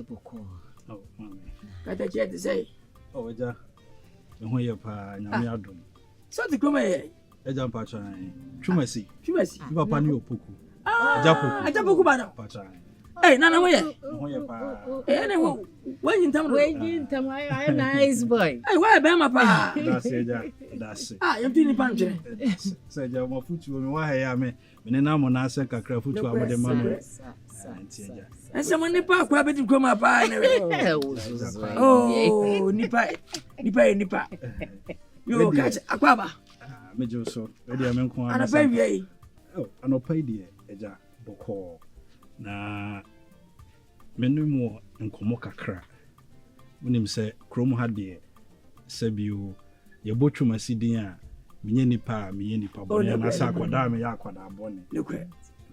boko. Oh, mommy. Kata chat say. Oh, Eja. When you pa nyame adom. So the come here. Eja mpatran. Twumasi. Twumasi. Iba pa ni opoku. Eja poku ba no. Patran. Eh, nana we. When you pa. Eh, na when you tam I nice boy. Eh, why be ma pa? That's Eja. That's it. Ah, you do ni panche. So Eja mo futu mi wa ha me ne na mo na ase kakra futu amode ma me. Ese mo nipa akwa beti koma pa na we. Oh, nipa. Yo, catch akwa ba. Mejo so we dey me nko ana pa wie. Oh, anopa die Eja boko. Na menum nkomo kakra. Wonim se krom ha de sebio ye botwuma sidin a menye nipa bone na sa akwada me ya akwada bone. Lekwe.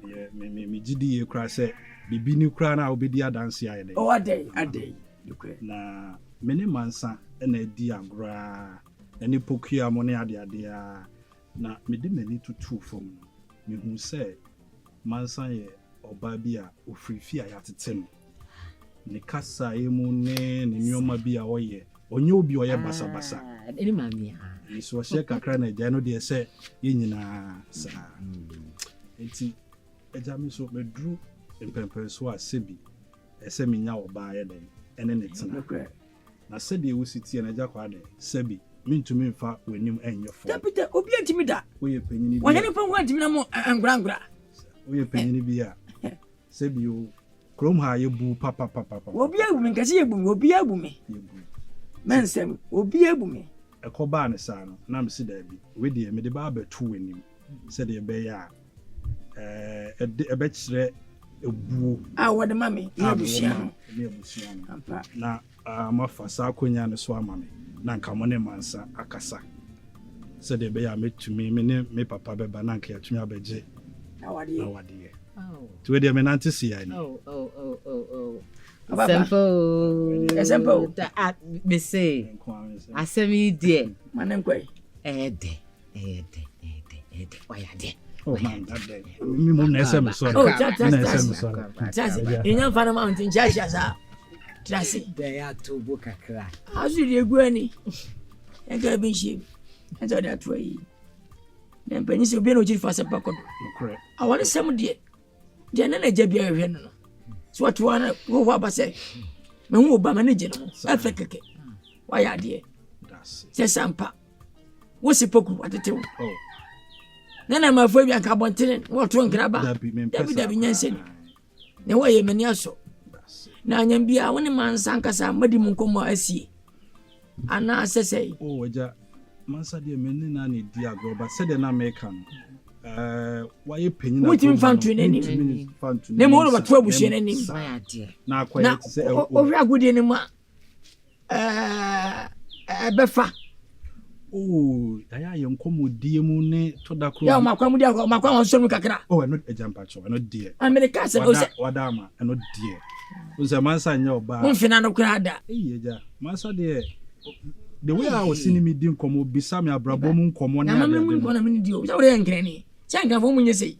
Ye me gidi ye kra se bibi ni kra na obedi adanse aye de. Oh ade. Lekwe. Na mene mansa na edi agora eni pokua mo ne ade a na mede mani tutu fom no mehu se mansa ye oba bi a ofrifi a yatete no ne kasa emu ne nyoma bi a oye onye obi oye basa eni mami ni so she kakra na Eja no de se ye nyina sa enti Eja mi so medru empempen so a sebi ese minya oba ye den ene ne tena na se de wositi na Eja kwa de sebi mintumi mfa wanim enye fo Peter obi antimi da oye panyini bi wanyane fa antimi na mo angrangura oye panyini bi a sebi o krom ha ye bu papa obi abu me nkase ye bu obi abu me mensem obi abu me ekoba ne sa no na msi da bi we de me de ba betu wanim se de be ya ebe kire ebuo wode mame na busia na mafa sa akonya ne so amame na nka mo ne mansa akasa se de be ya metumi me ne me papa beba na nka yatumi abeje na wade to we de me nanti sia ni simple that me say asemi die manenkwe ede why ade oh man that day me mo na SM so that's enya fana mountain chacha sa trasi de ya to bo kakra azu de guani enga bi shi enza da to yi na mpanyi se obi na oji fa se pakodo correct awale sem de na na jabia hwe no so wato ana wo aba se me hu oba manage no afa keke wa ya de se sampa wo se poku atete wo na mafo bi anka bontene wo to nkraba dabi nyanse ni ne wo ye mani aso na anyam bia woni mansa nkasa madi mu nkomo asie ana asese oh Eja mansa de meni na ne di agroba se de na America no waye panyin na wuti mfantu nani ne mo lo bato abuhie nani na akwaya ti se o hwe agudie ne ma befa oh aya ye nkomodie mu ne toda kro ya makwa mu dia makwa won so mu kakra oh eno Eja mpacho eno die America se o se wadama eno die o se mansa nya oba mo fina no kra da Eja mansa de the way I was seeing me din komo bisa me abrabo mu nkomo na na me mu na me di o ya wore nkrani changa fo mu nyese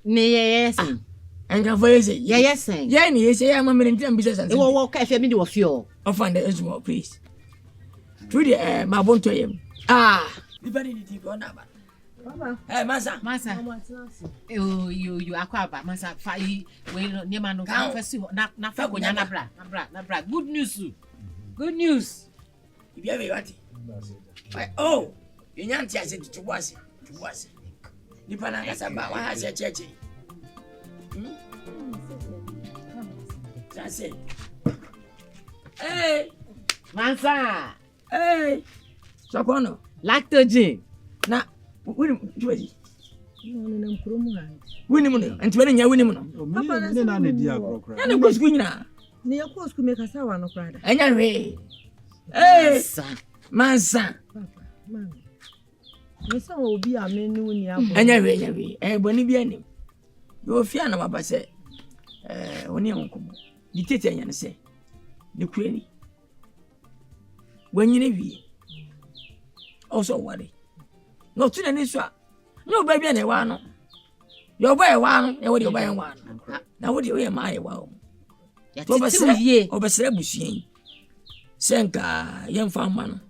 ne yesen enga fo yese yesen ye ni yese ya ma me ntam bisa sanse wo ka fe me di wo fio ofan the small please through the my bonto yem very need to na ba baba masa you akwaba masa fa yi we ne ma no fa si na fa konya na bra good news if you ever wati oh you nyanti ase tuwase ni pana kasa ba wa ha cheche that's it mansa sokono lactogen na wini tuwaji no mkrumu ha wini muno antiwene nya wini muno papa na ne di agrokra na ne kosku nyina ne yakosku me kasa wa no krada enya hwe mansa papa mama me sa obi a me nu ni abo enya hwe boni bi anim yo fia na baba se oni enkomo di tete enya ne se ne kurani wanyine wie also worry no tuna ni so no ba bia na wa no yo ba e wa no e wo de ba e wa no na wo de o ye ma e wa o obesere busuen senka yemfa ma no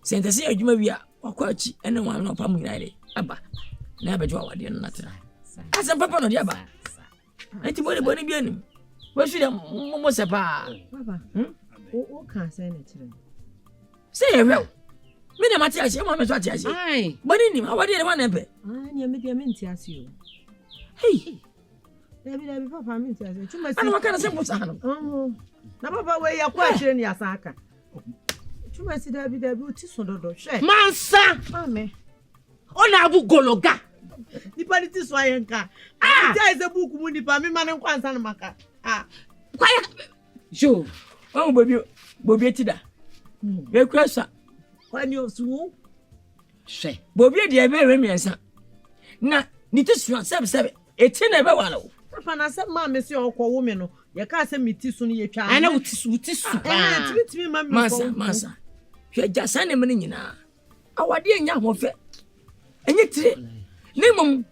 sentese adwuma wi a wakwachi ene wa no pam nyinaire aba na abejo awade no natena asem papa no dia ba enti boni bi anim wasu dem mo sepa papa o kan say na kire say ewe me na mati ase mo me so ati ase boni nim awade ne wa na pe nya me dia me nti ase o hey Dabi papa me nti ase chuma si ana makana se musa no na papa we ya kwa kire ni asaka chuma si dabi uti so dodo hwe mansa ame ona abu gologa nipa ni ti so ayenka ti ase buku mu nipa me mane Nkansah no maka kwaya jo bobi etida be kwasa kwani osu hwe bobi de ebe remiensa na ni ti so sebe eti na ebe wala papa na se ma me se okwo me no ye ka se meti so no ye twa ana uti su pa timi ma me masa hwe jasa ne me nyina awade enya hofe enye tire ne mum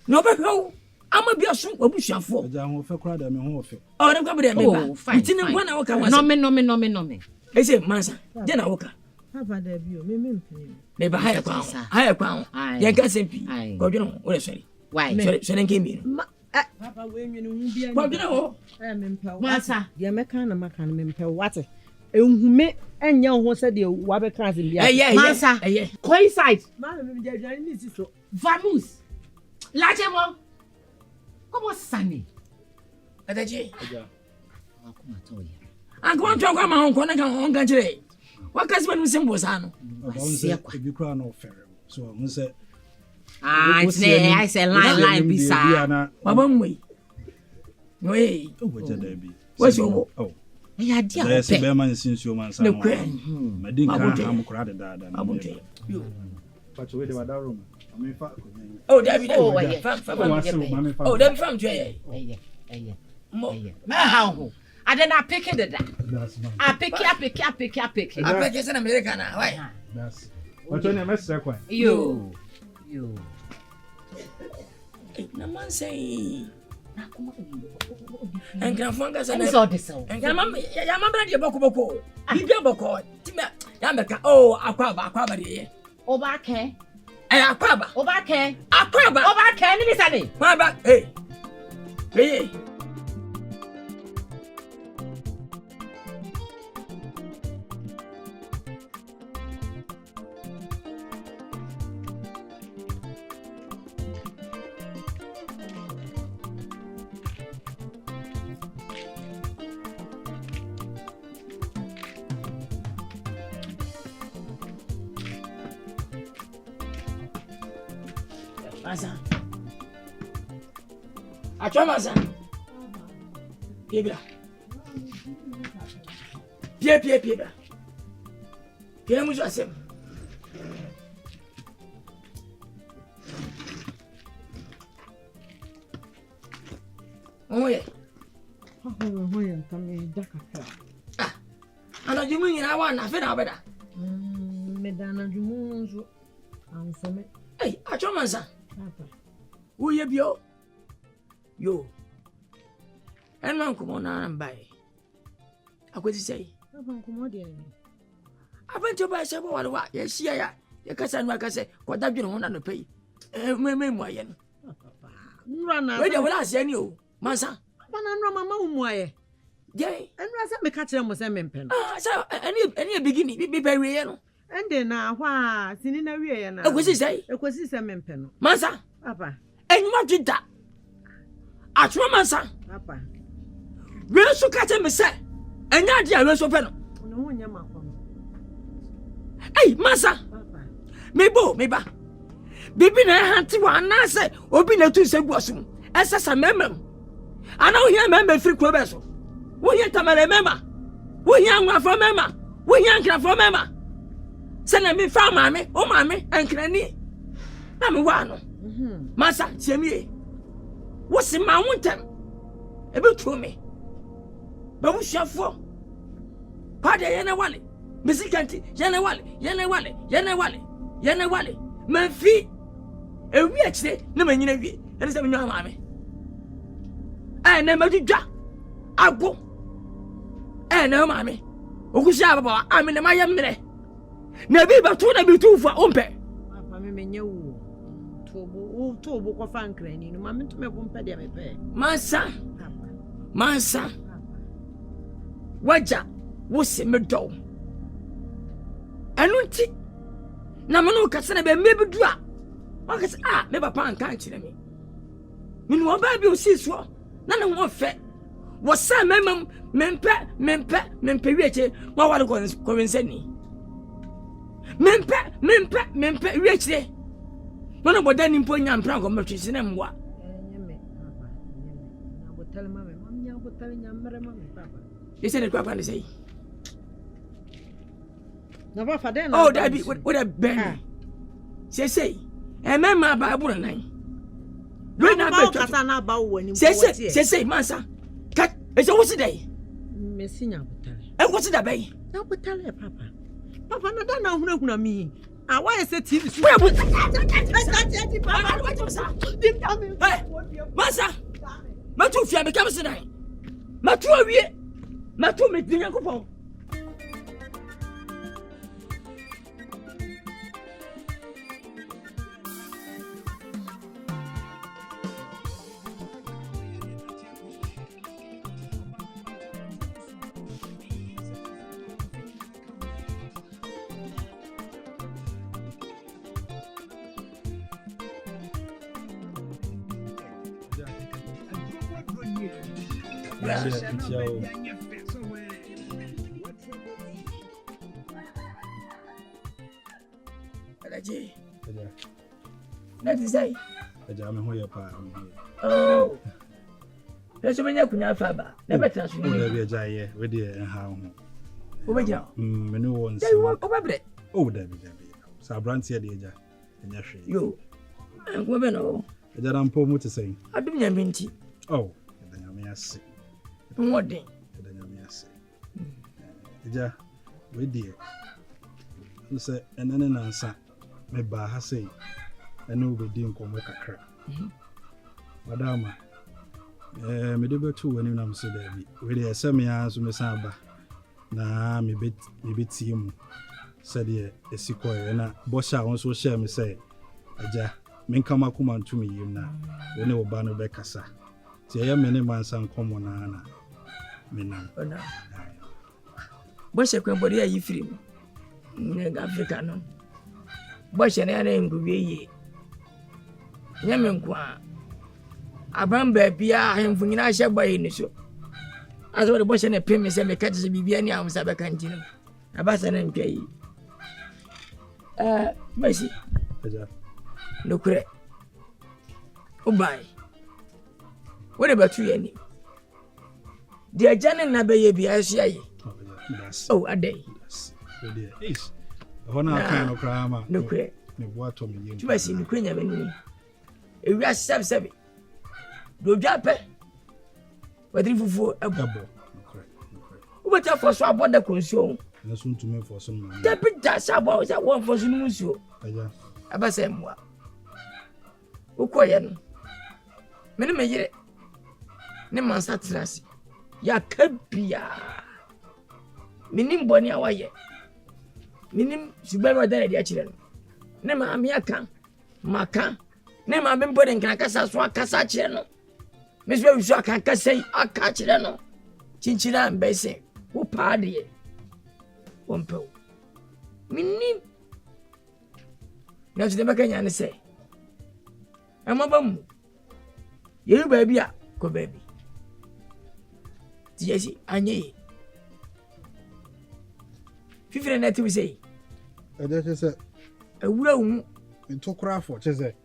no be hwo ama bia so obusuafo aja hofe kra da me hofe o ne kwabere me ba iti ne kwana woka wasa no me ese mansa je na woka papa da bio me mpini me ba haya kwa ye ka sempi godweno wo le sori why sori nke mi papa we nwene hu bia godweno me mpel mansa dia meka na maka na me mpel wate enhume enya ho se de wa be kan bia mansa coincide ma me dia dwan ni si so vamos laje mo como sani adaji aja akuma toya akwa twa kwa ma honko na kan honka kire wakasi banu simbo sano ebi kra no fere so hun se it's there I say line bisa baba mwe we oja da bi what's your ya dia ope se be man sinsuo man sa no madin kan ha mo kra da abunte pacho we de wadaro ma fa oh david fam oh david fam twa mo ma ha ho ade na pick it da apeke se na america na why that's pacho ne mesre kwa yo na man say na kuma engra fanga sa na so de so engra mam ya mambra de boko bibia boko timia ya meka oh akwaba de ye oba ke akwaba ni bisa ni ma ba hey Masa. Achwa masa. Piebra. Piebra. Kile muzo asem. Oye. Hoye kame dakaka. Ana jumu nyina wa na fe na obeda. Medana jumu nzo. Ansome. Hey, achwa masa. Papa. Uye bio. Yo. Enma nkomo na mbae. Akwezi sei. Papa nkomo de ni. Abento ba se bo wa ye sia ya. Ye kasa nu akase kwada dwene ho na no pei. Me mu aye no. Papa. Nura na. We de wala ase ni o. Mansa. Papa na nura mama mu aye. Je. Enura se me ka kire mo se me mpe no. Sa any beginning bi be we ye no. Ende na hwa sini na wie ye na. Ekwesi se me mpe no. Mansa. Papa. Enuma twita. Atwa mansa. Papa. We so ka te me se. Enya dia we so pe no. No ho nya makọ no. Hey, mansa. Papa. Me ba. Bibi na hanti wa na se obi na tu se guasum. Esesa memem. Ana wo hia memem free kro be so. Wo hia tamale mema. Wo hia nwa fo mema. Wo hia nkra fo mema. Se na mi fa maame, o maame enkrani. Na me wa no. Masa, siemie. Wo si ma wontem. Ebe tu me. Ba wo hwafo. Pa de ye na wale. Misikanti, ye na wale. Manfi. Ewi akire na manyina wie. Ene se menwa maame. Ai na madudwa. ago na mame okusia baba amene mayemre na bi ba to na bi tu fa ompe papa me menye wo tobo ko fa nkrani no mame to me ko mpe de me pe mansa waja wo se me do anu nti na me no kase na be mebidu a wakase me papa anka nkyere me minu oba bi osiso na ne ho fe wo sa mempe wieche wa wale ko wenseni mempe wieche mana boda ni mpo nya mpran ko matwisi na mwa nyeme papa na botale mame nya botale nya mere mame papa yese ne kwa sei na ba fa den na dabi what a ben say mema ba abura nan we na be kasa na ba wo ni say mansa kat ese wo si dai mesi nya botale wo si da bai na botale papa na da na hunahuna mi why say TV so mansa matu fia me kam se dai matu awie matu me dinya kopon That is say. Oh. Let's me nyakunya faba. Na betra so. O da bi ajaye we de enha ho. O beja. Me no won say. O bebre. O da bi. Sa brantie de eja. Enya hwe. Yo. Enko be no. Eja dan po mu te say. Adum nya binti. Oh, da nya me ase. Modern. Da nya me ase. Eja we de. Nse enene nansa. Me ba ha say. Ene obedi nkomo kakra. Madama. Me de betu wani na mse da bi. We de ese me aso me san ba. Na me beti mu. Sede esikoye na bosha won so share me say aja me nkama kuma ntumi yim na we ne oba no be kasa. Ti ya me ne mansa nkomo na me na. Ona. Bosha kwen body ayi free mu. Ne Africa no. Bosha ne ana nguwie yi. Nyame nkwa abamba bia ahemfu nyina hye boye ni so aso de boshe ne peme se me kaje bibia ni amsa be kantino abasa na ntwa yi Messi aja nokure obai wore batu ye ni de ajane na be ye bia so ayi adai de is hona kan no krama nokure me boato me yin Messi nokure nya be ni ewia sebe do jape wadri fufu ebo ubeta for so aboda konsuo na so ntumi for so no tabi da sabo za won for so no nsuo aja abasa mwa ukoye no mene meyire ne mansa trasi ya kabia minim boni awaye minim sibema wadana dia chire no ne ma amia kan maka ne ma me mbode nkan kasa so akasa chire no meswe wiso kan kasa aka chire no chinchira mbese wo paade wompe minim na tde makanya ne se amabam yeru baabi a ko baabi ti yesi anye fifire na ti we sei aja chese awura wu ntokura afọ chese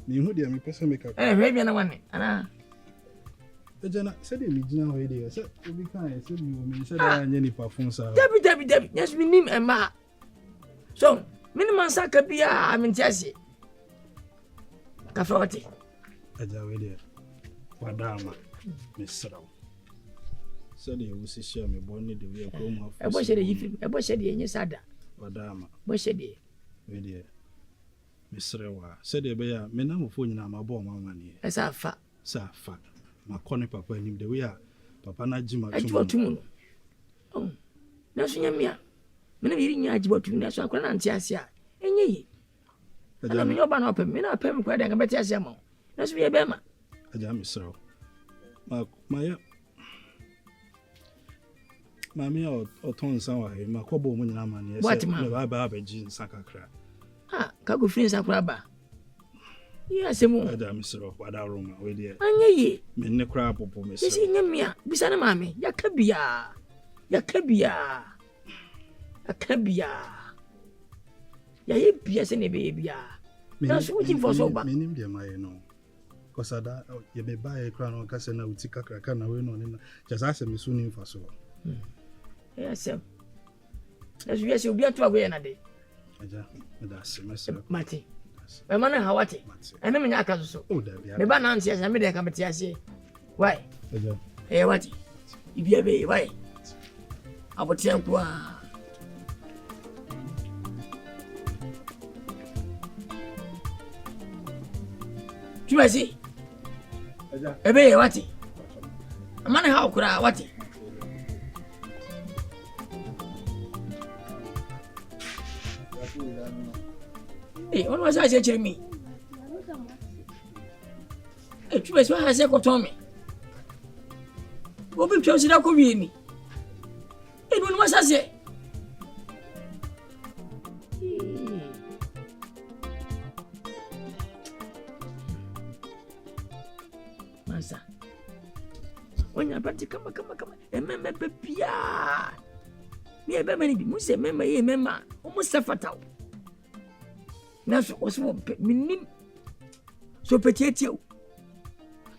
ni hu de me pese me ka hwe bia na wane ana ejana se de mi gina ho de se obi kan se mi o mi se da anye ni pafun sa dabi yes minim ema so minimum saka bia amintiase kafawati aja we de wadama misra se de wo se share me bonni de we ko mu afu ebo shede yifi ebo shede enye sada wadama bo shede we de misra wa se de be ya me na mo fo nyina ma bo mama ni esa fa sa fa ma kone papa ni de we ya papa na jima tumu oh na so nyamia me na yiri nya ajiba tumu na so akwa na ntia ase a enye yi na me oba na opem me na opem kwa de ngabeti ase ma na so ye be ma aja me sro ma ya mami oton san wa he ma kobo mu nyina ma ne se me ba ji nsa kakra ka go fi nsa kra ba ya semu aja me sro wada roma we de anye yi me ne kra popo me sro isi nyamia bisa na mami ya kabia ya ye bia se ne be bia na so wuti fo so ba me nim de mai no kosada ye be ba e kra no ka se na uti kakra ka na we no ne na jasa se me so nim fa so yes na so yes obi ato agwe na de aja me da se me sro mati me mana hawati ene me nya aka so me ba na ansia se me de ka meti ase why aja wati ibia be why abotia kwa Tumasi. Ebe wati. Amana ha okura wati. Ono wasa se chiri mi. Tumasi wa se ko ton mi. Obi pio si da ko wi mi. Ono wasa se. Mansa. Onya party kama. Ememe bebia. Mi ebeme ni bi mu se mema ye mema. O mu safataw. Na so oso minim. So petietio.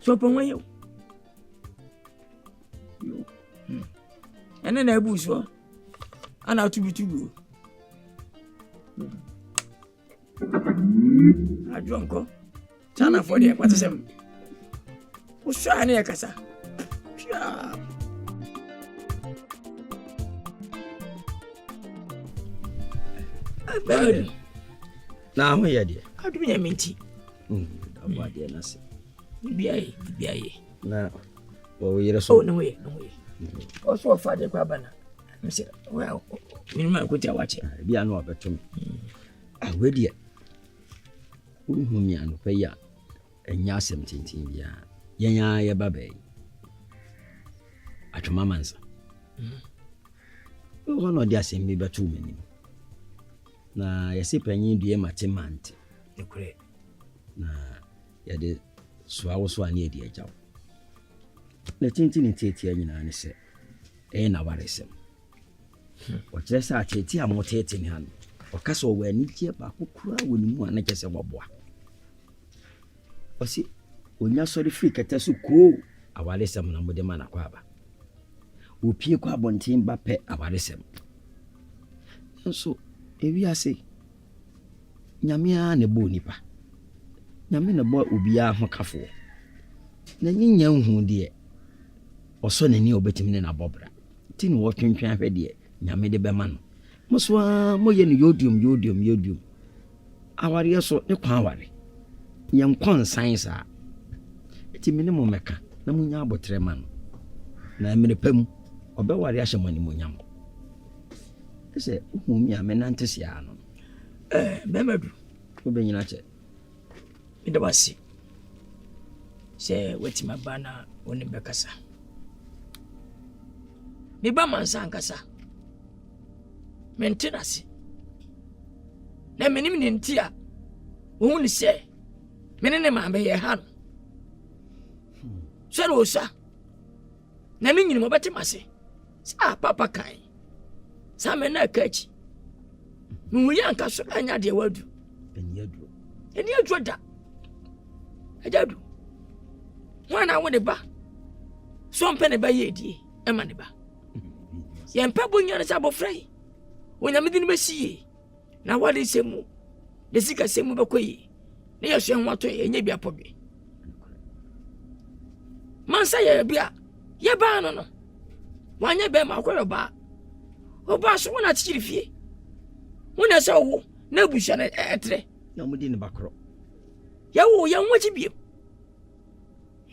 So ponwayo. Yo. Ene na ebu so. Ana tubu. Ajonko. Tana for there. What is him? Usha ne kasa. Na ho ye de. Adu me menti. Aba de na se. Biaye. Na wo yere so. Oh no way. Also father kwa bana. Nse, well, minima ko tia wache. Bia no obetum. We de. Uhu mi anu pe ya. Enya asem tintin bia. Yenya ye babai. Atuma mansa. Ono dia asem bi betu mani. Na yesi panyin due matemante. Ekure. Na yade suawo so ani edi ajaw. Na tintin tete anyina ne se. Na waresem. O kire sa tete amotete ni hanu. O kasa o wani tie ba kokura woni mu ana kese boboa. Osi onya sorry free kete so ko awaresem na mode mana kwa ba. Opie kwa bontin ba pe awaresem. Nso ewi ase nyamia ne bo nipa. Nyame ne bo obia ho kafo. Na nyinya hu de oso nani obetimi ne na bobra. Ti no twentwen ahwe de nyame de bema no. Moso moye no yodium. Aware so ne kwa aware. Yem kon science ti minimum meka na munya abotre ma no. Na mene pam obeware ahye mani munyam. Ese uhumi amenante sia no. Bemadu obenyina che. Idabasi. Se wetima bana woni bekasa. Mi ba mansa ankasa. Maintenance. Na menim ne ntia. Wo ni se. Menene ma be ye ha no. Sero osa. Na me nyini mo betima se. Sa papa kan. Sa me na kachi. Mu ya ankaso anya de wadu. Eni adu da. Ajadu. Wana wo de ba. So mpe ne ba ye die. Ema ne ba. Ye mpe bonya ne sa bofrei. Wonya me di ne besi. Na wade semu. De sika semu bekoyi. Ne yeso en wato enye bia pobe. Mansa ye bia. Ye ba no no. Wanya be ma kwere ba. Oba so wona tikiri fie. Wona se wo na busha na etre. Na mudi ne bakro. Ya wo ya nwachi biem.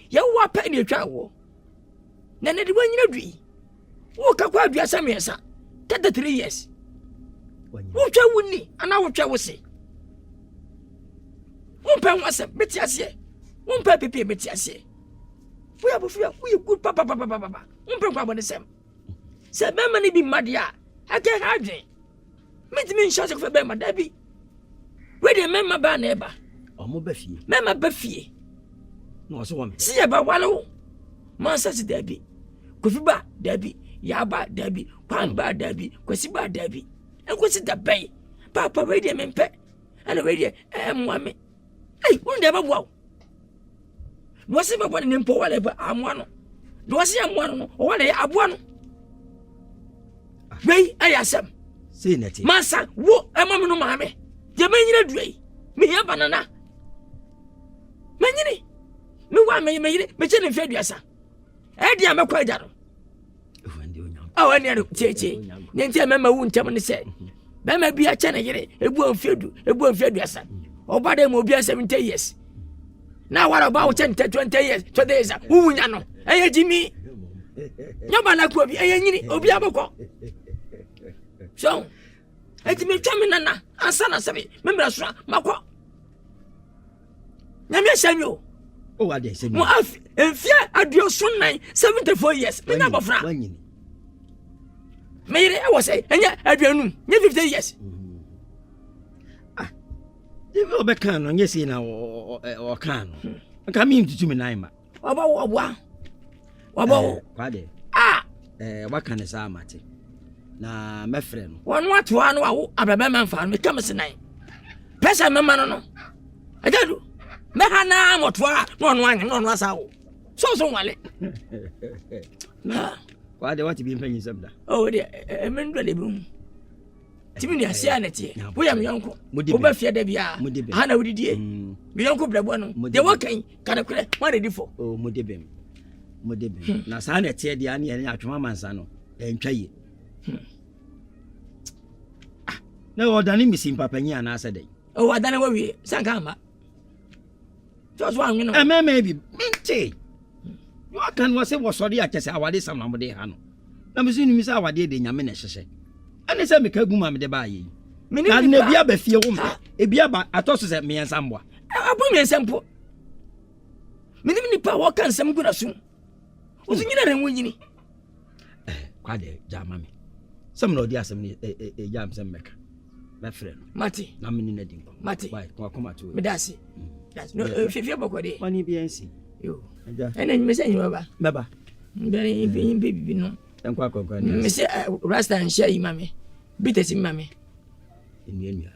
Ya wo apa ne atwa wo. na ne de wanyina dui wo ka kwa dua samiesa 33 years wo twa wuni ana wo twa wo se wo pa wasa beti ase wo pa pepe beti ase wo ya bofia wo ye good papa wo pa kwa bone sem se mema ni bi madia ake hadwen metimi nshase ko fe be ma da bi we de mema ba na eba omo ba fie mema ba fie no so won si ya ba walo mansa si da bi kofi ba da bi ya ba da bi kwan ba da bi kwasi ba da bi enkwasi da bai papa we de mempe ana we de mwame ei won de ba bua wo se ba bone mpo wale ba amwa no do se amwa no o wale aboa no wei ayasam sei neti masa wo emam no maame je manyina duai me ya banana manyini me wa me yire me che ne mfe aduasa e dia me kwa ja no wani ano cheche nti mema wu ntem ne se mema bia che ne yire ebu amfedu asa obade mo bia 70 years na wara ba wo che 20 years to days wu nya no eye jimi nyaba na ko bi eye nyini obi aboko so eti me twame nana ansa na sebe membra so makọ nyame sanyo o ade se mo af enfia adioso 74 years me na bofra wanyini Maybe I was say, and yet I don't know, 50 years. If you be can, yes, in or can. Come in to me, Naima. About Quade. What can I say, Matty? Na, my friend. One, a man found me come as a name. Pesa, my man, no. I don't do. Mahana, what one was out. So, Wally. Why they want to be paying some? Oh, dear, a man really boom. Timmy, I see anity. We am young. Over fear de bia. Hana would dear. We uncle Blabuano. They walking. Can I credit? What did you for? Oh, Mudibim. Nasana tear the Annie and Yachmansano. And try. No, Danny missing Papa and answer day. Oh, I don't know where we Sankama. Just one, you know. A man maybe. Minty. What can was it was sorry at our day some number de Hano. I'm assuming Miss Our day de Yamenese. And it's a Mikaguma de Bayi. Minna never be fear woman. A biaba at us at me and Sambwa. I bring me a sample. Minimini power can some good as soon. Was you not winning? Quade, Jammy. Some no dear some yams and mecca. My friend, Matty, nominating Matty, why come to Medasi. That's no if you're body. Money be NC. You. And then Miss Baba. Very baby, no. And Quack, Miss Rasta and Shay, mammy. Beat in mammy. In the end,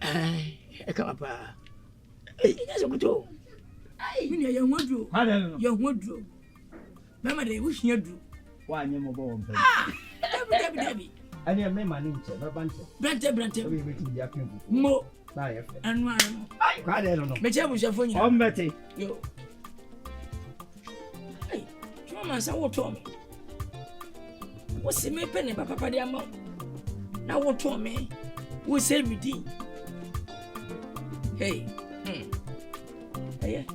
I come up. Yes, I could do. I mean, a young wardrobe. Young wardrobe. Mamma, they wish you do. Why, you mobile? Debbie. I never made my name, Brante, we wait in the afternoon. More. And one. I don't know. But I was your phone. I'm Betty. You. Mama, so what told me? What's the penny, Papa? Dear mom. Now, what told me? Who say me, D? Hey, hey,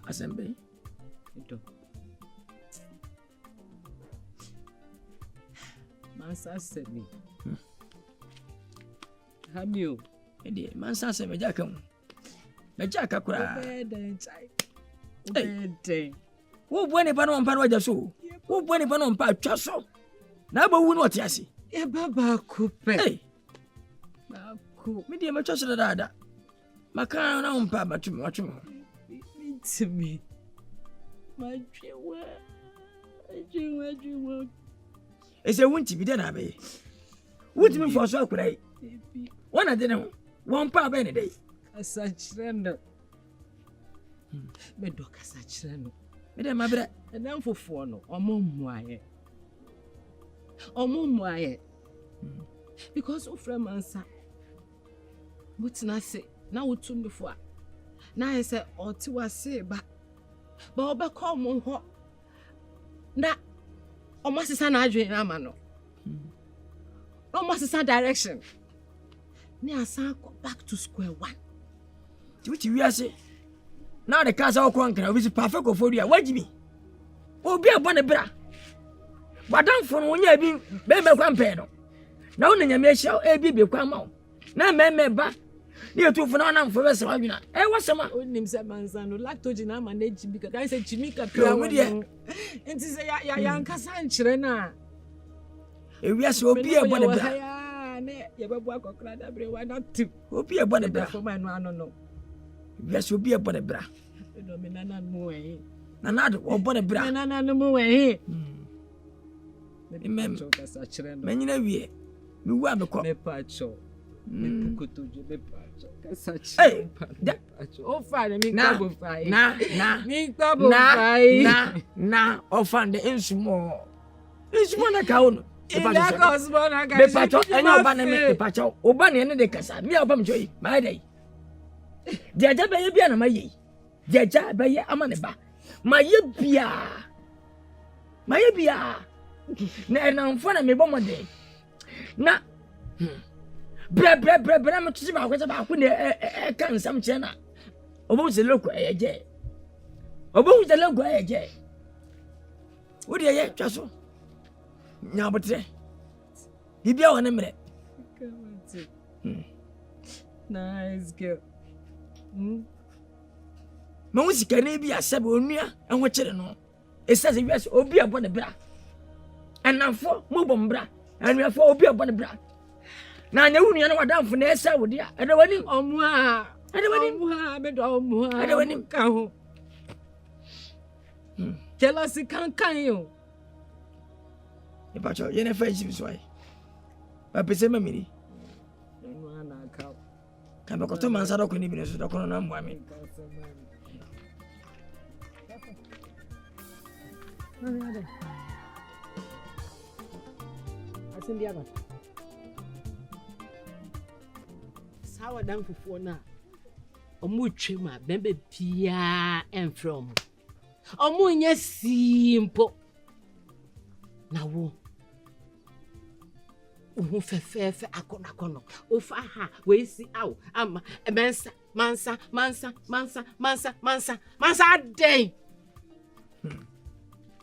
Assembly. Mansa said me. Have you? Mansa said me, Jack. Me Jack, a crowd. Who went upon one part of the soul? Who went upon one part of the Never would not yes. Yeah, Baba Cooper. Hey, medium trust the dada. My car on Papa to much more. To me, my dream. It's a winter be done, Abbey. What do you mean for so cry? One of them, one pound any day. As such, render. Me do such render. Me my brother, and then for four no, or more why. Because of friend answer. What's not say? Now what soon before? Now I say, or two I say, but Boba come on hot. That almost is an adrian amano. Almost is a direction. Near San go back to square one. Which you say? Now the cars all conquer, which is perfect for you. What do you mean? Oh, be a bonnet bra. But don't for when you have been baby grandparent. Now, then you may show a baby come out. Now, me back. Near to for now for us. I was some name said Manzano, Lactogena managed because I said Chimika. And to say, young Cassan Chirena. If we are so be a bonnet bra. You will walk or everyone not to. Who be a bonnet bra for my no. Yes, will be a bonnet bra. Nana Moe. Another or bonnet bra. Nana no more. Remember, many never we want to call me pacho. Hey, oh, fine, me nah, or find the insmore. It's one account. The pacho, and your banner make the pacho, or banner and the cassa, me up joy, my day. Jaja by Biana, my ye. Jaja by Amaneba. My yebia. My yebia. Na mfana me bomo de na bra me tsi ba kwese ba ku ne kan sam che na obo se loko eje wo de ye twaso nya botre bibia wona mre nice girl me wo sikane bi asebe onua enho kire no esa se wiase obi abo ne bra and now for Mubombra, and we are for Obia Bonabra. Now, you know what I'm for Nessa with you. I don't want him. Oh, moi. I don't want him. I don't want him. Come. Tell us, it can't you. But you're in a friendship, why? I presume a minute. Come back to Mansaro, can you be a doctor? Indiana. Sour down for 4 now. A mood trimmer, baby pia and from. A moon, yes, simple. Now, oh, fair, akono. Oh, faha, we see out. A mansa,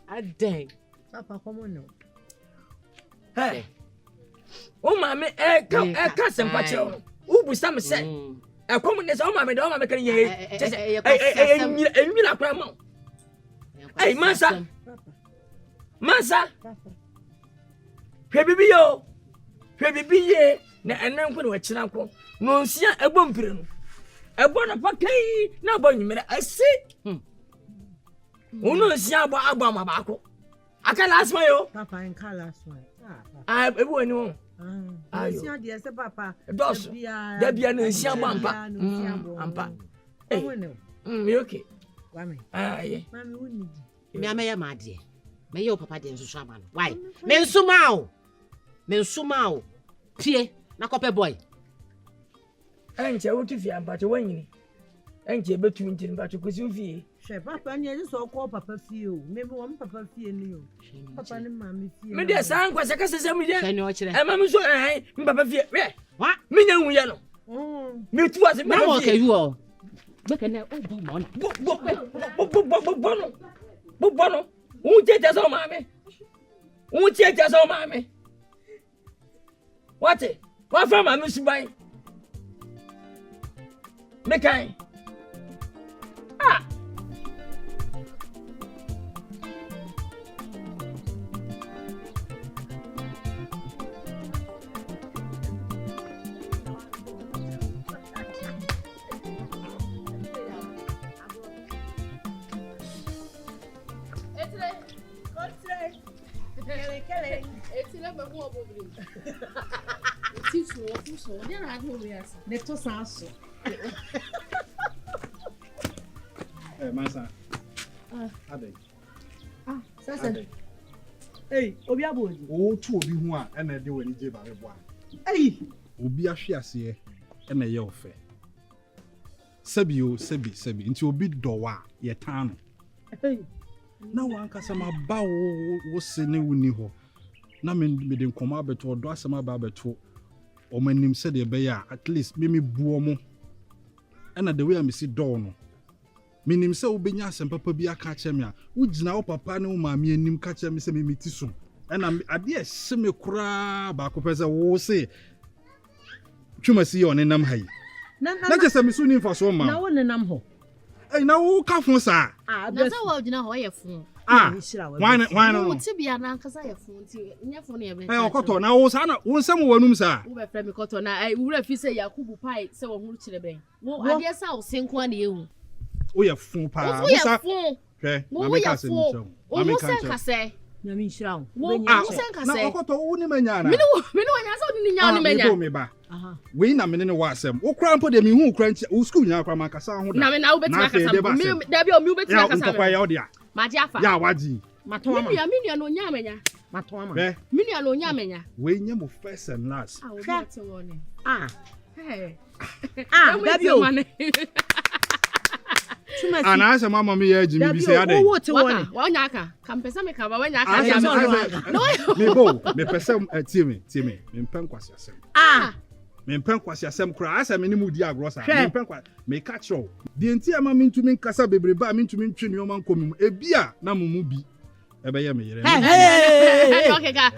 a day. Papa, come on now. Hey. Oh, mammy, cousin Pacho. Who was some say? A commonest, oh, mammy, don't make any. Hey, Massa, Pebio, Pebie, and then put a chinako. No, see a bumpin. A bonaparte, no bonny, I see. Uno, see about Abamabako. I can ask my Papa and Carlos. I everyone know. I dear Papa. Dos, there be an ancient ampa. Hey, okay. Aye. Me amaya my dear. May your papa didn't shaman. Why? Men sumao. Pie, na copper boy. Ain't you to fear, but when ain't you between but you could you Papa, and you so call Papa few. Maybe one Papa fear you. Papa and Mammy fear. Me dear son, was a cousin, and Mamma so I, Papa fear. What? Me young yellow. Me too was a man. Okay, you all. Look at that. Bono. Who take us all, mammy? Who take us all, mammy? What it? What from my Miss Bay? Mekai. Ah. It's Tisu ofuso. Dia na adu we asa. Ne to san so. Mansa. Ade. Sasa. Obi aboji. O tu obi hu a na de wani je ba rebo a. Obi ahwe ase na ye ofe. Sebi nti obi dowa ye tan no. Na wankasa ma ba wo se ne wuni ho. Na me de nkoma abeto do asema ba abeto. O manim se de be ya at least me buo mo. Na the way I see do no. Minim se obenya asem papa bi aka kyem a ugina wo papa ne wo maami anim ka kyem se me ti so na ade e hye me kura ba ko pese wo se twumasi yo ne nam hayi na je se me so ni mfa so ma na wo ne nam ho na wo ka fon sa na sa wo ugina ho ye fon why no wo ti bia na nkasa ye fon ti nya fon ne ye be okoto na wo sa na wo nsem wanum sa wo be fra me koto na wura fi se Yakubu pai se wo huru kire ben wo ade sa wo senko na ye hu o ye fun pa wo sa hwe na me ka se mi cho o mo sen kase na mi nhira wo wo sen kase na okoto wo ni manya na me no wanya so ni nya ni manya me ba we na me ne wo asem wo kra mpo de me hu kra nchi wo school nya kra makasa ho da na me na wo betima kasa me da bi o me betima kasa ya nkwa ya odia ma ji afa ya waji mato ama me nua no nya manya mato ama me nua no nya manya we nya mo first and last wo te woni da bi o ana asa mama me ya jimi bi se ade wo te woni wa nya aka ka mpesa me ka ba wa nya aka me bo me pesa tie me mpem kwasi asem me mpem kwasi asem kura asa me ni mu di agrosa me mpem kwa me ka chro di enti ama me ntumi nkasa bebreba me ntumi ntwe ne oma nkomi ebia na mumu bi ebe ye me yere okay ka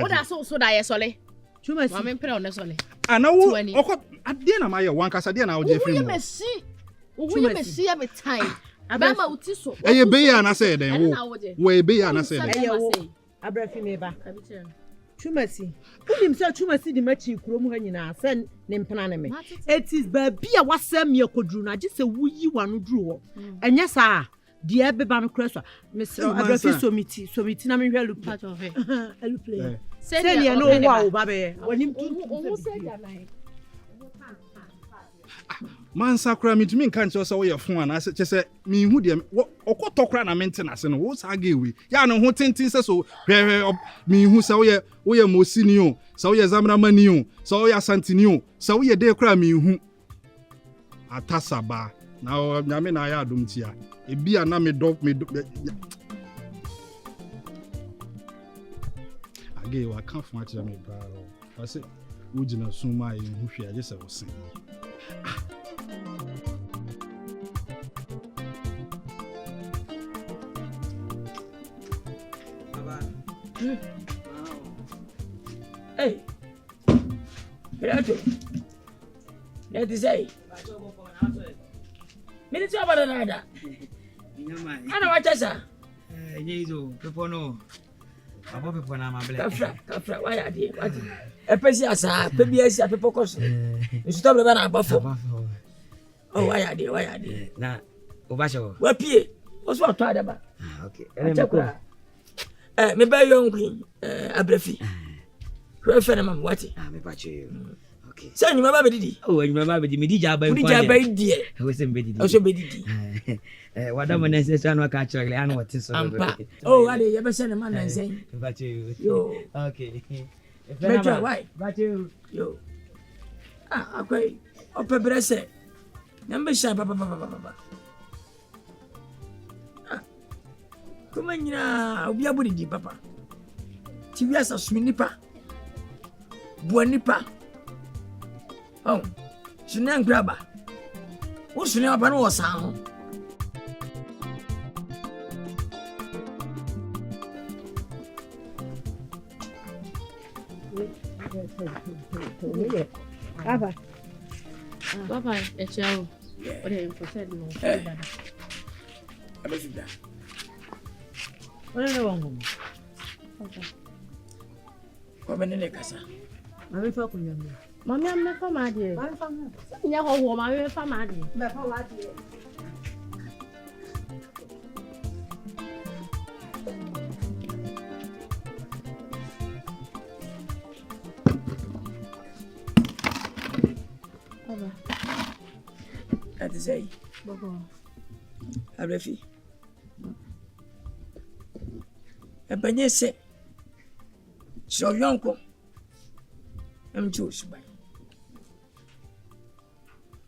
o da so da ye sole Chumasi ma me mpere o ne sole ana wo okọ ade na ma ye wankasa de na wo je free mo wo ye mesi every time abama uti so eye be ya na say den wo e be ya na say den wo abrafi me ba Chumasi unim say Chumasi di machi kurom ha nyina say ne mpena ne me it is baby a wasam ye koduru na je say wuyi wanu duru ho enye sa de ebe ba no kra so mesro abrafi somiti na me hwe lupa aluplay say ne no wo ba be wanim tu say da nai man sakra mitumi nka nche so wo ye fon ana se chese mi hu de okotokra na mente na se no wo sa ga ewe ya no ho tintin se so mi hu se wo ye mosini o se wo ye zamra mani o se wo ye asantini o se wo ye de kra mi hu atasaba na nyame na ya adom tia ebi ana me do age wa kan fon acha me bra o se wo jina suma ye hu hwe aje se wo sen Hey, Pirato. Let us say. Minutes over another. Ana wachasa. Yezo, people no. Abo people na mabele. Kafra, why are they? What? Epesi asa, PBS ya people koso. You stop the bana abafo. Oh, why are they? Na, obasho. Wa pie. Oso ato adaba. Okay. Me ba yon queen, abrafi. Where friend mam wati? Me pacho you. Okay. Say you mama be didi. Oh, you mama be di me di jaba in kwa. Di jaba die. We say be didi. Also be didi. Wada mo na say so anu ka chole anu wati so. Oh, wale ye be say na man na say. Me pacho you. Yo. Okay. Metro why? Pacho yo. Akwai. Ope brese. Number sha papa. Kuma nyina obi abodi di papa. Ti wi asa sumi nipa. Bua nipa. Oh. Sunan graba. Wo sunan aba no wosan ho. Papa, echao. Ore empecé no. Abesida. Ore wangu. Kwa benene kasa. Mami fa kunyambe. Mami amna fa madie. Mami fa mu. Nya ho mami fa madie. Me fa wadie. Baba. That is a Baba. Abrefi. Ebanye se. So yonko. Em choose by.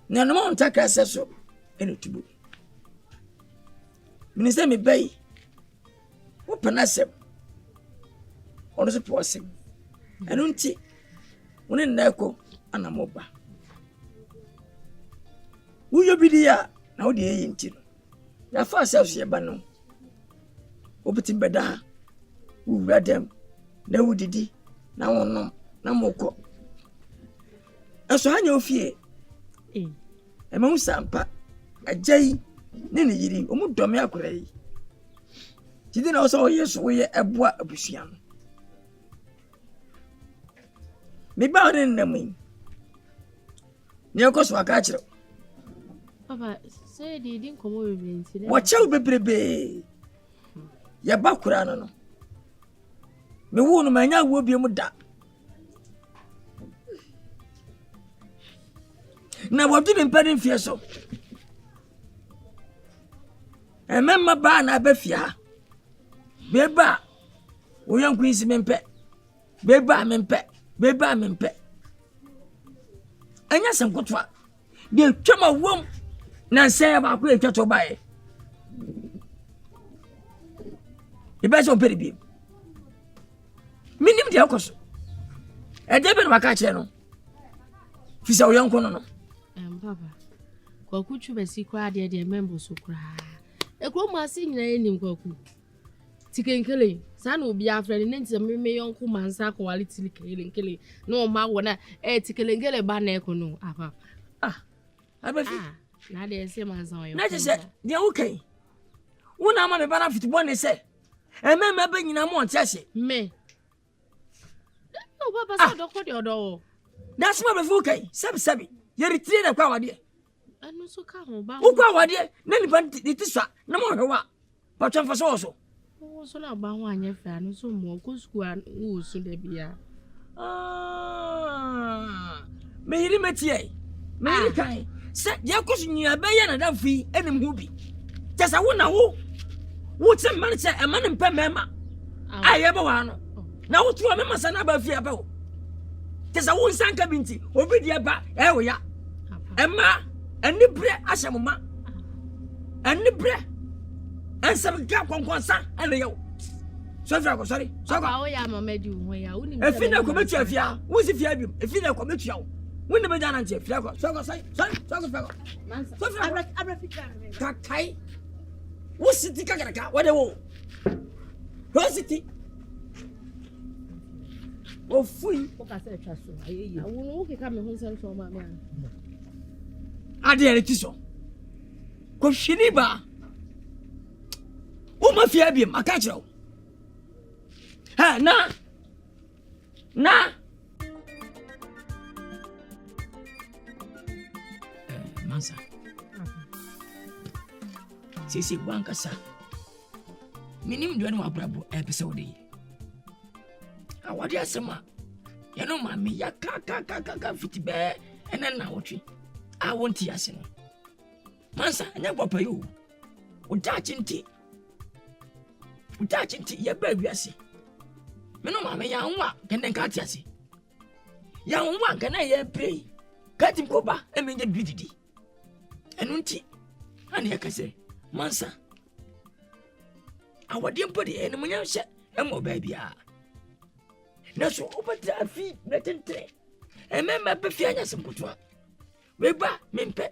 Na no mo ntaka seso eno tubu. Minise me bay. Wo panasem. Ono se posem. Eno nti. Woni nnako ana moba. Uyo bidia na wo de yin ti no. Ya fa self ye ba no. Obitim beda. Wo radem na wo didi na wonom na moko. Eso hanya ofie. Ema usampa ajai ne ne yiri omu dome akora yi. Tidi na so yeso wo ye eboa abusua no. Me ba ne namu. Ne akoso aka kire. Papa, say they didn't come over in today. Watch out bebrebe. Ya bakura no. Me wo no manya wo bi mu da. Na wodi me mpare mfie so. Ememma ba na abafia. Beba. Wo yanku isi mempe. Beba mempe. Beba mempe. Anya sankotwa. De twama wom. Na say ba ko etwa to bae. Ibe so pere bi. Minim de akoso. E de be no maka kire no. Fisa wo yanku no no. Papa. Kwaku chubesi kwa de member so kra. Ekro masi nyina enim kwaku. Tikenkele, sana obi afre ne nti me yonku mansa ko wale tikenkele. No ma wona tikenkele ba na eko no. Papa. Abafi. Na de se mansa yo. Na je se, de okay. Wona ma me ba na fitbo ne se. Emema ba nyina mo ntiase. Me. No papa sa doko de odo. That's my okay. Sabi. You retire na kwa wade. Anu so ka ho ba. Wo kwa wade na nipa titiswa na mo hwewa. Pa twamfa so. Wo so na ba ho anya fa anu so mo ko school an wo so da bia. Me yiri metie. Me yiri kai. Se ya ko so nyia be ya na da fi enim hu bi. Tesa wo na wo. Wo tse man se e man mpa mema. Aye ba wa no. Na wo tuwa mema sa na ba fi aba wo. Tesa wo nsanka binti obi dia ba wo ya. Emma enibre ahyamoma. Enibre. Ensam ka konkonsa ene yo. So fra ko sorry. So ka wo ya mama di wo ya. Woni me. Efi na ko metu afia. Wo si fia bi. Efi na ko metu ya wo. Woni me jana ntie fia ko. So ko sorry. So ko fra ko. So fra. Abrafika. Ka kai. Wo siti ka ka. Wo de wo. Wo siti. Wo fui. Ko ka se twa so. Ayeyi. Wo no ke ka me ho nsem so ma me an. Ade ere ti so. Ko hwini ba. Wo ma fia bi aka kire wo. Ha na. Mansa. Sisi wankasa. Minim do no abrabo episode yi. Awade asema. Ya no ma me ya ka fiti be ena na wotwe. I want to ask you. Mansa, anya papa you. Udachinti, ya baby asi. Me no mama ya nwa kenden ka atiasi. Ya nwa kana ya pray. Katim ko ba e menye bididi. Enu nti ani yakase. Mansa. Awade mpodi ene munya hye e mo baby a. Na so obata afi metentre. E memma be fi anya semkotwa. Beba mempe.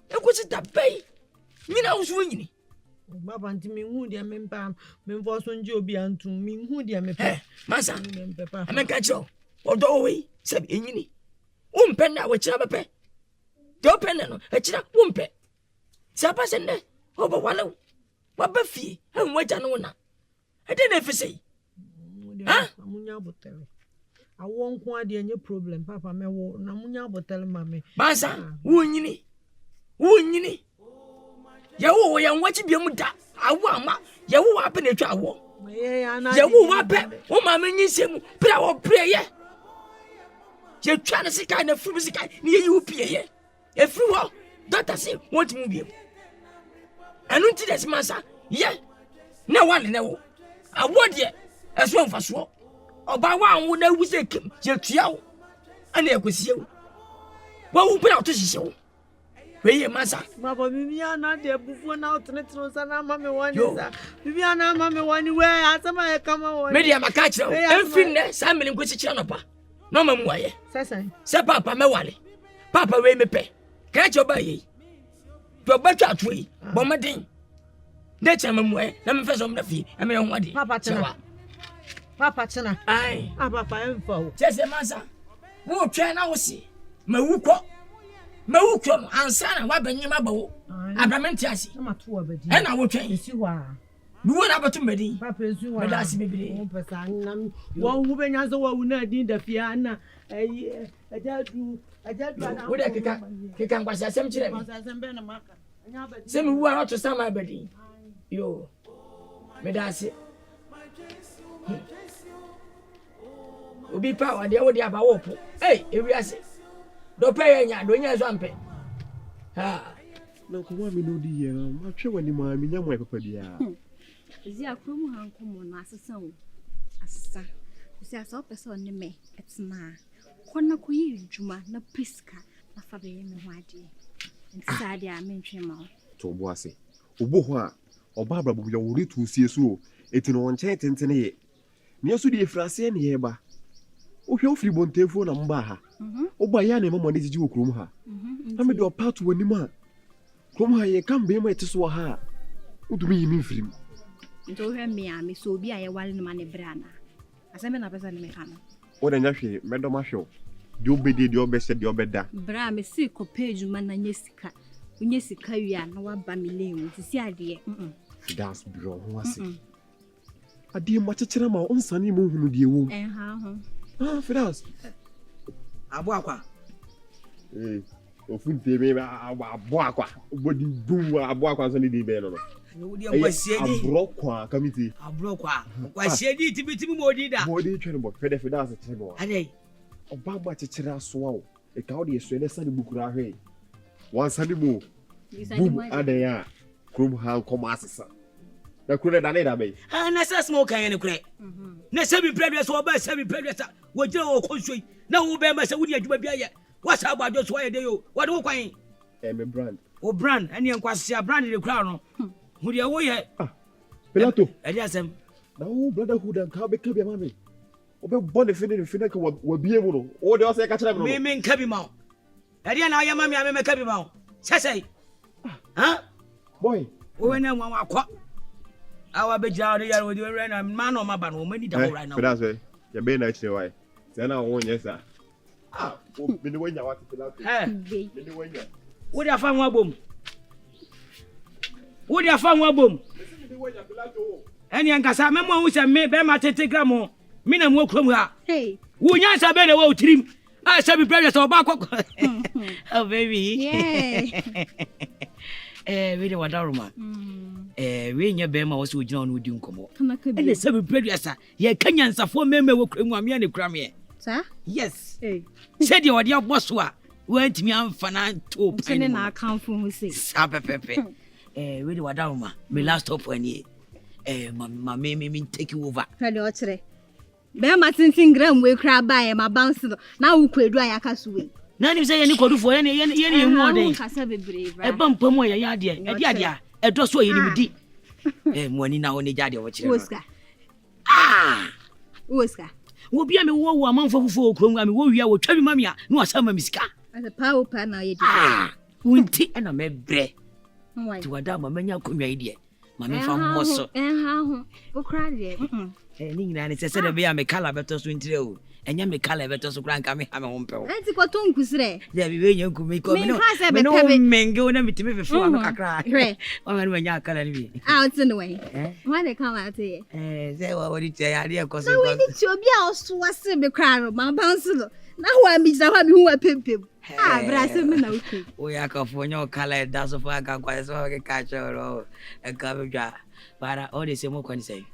Ekusi tapai. Mina usu nyini. Baba nti mi hu dia mempa memfo so nje obi antu mi hu dia mepe. Masa. Ameka cho. Odo we sabi enyini. Umpe na we kira bepe. Do penne no, e kira umpe. Sapa sende. Obo wala. Wa ba fie. Enwa ja no na. E de na efese. Ha? Amunya botere. Awo nko ade enye problem papa mewo na munya botere mame. Masa, wunyini. Ya wo ya nwachi biam da. Awo ama. Ya wo ape na twa awo. Ya wo ape. Wo mame nyinsem. Pra wo pre ye. You try to see kind of food, near you pay. If you are, doctor say, want to move you. I don't think that's massa. Yeah, no one know. I want you as one for sure. Or by one would know who's a king, you'll tell. And there was you. What will put out to show? Where you, massa? Papa, Viviana, dear, before now to let us and Mamma one. Viviana, Mamma one, where I come on. Maybe I'm a catcher. Everything there, Simon and Gucci Chanapa. No, Mamma, why? Say, Papa, Mawali. Papa, way me pay. Catch your baby. Your better tree, Bomadin. That's a way. Let me first on the fee. I mean, what? Papa Chana. Papa Chana. Aye. Papa, I'm for. Just a massa. Who can I see? Mawuko. Mawuko, and son, what ben you mabo. Abramentiasi. I'm a tour, but and I will change you are. You went up to me. Papa is you are. That's me. One woman has a woman need the piano. I just would I can pass a cemetery. Some who are not to some my body. You, Medasi. Be power, the old Yaba. Hey, if we are sick. Don't pay any, don't you jump? Ah, no, come on, me no dear. I'm sure when you mind me, I'm waiting for the Is there a crumb hand come on as a son? As a saw person in me, it's ma. Corner queen, Juma, no pisca, no Fabian, no idea. And Sadia, I mention more. To Boissy. Oboa, or Barbara, we are ready to see so. It's an enchanting today. Near to the Frassian here, ba. Oh, you free one telephone and baha. Oh, by any moment did you crum her? I made your part to any man. Crum her, you can't be my to swaha. What do you mean for him? To her, me, I may so be a while in money brana. As I'm a person in my What an actually, Madame Show. You be did your best at your bed. Bra, me see copage man and Jessica. When Jessica, you are no one by me lame to see idea. That's bro, was it? A dear much a chama on Sunny moon with you. And how? Ah, for us. Abuaqua. Eh, of food, they may Abuaqua. What do you do? Abuaqua on the bed. I broke committee. I broke. Why said it to be more did that? What do you try about Fede Fidas at table? And they Obama Chichera swallow. A county is a sunny book. One sunny move. Boom, and they are. Crum how commerce. The credit and it away. And that's a smoke and a crack. Next semi previous or by semi previous. What you know, country. Now, Obama said, would you be here? What's about those why they you? What do I? I'm a brand. Oh, brand, and you can see a brand in the crown. Would you away? Ah, Pilato. And yes, now brotherhood and can't be Kaby Mammy. Obe bonne fini de fini will be able. Or the other catch them. Me mean Kaby Mount. And then I am mammy, I am a Kaby Mount. Say, huh? Boy, when I want to our big jar with your man on my banner, many down right now. That's why you're being actually why. Then I won't, yes, sir. Ah, been the way you want to Pilato. Would you find one boom? Would you find one boom? And young Cassa, Mamma, who said, me, Bema, take gramo. Minam will come here. Hey, would you answer better? Oh, trim. I shall be pregnant or back. Oh, baby. yeah. Really, what Aroma? We in your Bema was with John would you come? And the seven previous, ye Kenyans are 4 members will cream one and cram here. Sir? Yes. Hey. Said you are your boss. Went me on Fanan to sending our account for who say. Sabe Pepe. Really, what Aroma? Me last up when ye. My mammy take you over. Hello, today. Bear Martin Graham will cry by my bounce. Now we could dry a castle. None you say any code for any more day. A bump for more yadia, a yadia, a dosso you did. When now only yadia watch you. Ah! Oscar. Will be a war among for whom I will tell you, Mamma, no summer miska. As a power panel, ah, winty and a med bread. To a dame, many comedy. Mammy found muscle. And how? Oh, cried. And England is a set of beer, me color better to intro. And you may color better to grant coming home. That's what Tom could say. There be when you could make no men go to me before I cry. When you're calling me out in the way. Why they come out here? They were already idea because we need to be also a semi crown of my bouncer. Now I meet the one who are pimping. Ah, but I said, no. We are for your color, that's of I can quite a catcher or a cover jar. But all the same can say.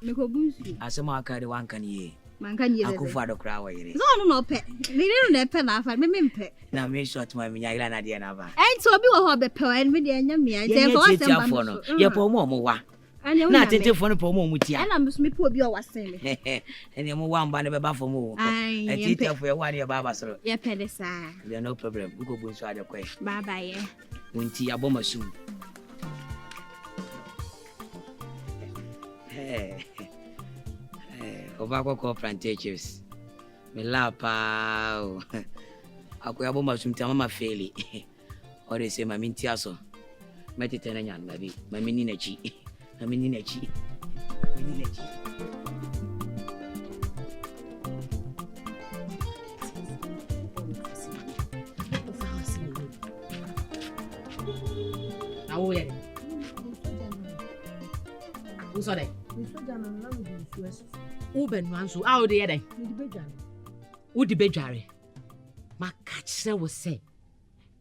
As a marker, one can ye. Manka ni yele. Akufo adokra wa yere. So no pe. Me no pe na afa me mpe. Na me short ma me nya ira na de na ba. Enti obi wo ho be pe wa me de anya me. Enti for asem no. Ye po mo wa. Na tete fo no po mo mutia. Ana me so me pe obi o wasen me. Eni mo wa mba ne be ba fo mo. Enti tete fo ye wa ne ba ba soro. Ye pe de sa. There no problem. We go bu nso ade kwai. Bye bye ye. Wonti abomasum. Over cocoa plantations. Me lapa. Ako yabo masumti mama feli. Or they say mami ntiaso. Meti tena nyan baby. Mami ni nechi. Mami ni nechi. Mami ni nechi. Awo ye. Uso de. Uben wanso a ode yeden wo di bedware maka kire wo se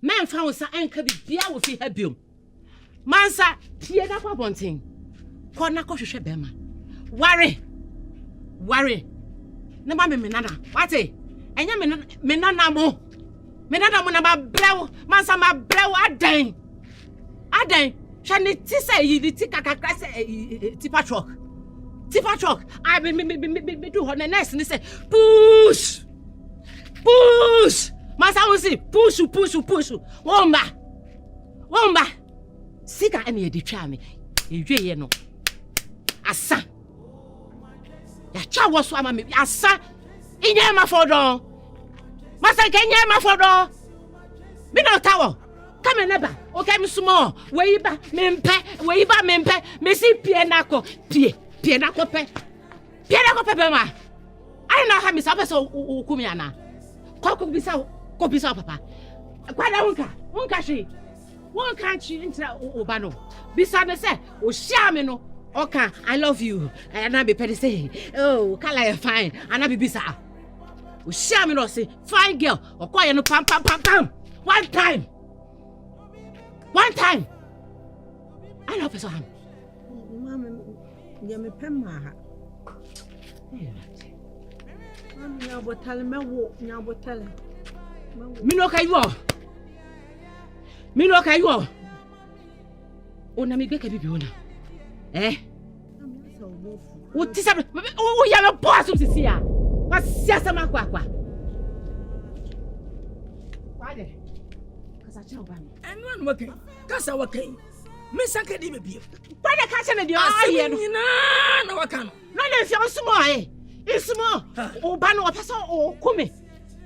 men fa wo sa enka bibia wo fi ha biom mansa tie da kwa bonten ko na ko hwehwe be ma ware na ma me nana wate enya me nana mo na ba brew mansa ma brew adan shani ti say yi ti kakakra say ti patrol Tifa truck. I me do her next and say push. Masa will say push. Womba. Sika any de twa me. Ye no. Asa. Ya cha wo so ama me. Asa. Inye ma fodon. Masa kenye ma fodon. Me no tawo. Come neba. Okay me small. We ba mempe. Me si pie nako. Pie na kope be ma. I know how me sabe so ukumi ana. Ko bisa papa. Kwada wonka shi. Wonka chi ntra oba no. Bisa me say o share me no. Oka I love you. And I be pedi say, "Oh, kala you fine." And I be bisa. O share me no say, "Fine girl." Okoye no pam. One time. I love so ham. Ya me pema. Nya botale mewo, nya botale. Mi no kai wo. Ona mi gbeka bibi ona. O ti sabe, o ya me po asum sisi ya. Wa siasa makwa. Wade. Kasa cha oba mi. Enu anu wakai. Kasa wakai. Me sanka di be bie. Wade kasa na di aye no. Na waka no. No na fi osumo Ismo. Oba no opesa o kome.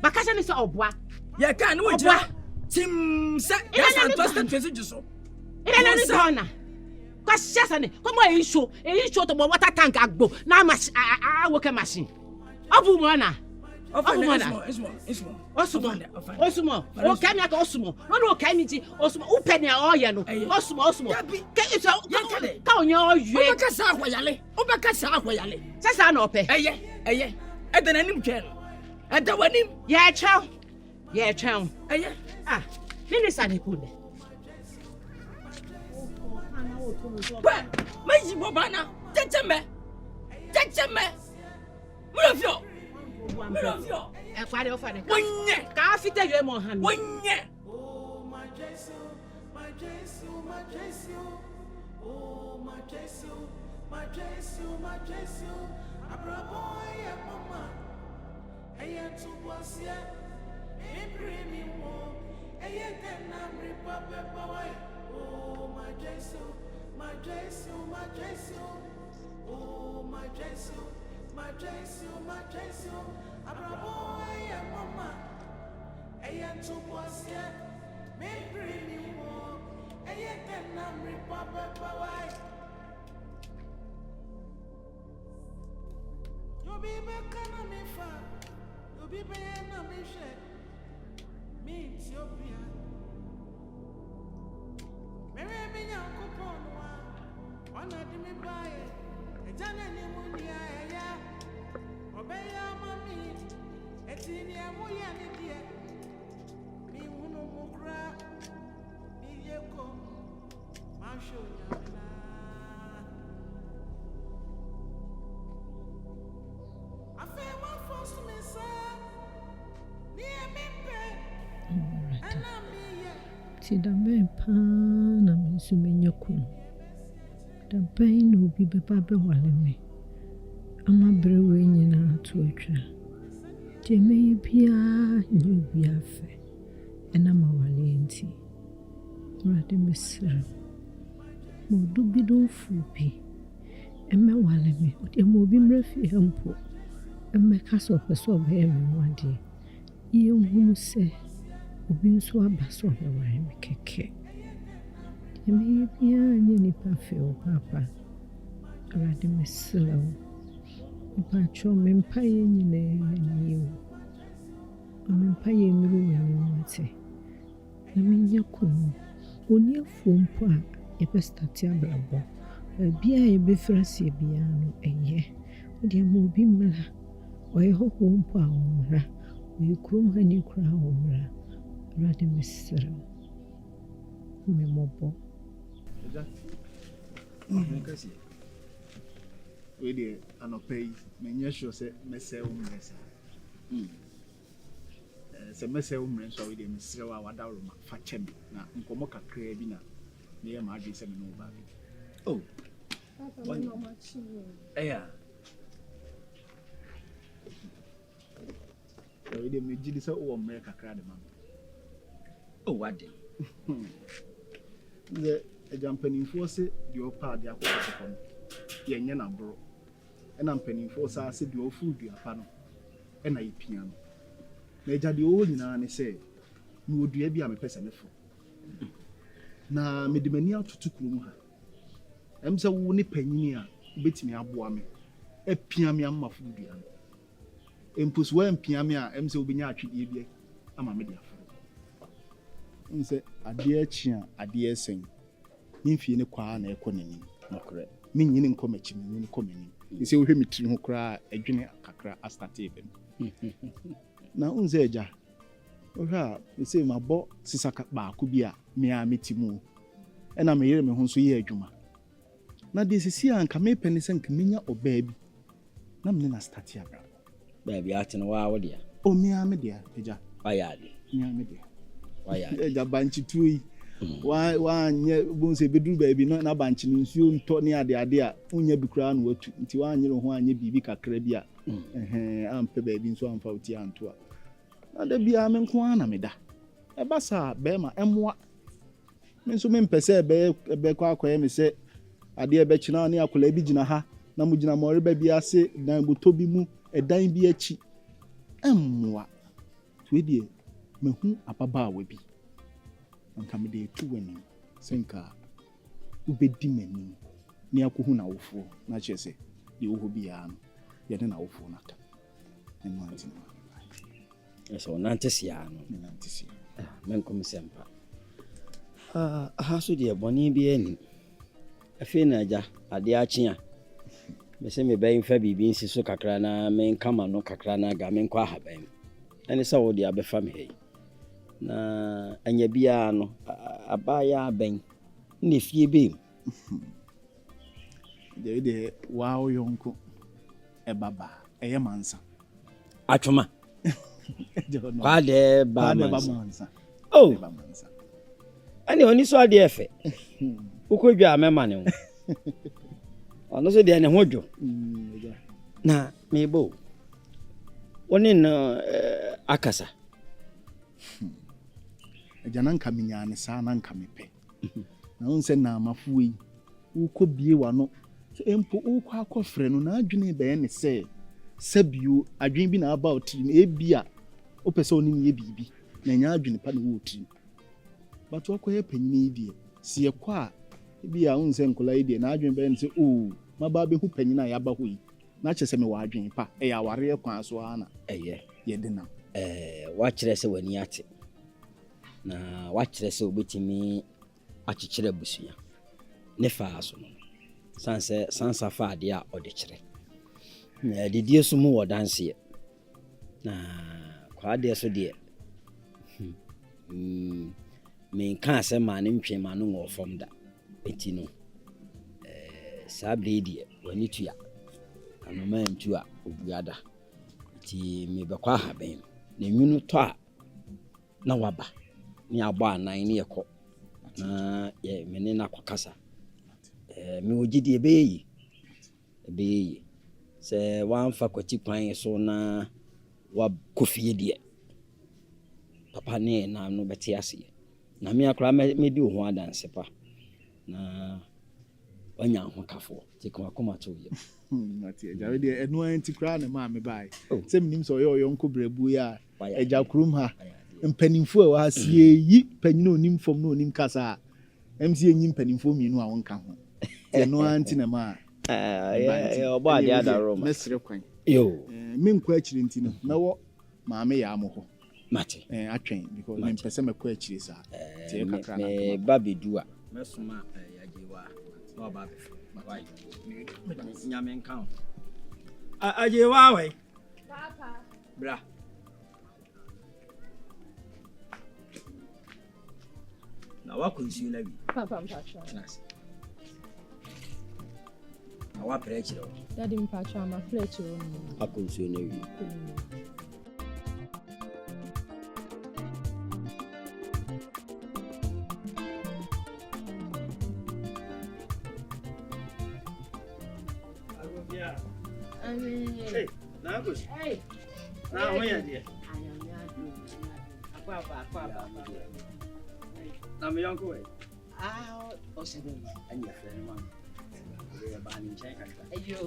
Ba kasa ni se oboa. Ya ka no jira. Tim sa yes and trusted message so. Ina na ni gona. Kwa siasa ni. Kwa mo e show to water tank agbo. Na work machine. Obu mo na. Osumo. O kami aka osumo. No kami ji osumo. Upeni a oye no. Osumo. Ka onye oyue. Obeka sa akwayale. Sasa na ope. Eye. Eda na nim twen. Eda wanim. Ye chew. Eye. Minister ni kule. Ba, mayi bobana. Teteme. Mulofio. Fare. Wonye. Ka fite yue mo han. Wonye. Oh my Jesus. Oh my Jesus. Abraboy mama. Aya tu bosia. Imprimi mo. Aya tena mripape power. Oh my Jesus. Oh my Jesus. Abraboy mama. Aya tu bosia. Imprimi mo. Aya tena mripape power. You be back on me far. You be back on me share. Me Ethiopia. Me young coupon one at me buy a Jana Nimunia. Obey your mommy. It's in your moyan dear. Me uno mukra. Me yeko. Marshal Yamina. I feel Ti da bɛn paa na me nso menya kunu. Da bɛn na obi bɛba bɛwale me. Ama bere wei nyinaa to atwa. Deɛ mɛyɛ biara nyɛ obi afɛ. Ɛna ma wale nti. Awurade mesrɛ. Ma ɔdɔ bi domfo bi. Ɛmɛwale me. Deɛ ma obi mmra fie ha mpo. Ɛmɛka sɛ ɔpɛ sɛ ɔbɛyɛ me ho adeɛ. Yɛnhunu sɛ obi nso aba sɛ ɔbɛware me kɛkɛ. Deɛ mɛyɛ biara nyɛ nipa fɛ wo papa. Awurade mesrɛ wo. Mpakyɛ me mpaeɛ nyinaa nie wo. Me mpaeɛ mmiri w'anim ate. Na menya kunu. Oni afuo mpo a yɛbɛstate abrabɔ. Baabi a yɛbɛfiri aseɛ biara no ɛyɛ. Wodeɛ ma obi mmra. Ɔyɛ hɔhoɔ mpo a ɔmmra. Ɔyɛ kurom ha ne kura a ɔmmra. Awurade mesrɛ wo. Mmemmɔbɔ. We de anɔpa yi menyɛ sure sɛ mɛsɛ wo mmerɛ saa. Sɛ mɛsɛ wo mmerɛ nso a we de mesrɛ wo a wadaworo ma fa kyɛ me na nkɔmmɔ kakraa bi na meyɛ m'adwene sɛ me ne wo baa bi. Oh. Ɛyɛ a. We de megye di sɛ wowɔ mmerɛ kakra de ma me. Oh, wade. Sɛ agya mpanimfoɔ sɛ deɛ ɔpa ade akɔkɔ sɔkɔ no yɛnyɛ n'aboro. Ɛna mpanimfoɔ saa sɛ deɛ ɔfuru duapa no ɛna yɛpia no. Na agya deɛ ɔwɔ nyinaa ne sɛ mewɔ dua bi a mepɛ sɛ mefo. Na mede m'ani atoto kurom ha. Ɛm sɛ wo ne panyini a wobɛtumi aboa me apia me ama furu dua no. Mpo so wampia me a ɛm sɛ wobɛnya atwedeɛ bi ama me de aforo. Sɛ adeɛ akyi a adeɛ ɛsɛn memfie ne kwaa na ɛkɔ n'anim nokorɛ menyini nkɔ m'akyi menyini nkɔ m'anim sɛ wohwɛ me tiri ho koraa adwene kakra astate bɛm na wohu sɛ agya wohwɛ a ɛsɛ mabɔ sisa baako bi a mea meti mu ɛna meyere me ho nso yɛ adwuma na deɛ sisi a nka mepɛ ne sɛ nka menya ɔbaa bi na mene na state abra baabi ate no waa wo dea o mea me dea agya wayɛ ade mea me dea wayɛ ade agya bankye tuo yi wa nye bonse beduru baabi no na bankye no nsuo ntɔ ne ade a unya bi kura no watu nti wa anyere ho anye bibi kakra bi a ampe baabi nso amfa uti anto a na da bia me nko ana meda eba sa be ma emwa me nso me mpese ebe kwa akoye me se ade ebe kina ne akola bi gina ha na mu gina mo reba bi ase dan boto bi mu edan bi achi emwa to die mehu ababa awa bi nka me de tu wani senka ubedi mani ni akohu na wofo na kyese de wo bi ya no ye de na wofo na ka eno anti na so nantesia no nantesia menkom sempa aha so de boni bi ani afi na agya ade akye a me se me bayin fa bibi nsi so kakra na men kama no kakra na ga men kwa haban ene se wo de abefa me hei na anya bia no abaya aban ne fie be de wow yonko e baba eye mansa atwoma kwa de ba mansa oh ba mansa ani oni so ade efe ukodwa amema ne ho ono so de ne hodwo na mebo woni na akasa agya nka menyane saa na nka mepe na onse na amafuo yi ukọ bie wano empo ukọ akọfrɛ no na adwene bɛɛ ne sɛ sabio adwene bi na aba otiri na ebia opɛ oni ne bibi na nya adwene pa na wo otiri but wakɔyɛ panyini die sie kɔ a ebia onse nkola yi die na adwene bɛɛ ne sɛ o maba be hu panyini a yaba ho yi na kyɛ sɛ me wa adwene pa ɛyɛ aware kwan so ana ɛyɛ yɛde na wa kyerɛ sɛ wani ate na wakyerɛ sɛ obetimi akyekyere abusua ne fa so no sansa fa ade a ɔde kyerɛ na didie so mu wɔ danseɛ na kwaade so deɛ me nka asɛ ma ne ntwe ma no ngɔ fam da eti no saa blade wani tua anoma ntu a obuada eti me bɛkɔ ahaban na nwunu tɔ a na waba ni abɔ anan ne yɛkɔ na ye me ne na kwakasa me ogidi ebeyi se wan fa kwati kwan so na wa kofie de papa ne na no beti ase na me akra me di ho adanse pa na wanya ho kafo ti kwa koma to ye mati eja de enu anti kra na ma me bai se minim so yo nko brebu ya eja krum ha mpanimfo a wasie yi panyina onim fom na onim kasa MC enyi mpanimfo mienu a wonka ho enu anti na ma obo ade ada roma mesre kwan yo me nkwa akiri nti no na wo maame ya amho mate atwen because me pese mekwa akiri sa tie kakra na me babedua mesoma yajewa no ba be why nyame nkan ajewa wai papa bra na wa kunsi na bi papa mpacho na wa preach ro daddy mpacho ama preach ro ni akunsi na bi Hey, na go. Hey. Na ho ya dia. Akwa. Na me yanko we. O se dem. Anya friend man. We ba ni chen kan. Ayo.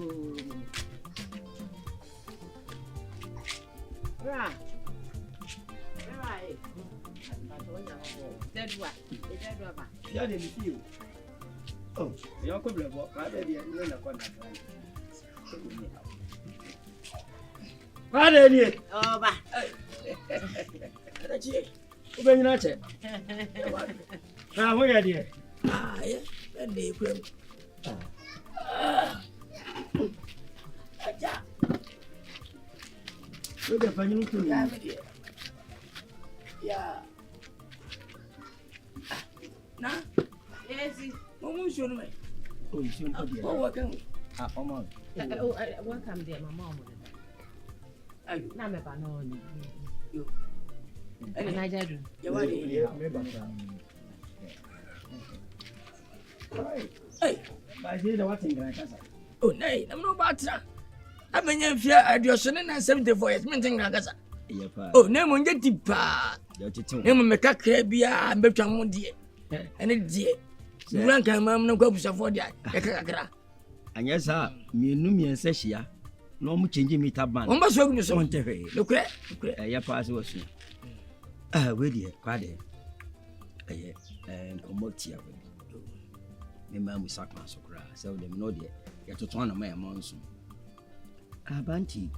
Ra. Right. Dead one ba. Ya de mi fi o. Oh, yanko bre bo. Ka de dia ni na kon na. Kwade ni. Ba. Achi. Ubenyina che. Na ho ya die. Ya. Ande kwem. Aja. We de fanyu tu. Ya. Na. Yes. Momu shonu me. Oh, shonu ko dia. Oh, welcome. Omo. Welcome there, mama. Ayo. Na me ba no ni. Yo. Ana Nigeria. Ya wa de. Me ba fa. Hey. Ba je da watin gran kasa. Oh, nay, I'm no batra. Abenya fia adiosone na 74 years mentin gran kasa. Iya pa. Oh, na mo nje tipa. Ya titu. Na mo meka kra bia mbetwa mo die. Ene die. Duran kan mam na kwa busafo dia. E kakra. Anya sa mienu miensa hia. No mu change meter band. On ba so gu so. On tefe. Lokure. Ya pa se wasu. We die kwade. Nkomotia we. Me ma mu sakma so kra. Se we dem no de. Ya toto na ma monso. Abanti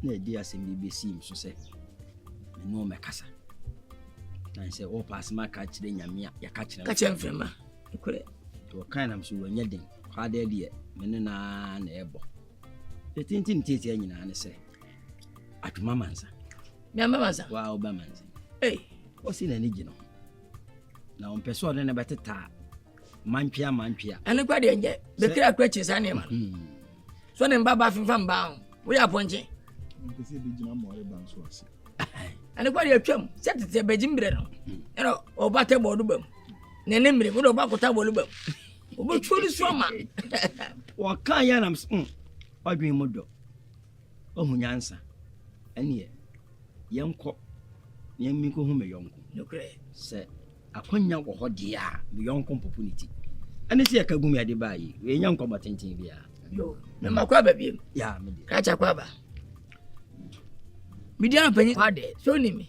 na di asem BBC so se. Me no mekasa. Na se o pass ma ka kire nyame ya ka kire. Ka kire mfema. Lokure. To kan am so wanya den. Kwade de me na ebo. Tintin tete nyina ne se. Atuma mansa. Me mansa. Wa oba mansa. Eh, o si na ni gino. Na on peso ne beteta manpia. Ane kwa de nje. Be kira kwa chisa ne ma. So ne mbaba finfa mba. Wo ya ponche. Mpese be gina mo re ban so ase. Ane kwa de atwam. Setete be jimbre no. Eno oba te bodu bam. Ne ne mre, wo do ba kota bodu bam. Obo chori so ma. Wa kan ya nam odwen modo. Ohunyansa. Ene yenko. Yemmi ko hu me yonko. Lokre. Se akonya wo hode a me yonko opportunity. Ane se ka gumi ade baayi. We nyanko batenten bia. Yo, me makwa ba biem. Ya me de. Ka cha kwa ba. Midia panyi kwade. So ni me.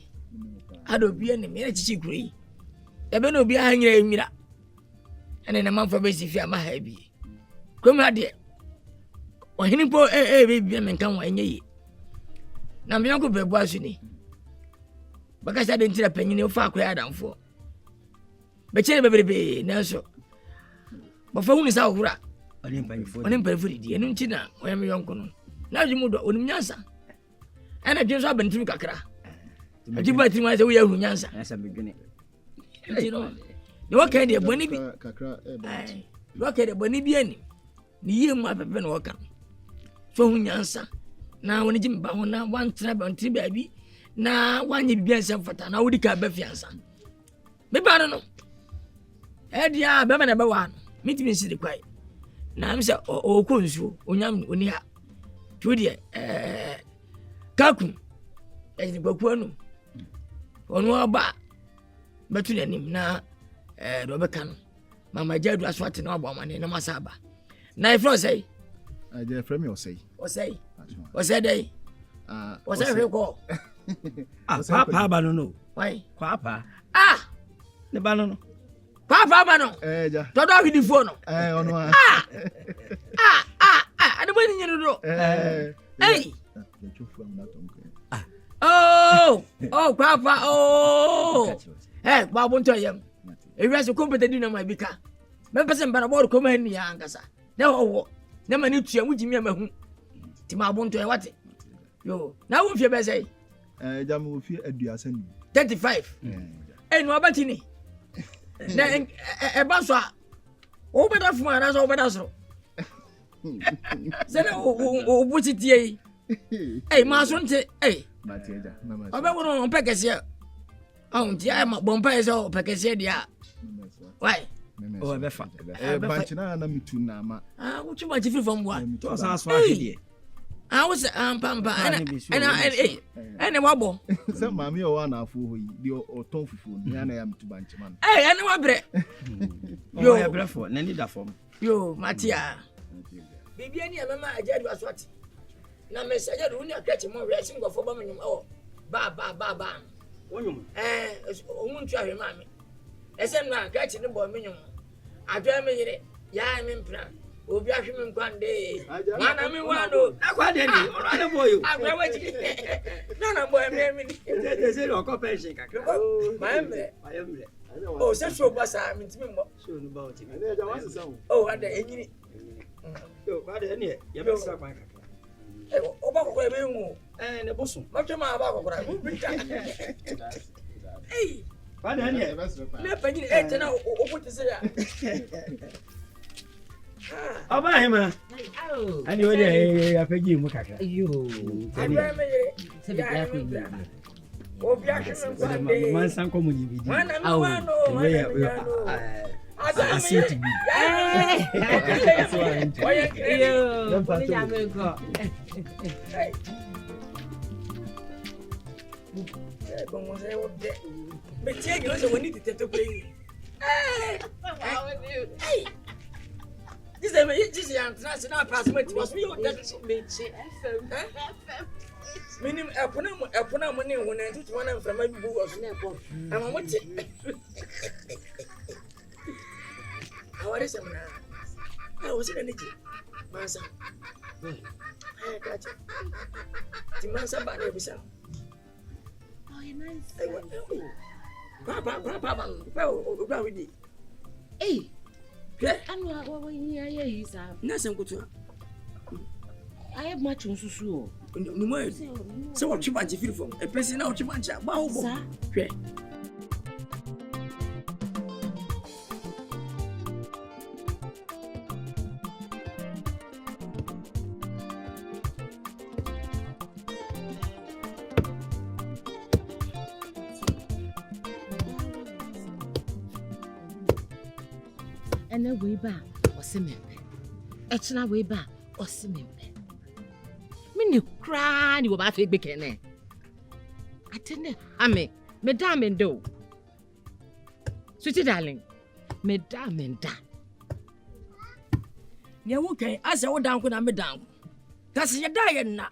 Ado bia ni me chichi kuri. Ebe no bia hanyira emira. Ene na manfa be sifi ama ha bi. Kom ade. Ohini po be bia me kan wa enye yi. Na me yanko bebu asu ni. Baka sa de ntira panyi ni ofa akwa adamfo. Be chere beberebe na so. Bo fa hunu sa ohura. Oni mpanifo di enu nti na oya me yonko no. Na ajimu do onim nyansa. Ana dwenso abantimi kakra. Ajiba timi ase wo ya hu nyansa. Asa bedwene. Nti no. Ne waka de boni bi. Kakra Ai. Waka de boni bi ani. Ni yemu apepe na waka. So hu nyansa. Na woni jimba ho na wantra ba ntri ba bi. Na wanye bibia nsem fata na wodi ka ba fiansa. Me ba no. Edia be na be wa meet me siri kwai na am say o ko nsu onyam oni ha tudi kaku e gbaku anu onu aba betu nanim na do be kan mama jadu aswate na obo amane na masaba na ifro say je frame me o say dey o say fe ko papa ba no why papa ne ba no papa ba no ja todo with the phone ono ade bo ni do hey papa ba bon to yam e wiase compete di na ma bika me pese mba na board ko ma ni ya ngasa na wo na ma ni tua mu jimi ma hu ti ma bon to e wate yo na wo fie be say ja mo fie aduasa ni 35 no abati ni na e ba so a o be da fu ana so o be da so se na o buti tie ma so nte ma tie ja mama o be wo no pekese ti ai ma bompa e so pekese dia why o be fa banchi na mitu na ma wo chuma chi from wa to san so ahede was pampa and wabo se mami o wa na afo ho yi bi o ton fufu ni na ya mitu banchi man and wa bre yo ya bre for na ni da form yo matia bibi ani mama ajadu aswati na message do ni akachi mo we sim go for ba menyum ba wonyum omuntu ahwe mami esem na akachi ni bo menyum adwa me yire ya me mpra obi ahwe me nkwande wana me wano akwade ni oro ade boyo agwa wachi na boy me de se ro ko pension kakra mayemre o se so basa mintimi mo so no ba o ti ene ja wase sa o ada enyini yo kwade ni ya be sa kwa kakra o ba ko ebe nwu ne bosu ma twema ba ko kora ubita kwade ni me panyi tena o puti se ya aba hima ani wodi ya pegi mu kakra yo agwa me yire se bi ya ko yi obi ahwe nkwande man san ko mu ni bidi wana me wano asiti bi yo ni jame ko como se de me chegue no se bonito te to play this is international passport was me on that me FM minim epona mo ne wona ntutu wana from abibu was na ko ama mo te aware semna o se na niji mansa kacha ti mansa ba ne bisa nice papa o we di anu wa yi sa na sen kutu I have much nsusu ni mo se wo twa banche firi fom e pesi na wo twa banche ba ho bo hwe ene we ba osimembe echina we ba osimembe mini kra ni wo ba fe gbe kene atene ame me da me ndo sweetie darling me da ne wo kan asa wo dan ko na me dan kasi ye da ye na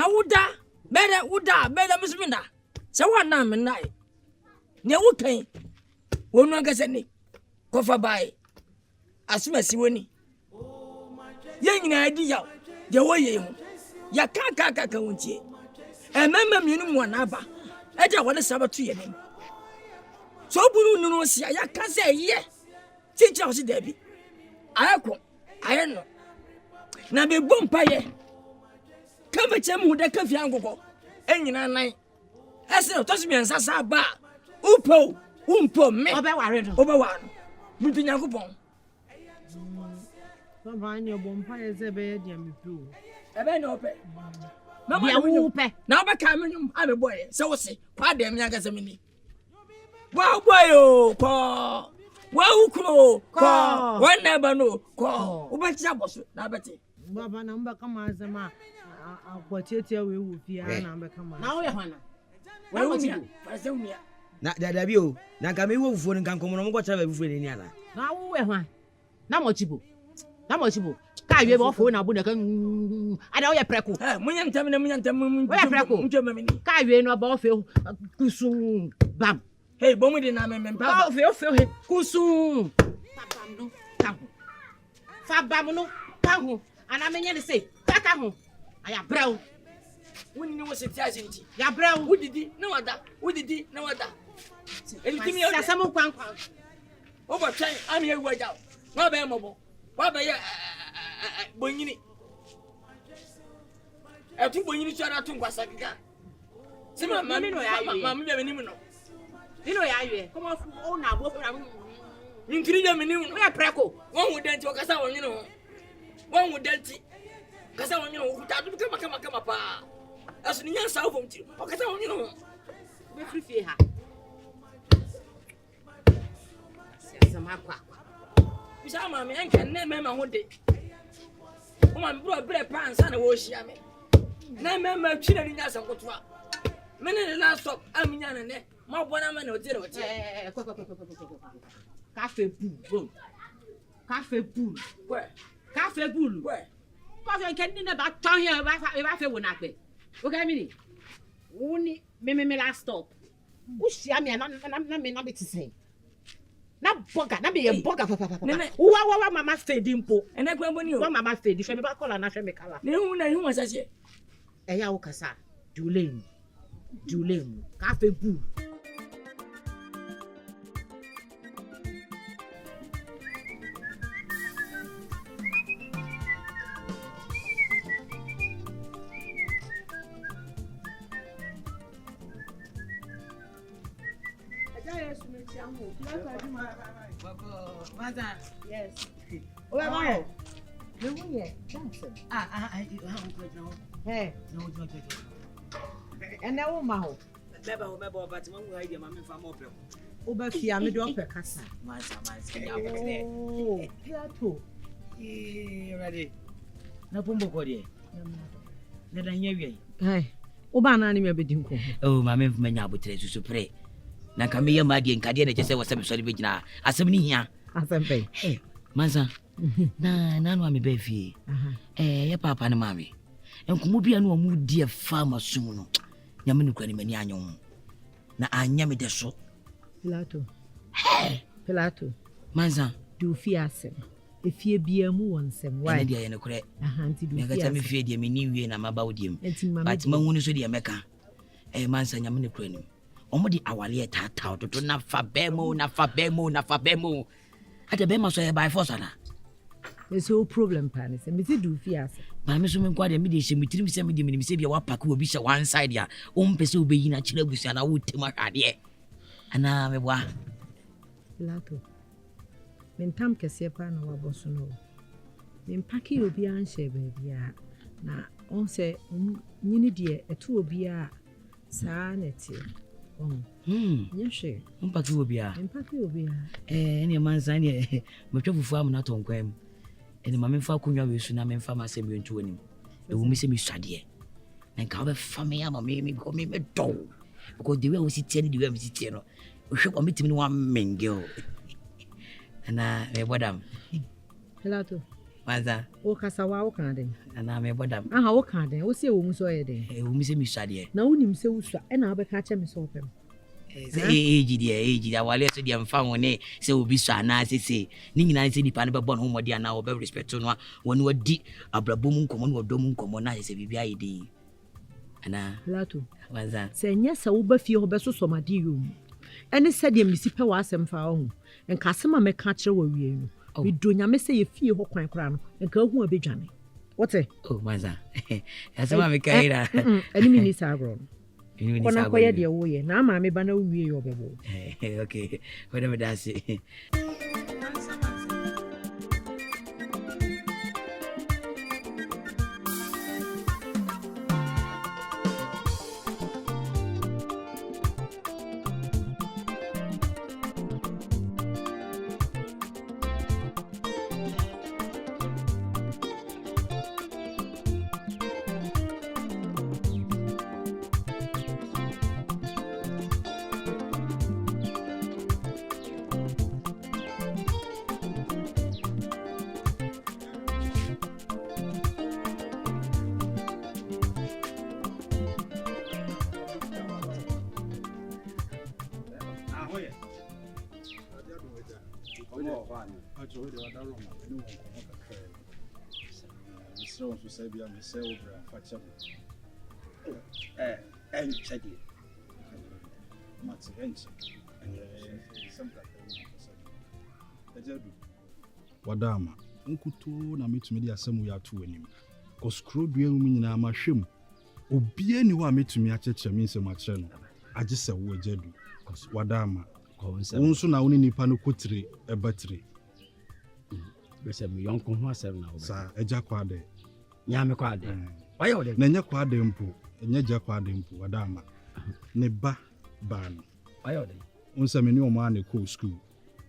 wo da bere musminda se wo na me na ne wo kan wo no ga se ni kofa bai asuma si woni ye nyina adi ya je wo ye hu ya ka wontie emema mienu mu na aba eja wo de sabato ye ni so buru nunu si ya ka se ye teacher o si debi ayako ayeno na be bompa ye ka be chemu de ka fi angoko enyina nan ese to si mi nsasa ba umpo me obe ware do obe wa no buti nyankopon baba ni obompa ye ze be ye dia me pro ebe na ope mama wo pe na obe ka me nyum ame boy se wo se kwa dem nya ga se me ni Wow, boy, call. Wow, crow, call. One never know, call. What's up, Nabati? Baba number come as a man. What you tell we will fear number come on. Now, Hannah. Where was you? Fasonia. Na dada bio na kama iwo fufuo nkan komo no mo cha fufuo ni ala Na wo we hwan na mo chibo ka we bo fo na bu na kan ada wo ye preko munya ntam wo ye preko ka we no bo fo kusun bam hey bomu de na me pa bo fo he kusun fa bam no ka ho ana menye ne sei ka ho aya brau woni wo se ti asinti ya brau wudidi na wada Elitimi ya samu kwan Oba try am here we down. Wa be mobo. Wa be ya bonyini. Tu bonyini so na tu ngwasa kika. Sima mami no ya yue. Mami be menimu no. Dino ya yue. Come off o na bo fra. Nkiri de menimu no. We preko. Won wu denti o kasa wonyini ho. Won wu denti. Kasa wonyini ho kuta du kama pa. Aso ni nyansa wo fomti. O kasa wonyini ho. We free fie ha. Bisa mami enke ne mema ho de. O mami bro bre pan sa na wo hia me. Na mema twina ni nyasa nkotoa. Me ne na stop aminya ne ma bona ma na otire otire. Cafe pool. Cafe pool. Where? Cafe pool. Where? Cafe enke ni na ba ton here ba fe wo na pe. Okay me ni. Woni me last stop. Wo hia me na me na be tise. Na boga na be ye boga papa. Wa mama fedi mpo. Ene kwa mboni o. Wa mama fedi hwe me ba kola na hwe me kala. Ne hu na hu asase. Eya wo kasa. Dulem. Cafe pool. Mother, yes. Oh, wow. No one yet. Hey, no. And now, Maho. Beba but mo wa ide ma me fa mo pe Oba fia me do pe kasa. Mansa ya bote Oh, Plato. Ready. Na pombo ko de. Na da nya wi. Hey. Oba na ni me be dinko. Oh, ma me nya botre susu pre. Na ka me yama de nkade na chese wasa be so de be gina. Asem ni hia. Asem pe. Mansa. Na no ame be fie. Ye papa na mami. Enkumu bia no mu die fa masum no. Nyame no kwani mani anyo. Na anya me de so. Pilato. Mansa. Du fie asem. Efie bia mu wonsem. Why? Na dia ye no kure. Anti du fie. Me gata me fie de me ni wie na maba odiem. But ma hunu so de meka. Mansa nyame no kwani. Omo di awale tata ototo na fa bemo. Ate bema so ye by force ana. There's no problem pan. Se me do fie asem. Ma me so me kwa de me de she mitirim se me de me se bia wa pack obi she one side ya. O mpese obeyi na kire busia na wo tema hwade. Ana me bwa. Pilato. Mentam kese pa na waboso no. Mempaki obi anhye bia na on se nyini de eto obi a saa neti. Nyehwe. Mpaki obi a. Ene manza ne metwa fufu am na tonkwam. Ene ma memfa kunwa wesu na memfa ma se mentu anim. E wo mi se mi swade. Na nka be fa me ama me ko me do. Because the way we sit here, the way we sit here no. We should commit me one mengel. Ana me bodam. Pilato. Manza. O kasa wa o kan den. Ana me bodam. Aha o kan den. O se wo mu so ye den. E wo mi se mi swade. Na wonim se wusua e na obeka cha me so opem. Ejidi awale so dia mfa woni se obi so ana sese ni nyina se dipa ne be bon ho modi ana obe respect no woni wadi abrabom nkomo no odom nkomo na se bibia yedi ana Pilato wanza se nya sa wo ba fie ho be so somade yom ene se dia misi pe wa asem fa ho enka asema me ka kire wa wie no me do nya me se ye fie ho kwan kra no enka hu abedwane wote wanza asema me kaira eni mini sa agro Kona koya de wo ye na ama me ba na wie yo bebo. Okay. Whatever that's it. Pacho we dey wada room no won ko kakra. Mr. Onso say bia me say obra facha mo. Enchadi. Mati enchi. Samka Ejadu. Wadama. Nkuto na metumi de asem ya to anim. Koskro dua mu nyina ma hwem. Obie ni ho a metumi akyekye me nsem akyere no. Agye se wo Ejadu. Wadama. Onso na woni nipa no kotire ebatire. Bese me yonko ho asem na wo. Sa eja kwade. Nyame kwade. Why ode? Na nya kwade mpo. Enya ja kwade mpo Wadama. Ne ba no. Why ode? Onse me ni o ma na ko school.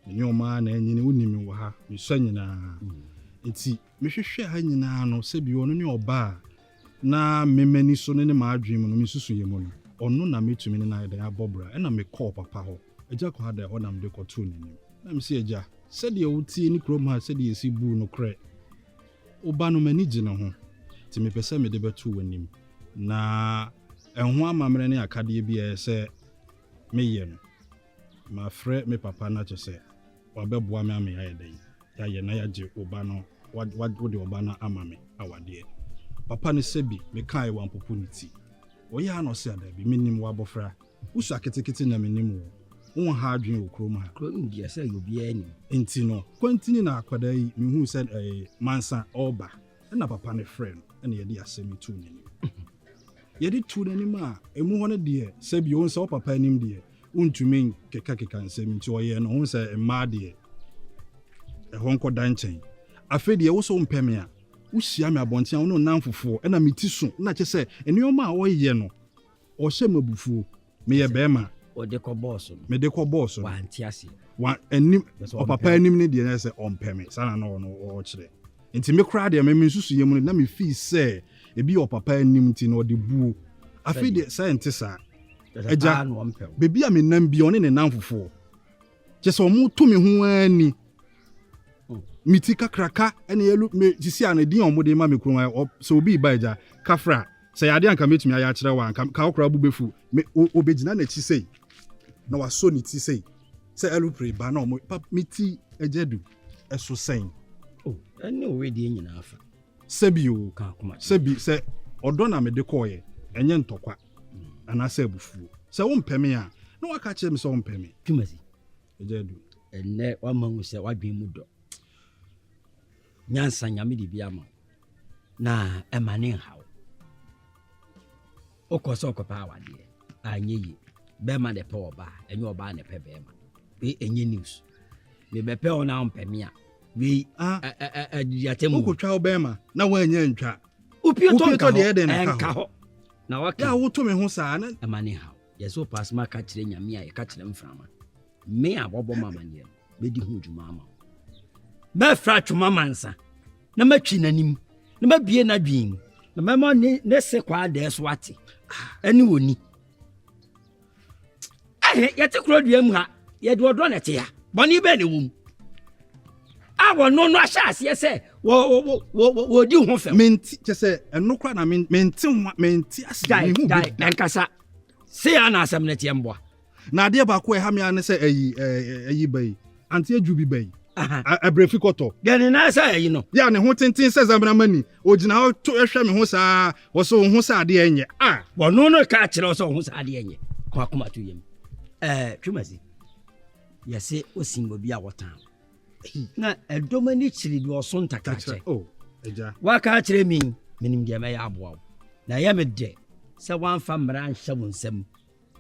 Me o ma na enyini wonimi wo ha. Me swa nyina. Enti me hwehwe ha nyina no se bi ono ne oba na memani so ne ma adwem no me susu ye mo no. Ono na metumi ne na ida abobra. E na me call papa ho. Eja kwa da ho na me de ko to n'anim. Na me se eja. Se de wutie ni krom ha se de esi bu no kre. Oba no mani gye ne ho. Ti me pese me de beto w'anim. Na enho amamre ne akade bi e se me ye no. Ma frɛ me papa na che se wabɛboa me ame ayɛ dɛn. Ya ye na ya gye oba no wode oba no ama me awade. Papa ne se bi me kai wan popo ne ti. Oya no se ada bi menim wabɔfra. Usu aketekete na menim wo. Won ha adwen okrom ha. Krom dia se yo bia ani. Enti no, kwantini na akwada yi mehu se mansa oba. Na papa ne frɛ no. Na ye de asɛm tu n'anim. Ye de tu n'anim a emu ho ne de se bi on se o papa anim de. Untumi keka nsɛm nti ɔyɛ no ho sɛ mmaa deɛ ɛhɔ nkɔ dankyɛn afɛ deɛ wo so mpɛme a wohyia me abɔnten a wo no nan fofoɔ ɛna meti so na kyɛ sɛ nneɛma a ɔyɛ no ɔhyɛ mabufuo meyɛ bɛrima ɔde kɔ bɔɔso no mede kɔ bɔɔso wa anti ase wa anim ɔpapa anim ne deɛ sɛ ɔmpɛme sana na ɔno ɔkyerɛ nti me koraa deɛ me nsusu yɛ mu na me fii sɛ ebi ɔpapa anim nti na ɔde buo afɛ deɛ sɛ nte saa Eja bebi a me nam bi one ne nam fofo kyese omo to me ho ani miti kakraka ene yelu me sisi an din omo de ma me kron so obi ba eja kafra se yade anka metumi aya kire wa anka ka okra bu befu me obegina na chi sei na waso ni ti sei se elupre ba na omo miti Ejadu eso sen ene we de nyina afa sebi o ka kuma sebi se odo na me de koye enye ntokwa anase abufuo se wo mpeme a na waka kire me se wo mpeme Tumasi Ejadu enne wa mangu se wa dwen mu do nyansa nyame de bia ma na emane hawo okoso okopa awade anye yi be ma de pe oba enye oba ne pe be ma we enye news me be pe ona mpeme a we yatemu okotwa oba ma na wa anya ntwa upio to de eden ka ho na waka ya wo to me ho saa na emane hawo yeso pasma ka kire nyame a ye ka kire mframa me a bobo mama ne be di hu djuma ama be fra twoma mansa na matwi nanim na mabie na dwin na mama ne se kwa da so ate ani woni yete kro dua mu ha ye de odo na te ya boni be ne wum awo no ahya ase se wo di hu fem menti kese enokra na menti ase me hu bi Nkasa se ya na asem ne tie mboa na ade ba ko e ha me ane se ayi bai anti aju bi bai abrefi koto gani na sa ayi no ya ne ho tenten se zamra mani ogina ho to ehwe me ho saa wo so ho saa ade enye wono no ka kire wo so ho saa ade enye kwa kuma to yem Tumasi yase osin obi a wotan na edomani chiri bi oso ntaka che eja wa ka kire mi menim de me ya aboa na ya me de se wan fa mra nhye wo nsam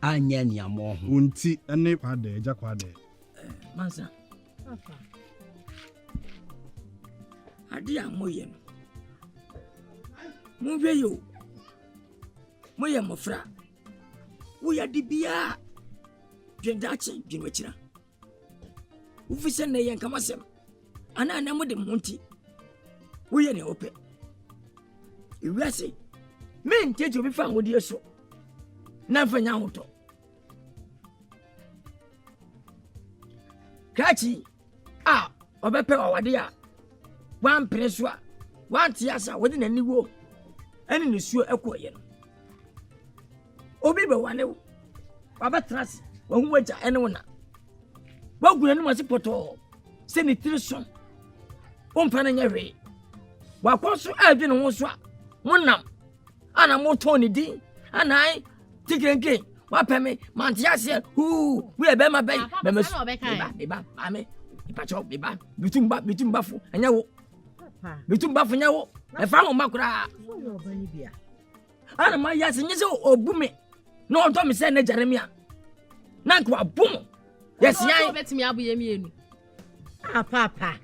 anya ni amo ho unti ene kwada eja kwada mansa Papa. ade a moye no mo hwe yo moye mofra wo ya de bia dwendache dwenwachira wo fise na yen kamasem ana na mo de monti wo ye ne ope iwase men teje obi fa ngodi eso na fanya hoto kachi obepe owade a wan preso a wan tiasa wodi na niwo ene ne suo ekoye no obi be wane wo baba trust wo hu waja ene wona waguna ne mase poto se ne tiri so umpa na nyare wakwaso adwe no ho so a monam ana moton ni din anai tigrenke wapeme mantiase hu we be ma be be ba ame ipacho be ba bitumba fu anyawo bitumba fu nyawo e fa ho makura so yo bani bia ana ma yase nyese obume no to me se na Jeremia na kwa bum yes yan betimi aboye mienu papa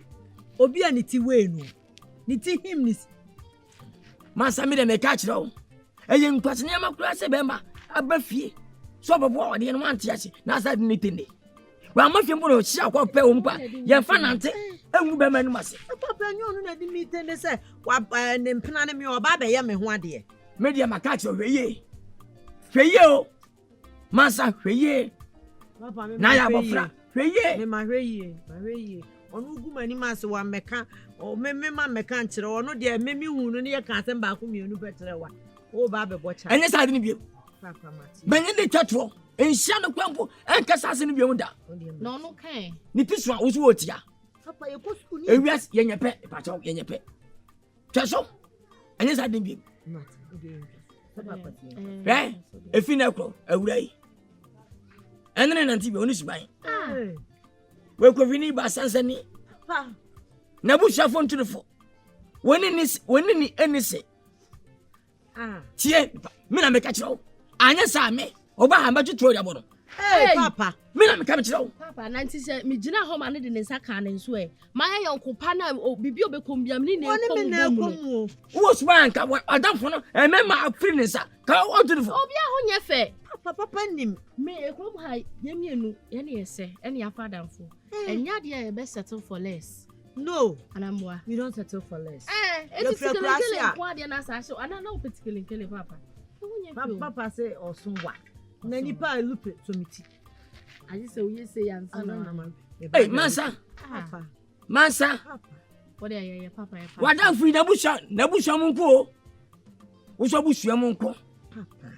obi a niti wenu niti him ni masa mi de me ka kire o eye nkwase ne makura se be ma abafie so bobo o de no ante ase na sa ni tene wa mafie mbo no chi akwa pe o mpa ye fa nante enwu be ma nu ase papa nyo no na di mi tene se wa ne mpena ne mi oba be ye me ho ade media maka kire hweye o masa hweye papa me na ya bofra hweye me ma hweye onu gu mani ma se wa meka o me ma meka nkire onu de me mi hu no ne ye kan sem ba ko mienu betre wa o ba be bocha enye sa de ni biem papa mati benye de twatwo enhia no kwampo enkasa se ni biem da no no kan ni piso a wo so otia papa ye ko school ni ewias ye nyepe pacho ye nyepe twaso enye sa de biem mati o de papa efi na kro awurai enene nanti bi oni suban we ko vini ba sansani pa na bu shafo ntulufo woni ni enise tie me na me ka kire wo anya sa me oba ha ma twetwo ya bono papa me na me ka kire wo papa nanti se me gina ho ma ne de nsa ka ne nso ma ya yonkopa na bibi obekombia me ne komu wo suban ka adamfo no me ma afri ne sa ka o ntulufo obi a ho nye fe papa nim me ekrom ha yemienu ye ne yese ene ya fadamfo enya de e be settle for less no anamwa we don't settle for less it's particularly kwa de na sa so ana no particularly papa say osunwa na nipa lupe somiti aji se uye se yansa na hey mansa mansa what ya papa ya wadan fui na busha mu nko wo so busua mu nko papa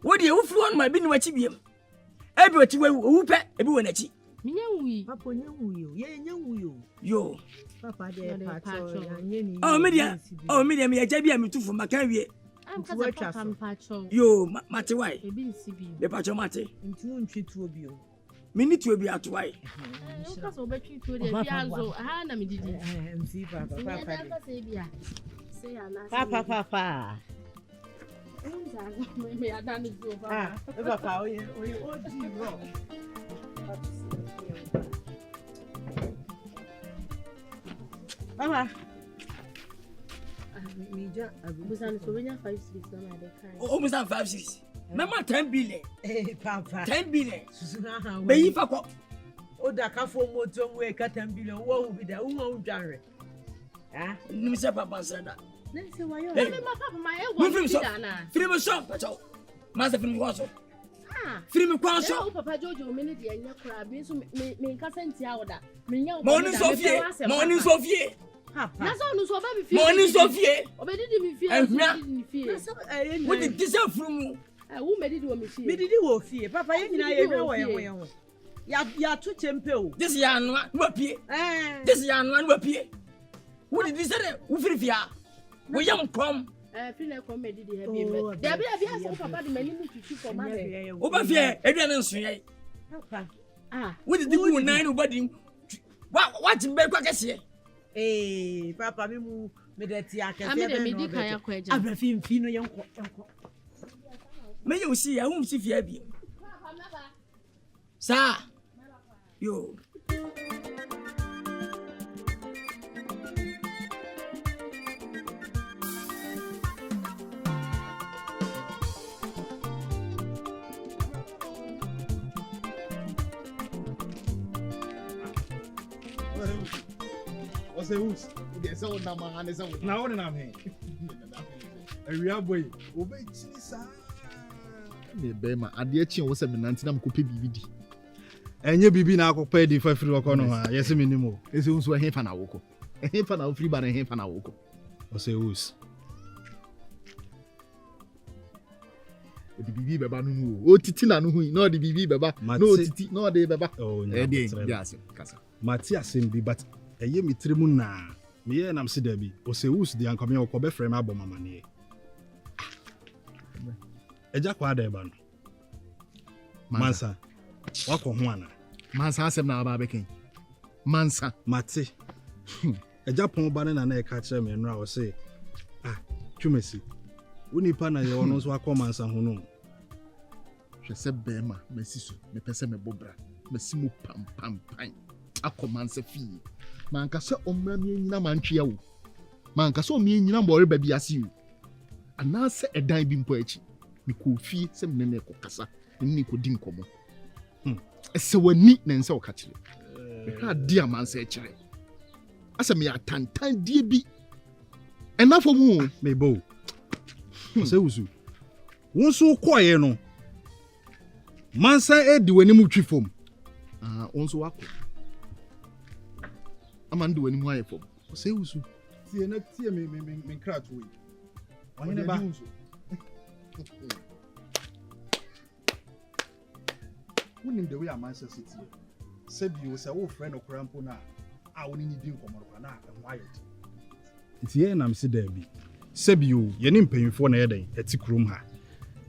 wo de wo firi won ma bi ni wachi biem ebi wachi wo pe ebi wo nachi minyanwi papa nyanwu yo ye nyanwu yo papa de pacho anye ni media me aja bia metufo maka wie am kaza papa mpacho yo mate wai ebi nsibi be pacho mate ntu ntwi tuo bio mini tuo bi ato wai yo kaza obetwi tuo de bi anzo ha na medidi msi papa papa me adani tuo papa papa oye odi ro papa mija abusani so benya 5 6 na ma de kan o musa 5 6 mema 10 billion papa 10 billion be yi fa ko o da ka fo moto mu e ka 10 billion wo hu bi da wo hu dwanre ni mi se papa sada na se wayo me ma papa ma e wo bi da na free me shop pacho ma se free me kwaso free me kwaso o papa jojo me ne de anya kura bi so me nka senti awoda me nya mo ni sofie papa na so no so ba bi fie mo ni sofie obedidi mi fie wo di disa frumu wo medidi wo mi fie medidi wo fie papa ye nyina ye hwe wo ye ho ya tu chempe o this ya anwa no apie this ya anwa no apie wo di disa de wo firi fia wo yam kom free na kom medidi ha bi me de bi ha so papa de mani mu tutu for ma be wo ba fie eduane nso ye papa wo di ku nan wo badi wa timbe kwa kese papa mi mu me de ti akese be no medi kan ya kwa eja abrafi mfi no yenko me yo si ya hum si fia bi sa yo Ose us, de se o na ma ne se o na o na me. Awia boy, obe chiri sa. Me be ma ade achi wo se me nanti na mkope bibi di. Enye bibi na akọpa di fa firi woko no ha, yesi menimo. Ese unso he fa na woko. He fa na free ba na he fa na woko. Ose us. Odi bibi beba no nu o titi na no hu na odi bibi beba no o titi na odi beba oh dey yes kasa Mati asem bi but eye mitire mu na Me na msi Debbie. O se us di anka me okobe frame abo mama ne. Eja kwa da eba no. Mansa. Wako ho ana. Mansa asem na aba beken. Mansa Mate. Eja pon ba ne na e ka kire me nra o se twumesi. Unipa na ye ono so akọ mansa ho no. hwese bema mesiso me pese me bobra mesimu pam akọ mansa fi. Manka se omra mi nyina mantwe wo. Manka se omi nyina mbore ba bi ase wo. Ana se edan bi mpo achi. Me ko fi se me ne ko kasa. Ni ko di nkomo. Ese wani na nse o ka kire. Ha dia mansa kire. Asa me atantan die bi. Enafo mu me bo. Ose usu. Wonso koye no. Mansa edi wani mu twifom. Onso wako. Amande wani mu ayefom. Ose usu. Tie na tie me krat we. Wani ba. Woni the way Mansa city. Sebi o se wo friend okrampo na woni ni din komoro na enwayet. Tie na msi da bi. Sebi o ye ni mpanyimfo na yeden eti krom ha.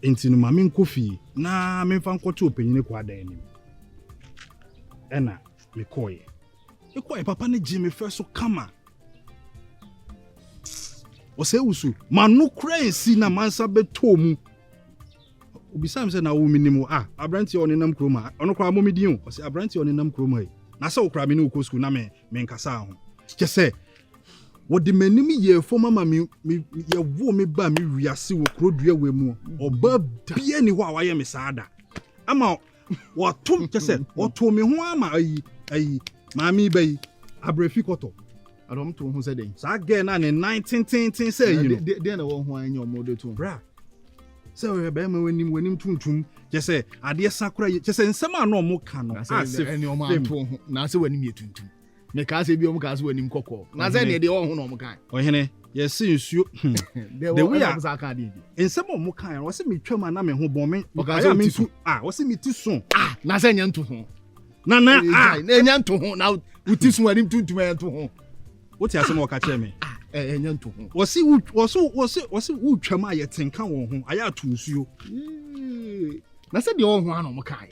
Enti no mame nkofi na memfa nkoto opanyine kwa dan nim. Ena me koye. Ekoye papa ne ji me feso kama. O se usu manu krensi na Mansa beto mu. Obisam se na wo minimu abranti onenam kroma ono kwa momedin o se abranti onenam kroma yi na se okra me ne uko school na me nkasa ho ke se wo de manim ye fo mama me ye wo me ba me wiase wo krodua we mu oba bia ni ho a waye me saada ama wo tom ke se wo to me ho ama ayi mami bayi abrefi koto adom to ho se den sa ge na ne 19 say yi no de na wo ho anya omodo to bra se we be ma wanim tuntum je se ade sakura je se nsema na omo ka no ase eni omo ato ho na se wanim ye tuntum me ka se bi omo ka se wanim kokko na se ne de wo ho no omo kan ohene ye se nsuo de we ya sa ka de bi nsema omo kan wo se metwa na me ho bon me aya me tu wo se meti so na se nya nto ho na nya nto ho na uti so wanim tuntum ya nto ho wo ti asem wo ka kire me enya nto ho wasi utwam aye tenka won ho aya to nsuo na se de wo ho ano mo kai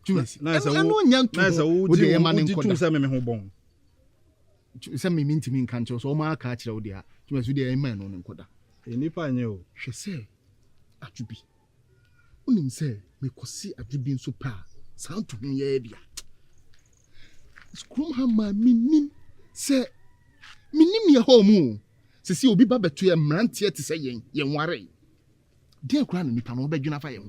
tumasi na se wo nya nto na se wo de ma ne nkoda se me ho bon se me mintimi nka nche so ma ka kire wo de a tumasi de ema no nkoda enipa nye o hwe se adwubi unim se me kosi adwubi nso pa santo ho ye bia skrum ha ma minim se minim ye ho mu sisi obi ba beto ye mrantie te se yen ware de akura na nipa no badwuna fa ye ho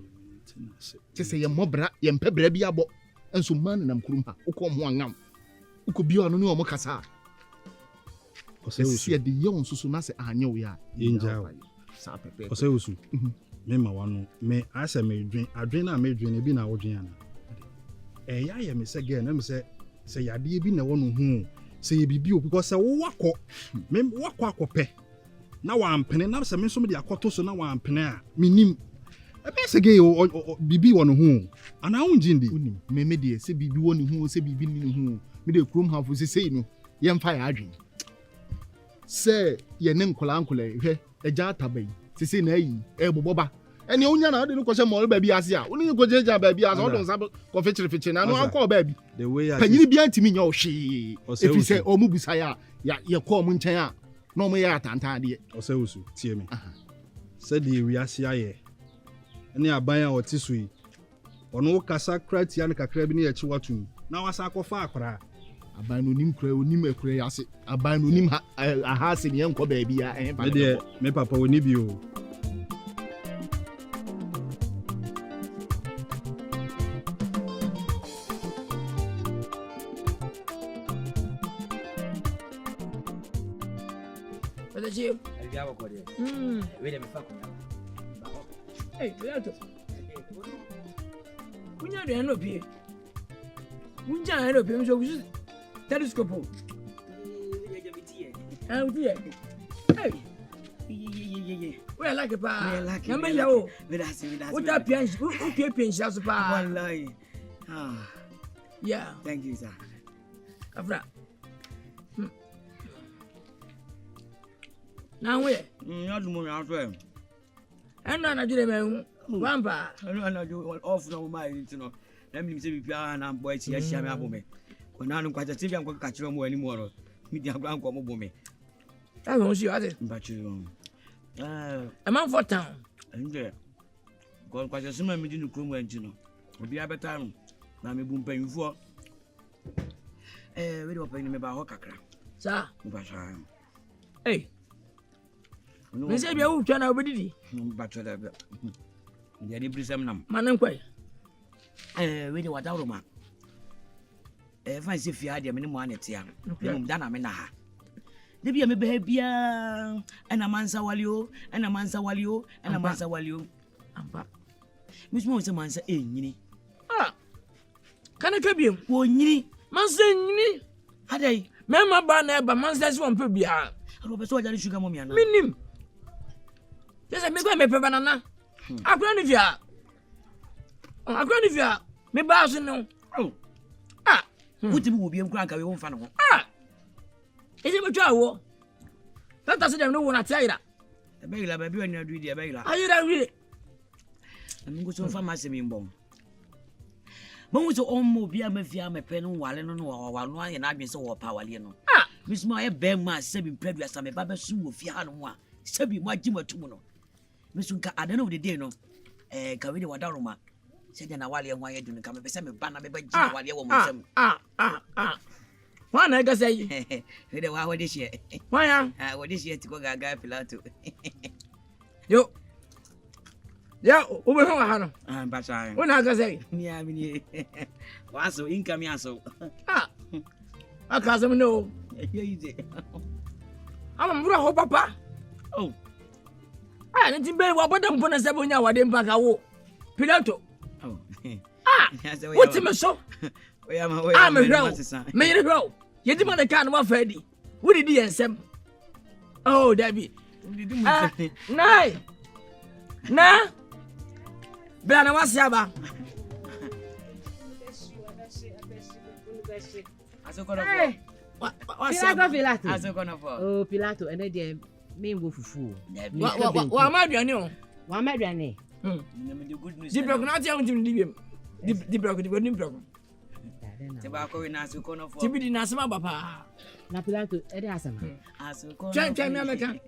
te se ye mobra ye mpebra bi abo enso man na mkurum ha uko ho angam uko bi ono ne o mokasa ose usu ye de ye onso so na se anya wo ya inja sa pepe ose usu me ma wano me asa me adwen na me dwen bi na wodwen ana ya ye me se ge na me se yade bi na wono hu se ye bibi o because se wo wakọ me wakọ akọpẹ na wa ampene na se me so me de akoto so na wa ampene a minim ebe se ge o bibi wono hu ana unjindi unim me de se bibi wono hu se bibi ni hu me de krom hafo se sei no ye mfa ya adwen se ye ne nkola hwe eja atabai se sei na yi eboboba eni onya na de no kwose mo ba bi ase a oni ko jeja ba bi ase o don sa ko fechire na no akọ ba bi the way panyini bi antimi nya o hwe efi se o mu busa ya ye ko mu nchen a na o mu ya atantan de o se usu tie me se de wi ase aye eni aban a o ti so yi ono kasa kratia na kakra bi na ye chi watu na wasa akọfa akora aban no nim kura onim akura ya ase aban no nim aha se ne enko ba bi ya me papa oni bi o Jim. Wait a minute, fuck me. Hey, Kunya de no pie. Kunja no pie so use telescope. Hey. We like pa. Number yawo. What that piange? Who pie piange as pa? Wallahi. Yeah. Thank you, sir. Afra. Na we. You do more answer. And na jure me wamba. Na do off no my no. Let me say bia na boy ti ahia me abome. Ko na no kwacha ti bia nko ka kire mo ani mo ro. Mi dia bra nko mo bome. I won't see ate. Mba chiro. A man for town. Nje. Ko kwacha sima mi di no krom anti no. Obi abeta no. Na me bu mpanyufo. We do open me ba ho kakra. Sa. Mba sha. Hey. Me say bia wo twa na obedidi. Mba twa da. Dia di brisam nam. Manan kwai. We do wadawro ma. Fa se fia dia me ne mo anetia. Me da na me na ha. De bia me be bia ana mansa walio, ana mansa walio, ana mansa walio. Ampa. Miss mo se mansa nyini. Kana ka biem wo nyini. Mansa nyini. Adai. Mema ba na eba mansa si won pe bia. Ro be so jare sugar mommy ana. Minim. Just me go me pe banana. Akura ni via. Akura ni via. Me ba so no. Wutimi wo biem kura nka we won fa no ho. Ese me twa wo. Tata se dem no wona tiaira. E be ila ba bi wani adu di e be ila. Ayira wi. Ami go so fa ma se mi mbom. Mo so ommo bia ma fia me pe no wale no wa no aye na adwen se wo pa wale no. Mismo e be ma se bi predu asa me ba be su wo fia no ho a. Se bi mo agimatum no. Misu nka at the end of the day no. Ka we de wadaroma. Se de na wale ho aye dun ka me be se me ba na me ba gina wale wo mo nsam. Why na ga say? We de wa this year. Why ya? What this year to go gaga Pilato. Yo. Ya, o be ho ha no. Ba sai. Why na ga say? Ni ami ni. Wa so income aso. Aka so no. Yeah, you did. I'm bro ho papa. Oh. Ni tin be wa bodam bona se bonya wade mpaka wo. Pilato. Oh. What me so? We am me bro. You did the kind of Freddy. What did he ensem? Oh, Debbie. Nay. Na. Brana was yaba. Oh, Pilato, and then me wo fufu. Wa ma duane o. Wa ma duane. Di broko na tia untim di biem. Di broko di broko. Tebako we na suko no for. Tibidi na asema baba. Na Pilato, e dey asema. Asuko. Twa me ameka.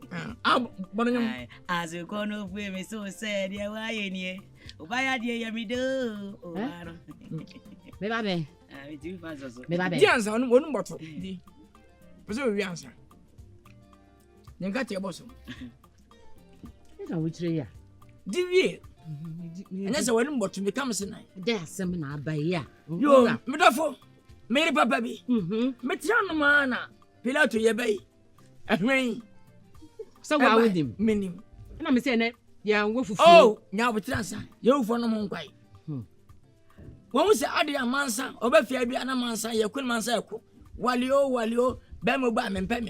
Bononyam. Asuko no fe me so said ya wa ye ni. Obaya die ya mi do. O aro. Me ba be. Me ti fa so. Me ba be. Di ansa onu boto. Di. Pese we ansa. Nyenka tie boso. E ka wo kire ya. Di wie. Anya se wonu boto me kam se nan. Dey asem na abayi a. Yo, me dofo. Me papa bi. Me tia no ma na. Pilato ye bai. Ahwen. So wa wodim. Menim. Na me say na ya wo fufu. Oh, nya wo transa. Ye wo fo no mo nkwai. Wọ́n sẹ́ adé amansa ọbẹ̀ fìyà bí anamansa yẹ kún mansa yẹ kú wàlíò bẹ́ẹ̀ mo gbà mẹ́mpẹ́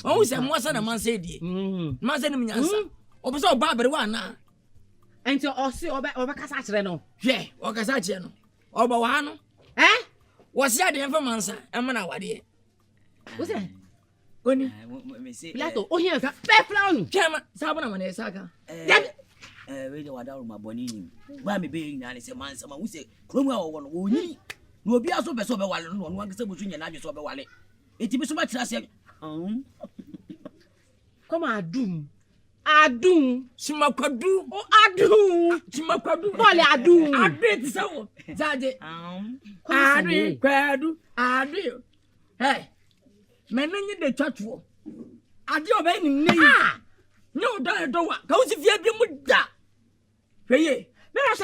wọ́n sẹ́ mọ́sá na mansa yẹ die mansa ni mu nyansa ọbẹ̀ sẹ́ ọba abẹ́rẹ́ wà náà. Ẹnti ọsẹ ọbẹ̀ kasa akyerẹ no. Hwẹ́ ọkasa akyerẹ no ọba wà ha no. Wọ́n sẹ́ adé yẹn fẹ́ mansa ẹ̀ mọ́ na awadeɛ. Wọ́n sẹ́ oni Pilato ohin fẹ́ fúláwọ̀ nù. Twẹ́ ma sábà náà wọ́n ẹ̀ sáka. We the wada ma boni ni ba me be na se man sama wo se kromu a wo no wo nyini na obi aso be so be wale no no anke busu nya na adwe so be wale etibi so ma tira se come adum simakwadu o adum simakwadu bole adum ade ti sawo zaje ade kwadu ade hey menenyi de twatwo ade oba ni neyi no da do wa ka usi fie bi mu da hweye me na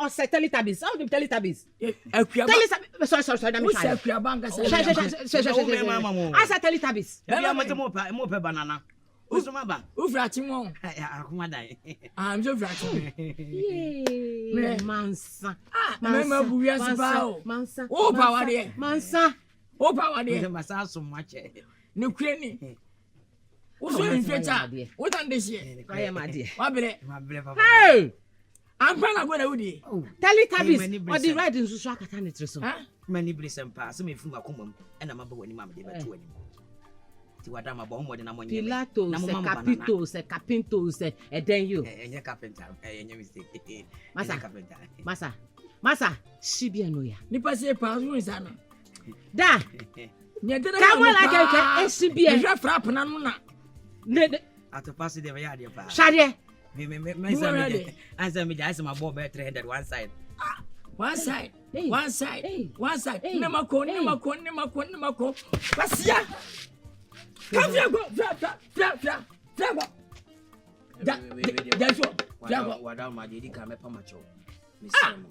say Teletubbies how dem Teletubbies akua sorry na me try akua banga say I say Teletubbies ya mate mo pe banana usuma ba ufrati mo akuma dai am so frati ye mansa mama buya sipa o mansa o power de mansa o power de masa so mache ne kwani Uso infecha. What and this year? I am dear. Mabere. papa. Hey! I'm gonna go there with you. Teletubbies. Or the riding so shaka tan it so. Many bliss and pass me from a common and I'm about when mamma de 2 anymore. Tiwadama bombo de na monye. Pilato se capito se capinto se edenyo. Enye carpenter. Enye mistake. Masa Carpenter. Masa shibia no ya. Nipa se pa so insana. Da. Nyedere Come on like shibia. Ehwa frap na no na. Ne Ato pass de ya de pa. Shade. Me say answer me just my ball 300 one side. One side. Hey. One side. Hey. One side. Hey. Nemako. Pasia. Come here, go. Fra. That's what. Wada ma de ka me pa macho. Me say mo.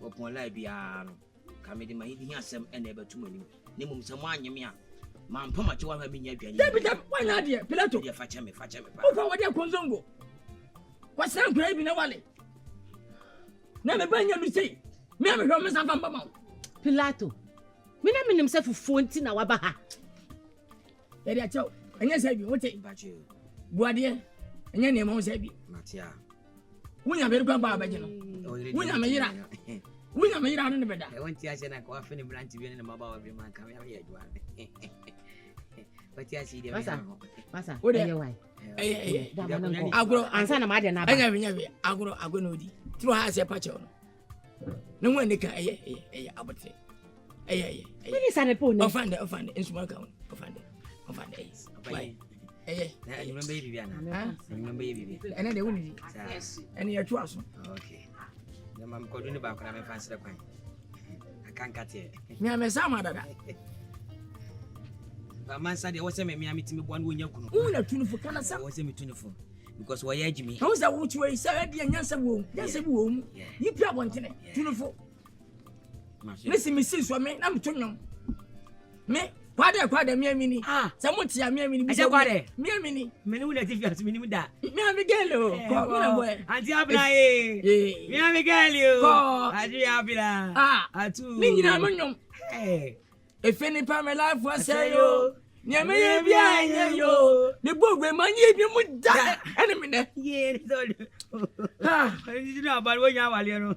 Opon lai bia no. Ka me de ma hidi asem ene betu mani. Ne mum se mo anyeme a. Ma pa macho wa ma nya aduane. David, why not there? Pilato. De fache me pa. Ofa wadi akonzongo. Kwasan kura bi na wale. Na me banya lu sei. Me am hwe me san famba ma. Pilato. Me na minim se fufu nti na waba ha. Eri acho. Anya sai bi wote. Bache. Buade. Anya ne mo sai bi. Matia. Wunya be kwa ba baje no. Wunya me yira. Wunya me yira no ne beda. E won ti ase na ko afeni branch bi ne maba wa bi man kam ya ye adwa. Wati ase de Masa. Ode. Eye wai. Eh. Agro Agro ansa na ma de na ba. Anya me agro no di. Tiro ha se pa che no. No one nika abotre. Mini sane po ne. Offend instrument count. Offend. Why? Na you remember you Bibiana? You remember you Bibi? And then they win it. Yes. And you trust. Okay. The mam ko do ni ba ko na me fancy kwan. I can't cut here. Me am sama dada. Ba man sa de wo se me mitimi bo na wonya kunu. Una tunufu kana sa. Wo se me tunufu. Because we are Jimmy. How is that which way? Say, Yansa womb. Yes, a womb. You pay one thing. Tuneful. Listen, Mrs. Woman, I'm tuning. Me, quite a mere mini. Someone see a mere mini. I said, what a mere mini. Many will let you have me with that. Me, I'm a girl. Auntie Abna, me, I'm a girl. Adriabila. I too. Hey, if any part my life was say, Nyame bia yo ne bogwe manye bi mu da enemy ne ye ha ndi na ba wo nya wale no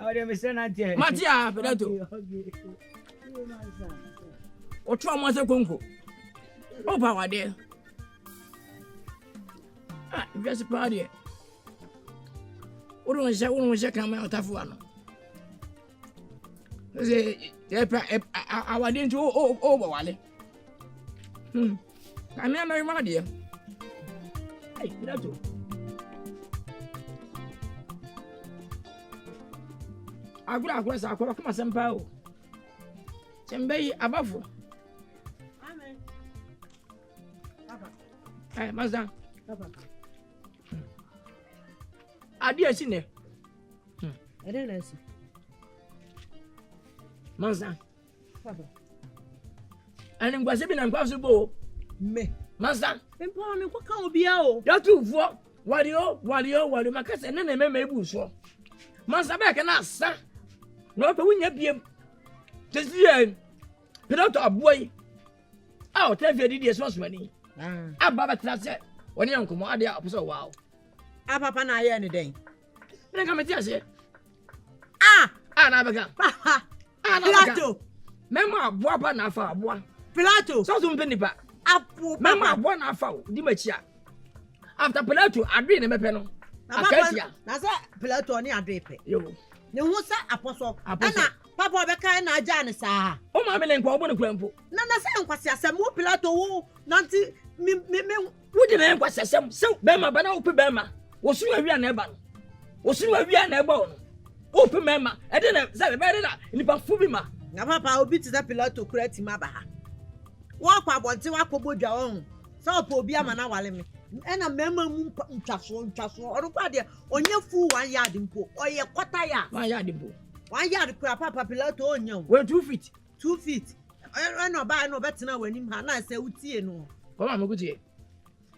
awde me se na tie matia pedato o twa mo se konko o pa wade bi se pa de o ron je kan ma otafu ano se e pa awade nti o bo wale I'm not very mad here. Hey, that's all. I could come some power. Somebody above. Amen. Hey, Mazda. I dear sinner. I don't know. Mazda. And I'm going to be impossible. Me. Master. Empower what can be out? You two for what you, my cousin, and then maybe so. Master back and ask, sir. Not when you be just the put out a boy. I'll tell you, did this money. Ah, Baba Class, when you come out there, so wow. Ah, Papa, na any day. Then come and tell you. Pilato. Mema boa na fa boa. Pilato. So so mpeni pa. Apo. Mema boa na fa di machia. After Pilato adwe ne mepe no. Akatia. Na say Pilato ni adwe pe. Yo. Ne hu sa aposo. Na papa obeka na aja ne sa. O ma me ne nkwa obo ne kwampo. Na say nkwase asem wo Pilato wo nanti me wo di ne nkwase asem. Se be ma ba na wo pe be ma. Wo sunu awia na eba no. Wo sunu awia na eba no. O pe me ma. E de na se be de na nipa fu bi ma. Na papa obi ti za Pilato kurati maba ha. Wa kwa bonti wa kobodwa won. So opo obi ama na wale me. Ena mema mu ntwaso. Orukwa de onye fu 1 yard mpo. Oye kwata ya. 1 yard mpo. 1 yard kura papa Pilato onye. We 2 feet. 2 feet. Ena ba na obetina wanim ha na se utie no. Come on, Muguti.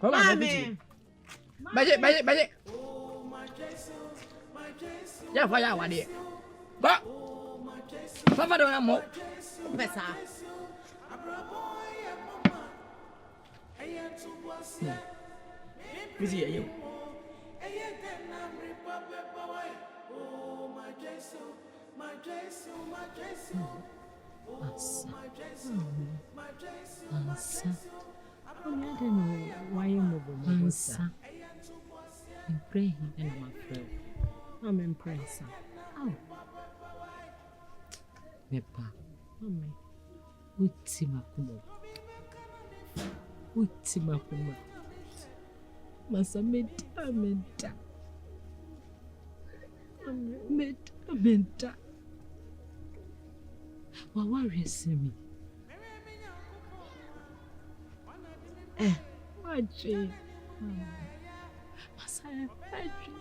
Come on, Muguti. Baje. Ya fa ya wade. Ba. Papa don't know. Pesa. Busy you. Mansa. Mansa. Mansa. I'm praying and I'm afraid. I'm impressed. Oh. Mepa. Mami. Uti makuma. Masa meda. Meda. Wawari semi. Waji. Masa waji.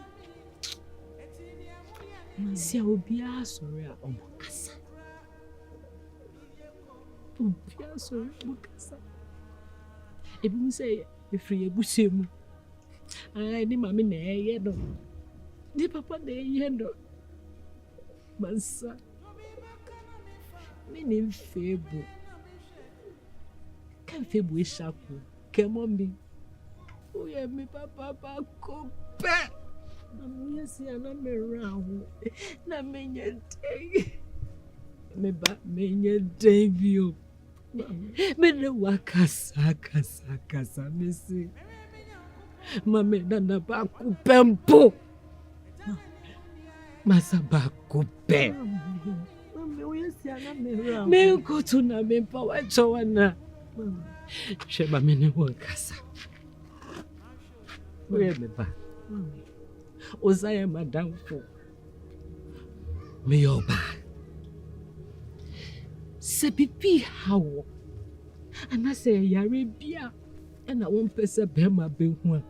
Si obia sori a omokasa. Obia sori omokasa. Ebi mu say efri ebusemu. Ai ni mama na eye do. Ni papa na eye do. Mansa. Me ni mfebu. Kan febu eshaku. Kemo mi. Oye mi papa ba ko pe. Mami yesi ana me rahu. Na menye day. Me ba menye day bio. Me ne wakasa mesi. Mame dana ba ku pempo. Masa ba ku pe. Mami yesi ana me rahu. Me go to na me pa wa chowana. Sheba me ne wakasa. Oye me ba. Ozaye madam fo. Me yoba. Se pipi hawo. Ana se yare bia. Ena won pese bema be hu a.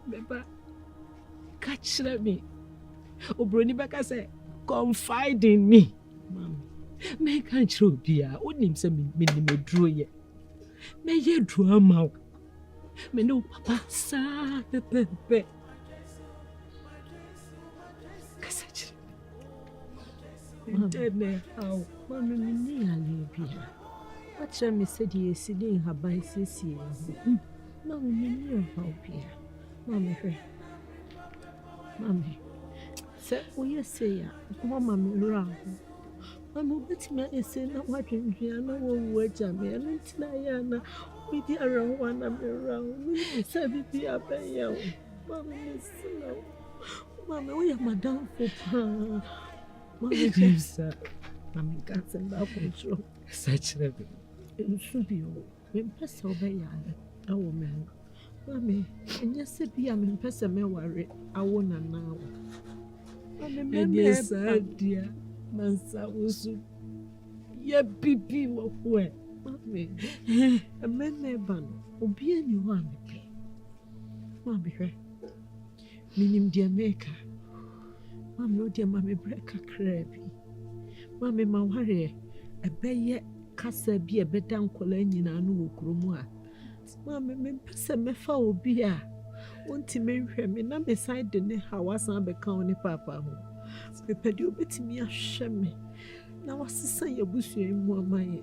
Beba. Catch me. Obroni baka say confide in me. Mama. Me kan chiro bia. Onim se me ni medro ye. Me ye drama. Me no papa sa pepe. How? Mami ni alebia. Wacha me said yes, sitting her by sissy. Mami ni how pia. Mami. Say, oh yes, say, Mama Mira. Mama, bet me say no what in Giana will watch a man and Tiana with the around one of around. Say, be a payo. Mama, we are Madame for Mami, sir. Mami can't send out control. Such a it should be all. Impress obey a woman. Mami, and yes, be I'm impressed. Me worry. I wanna now. And yes, dear, Mansa was ye pipi where. Mami, a man never be any one. Mami, meaning dear maker. Mam no dear mammy break a crabby. Mammy, my worry, a bay cassa be a bed down colony in a new cromwa. Mammy, me pesa me foul beer. Won't to marry me, not beside the house I become papa. The pedu bit me a shame. Now I say your bush in more my.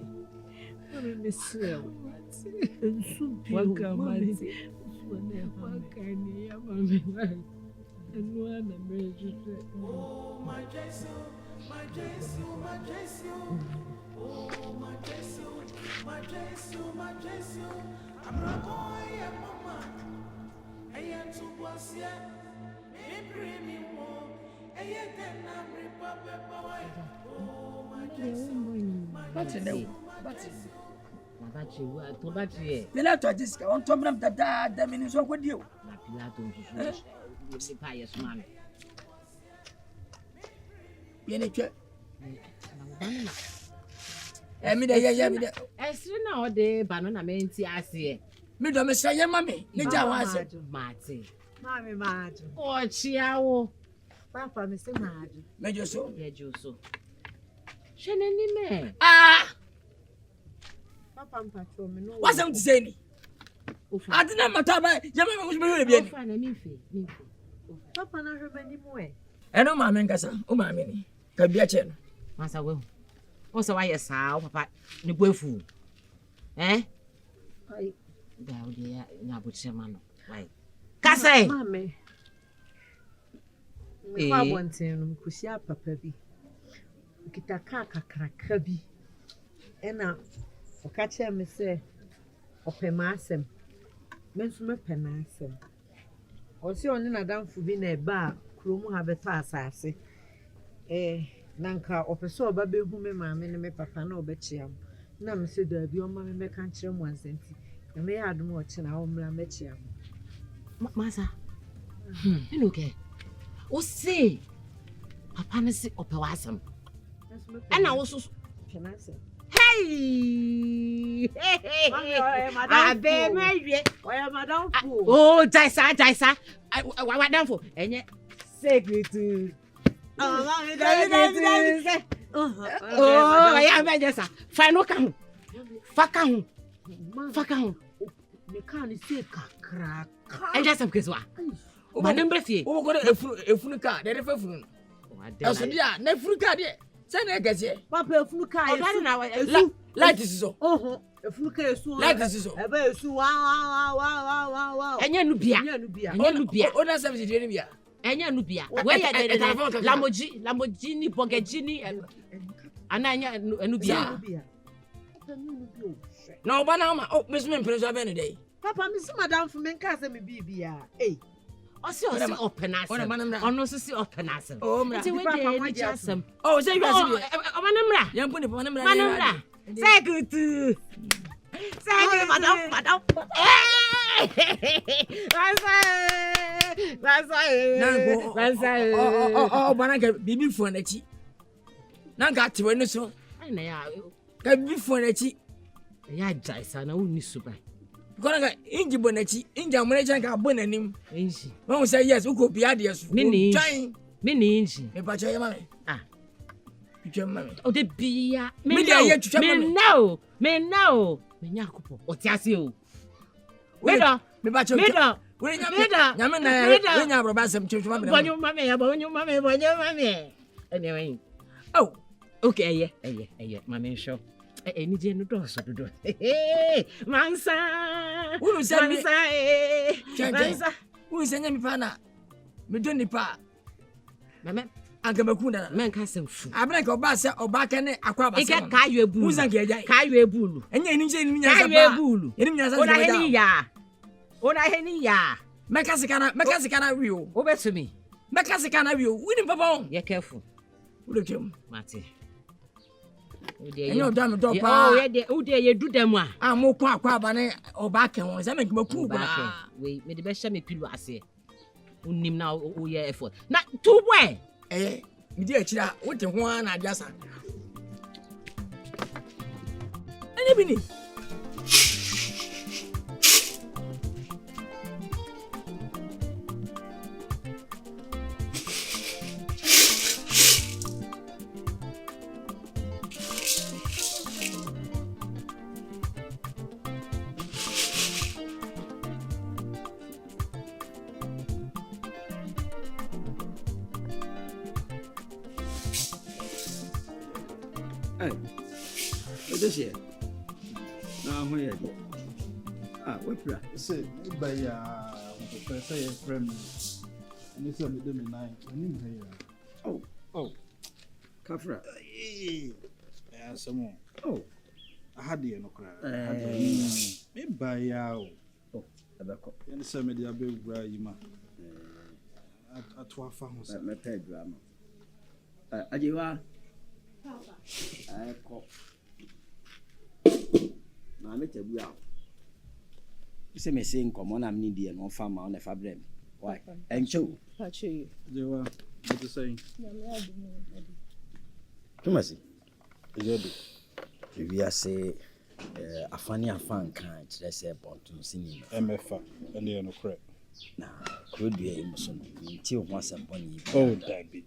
Mammy, Miss and soon welcome, mammy. And one emergency. Oh, my Jesus, my Jesus, my Jesus. Oh, my Jesus, my Jesus, my Jesus. I'm not going, Mama. I am too was yet. Me bring more. I am then I'm republic boy. Oh, my Jesus, my Jesus. But you Pilato Jessica, on Tom Ram Dada, the minister with you. si pious man. Yeneke. Esri na ode bano na menti ase. Me do me say mama, ni ja wa ase. Mate. Mami maaju. O chiawo. Papa me say maaju. Me jo so. Ye jo so. Shene ni me. Ah. Papa mpacho me no. What's am to say ni? Adina mataba, jama me me bi. Ofa na mi fe. Papa na hweba ni mo e. Eno ma me nkasa, o ma me ni. Ka bia che no. Masa we. O se wa ye saa papa ni boefu. Ai. Da o dia na boche ma no. Wai. Kasai. Mame. Me kwa bonten no kusia papa bi. Kita ka kakraka bi. ɛna ɔka kyerɛ me sɛ ɔpɛ m'asɛm me nso mepɛ n'asɛm ɔse ɔne n'adamfo bi na ɛba a kurom ha bɛtɔ asase na nka ɔpɛ sɛ ɔba bɛhu me maame ne me papa na ɔbɛkyia mo na me sɛ daabi ɔma me mɛka nkyerɛ mo ansa nti na meyɛ adom ɔkye na ɔmmra mɛkyia mo masa ɛnokɛ wo se papa no se ɔpɛ w'asɛm ɛna wo so pɛ n'asɛm hey abe mawie ɔyɛ madamfo oh jaisa wadamfo ɛnyɛ secret oh ya be just fa no ka ho fa ka ho me ka ni se kakra I just am keswa ma dem brefie o go efunu ka de fa funu eso dia na efunu ka de se na egese papa efunu ka esu na light is so efunu ka esu light is so ebe esu wa enya nu bia o na service de ni bia enya nu bia we ya de Lamborghini Bugatti ana enya nu bia na oba na ma o mesme mpere so be dey papa me si madam for me nka se me bibia osi open asem ono so si open asem nti we dey ni chasem say you are see o manamra yam puni manamra say good madam oh banaka bibi fo na chi nanka tiwe ni so na ya ka bibi fo na chi ya jaisa na woni suba konaga inji bonachi inji amune chanka bonanim inji won say yes uko bia de so me ni inji me pa che mame twetwa mame o de bia me de ye twetwa mame me now me nyakopo o ti ase o me pa che we nyame na we nya bro ba sem twetwa mame bonyo mame anyway oh okay eye mame show ni je no do so do mansa unu se mansa unu se nya mi pa na me do ni pa mama anka makunda men ka sem fu abena ka oba se oba ka ne akwa ba se ike ka yo ebulu uza ka eja ka yo ebulu enya ni nje ni nya sa ka yo ebulu ni nya sa ona heni ya meka sikana wiyo obetumi meka sikana wiyo wini papa ye careful ude kem mate enyo dam do pa ude ye du dem a mo kwa aba ne oba ka won se make maku bra we me de be sha me pilu ase unim na o ye effort na two boy mi di akira wote ho na adiasa enye bini this year. Now, where where say, by professor, your friend, and you said, me nine, and here. Oh, Kafra. Yeah, some more. Oh, I had the no cry. Me by you. Oh, Abako. And some media be where you ma. At 12 hours. My pay drama. Ajiwa. I call. Na me tebu a. Se me say nkomo na me die no fa ma on fa brem. Why? Encho. Pacho you. Jewa, what you saying? Tumasi. Ejodo. We are say afani afan kan kire say ponto sini. MFA and the no correct. Na Kwadwo Nkansah Lil nti ho asempon yi. Oh, Debbie.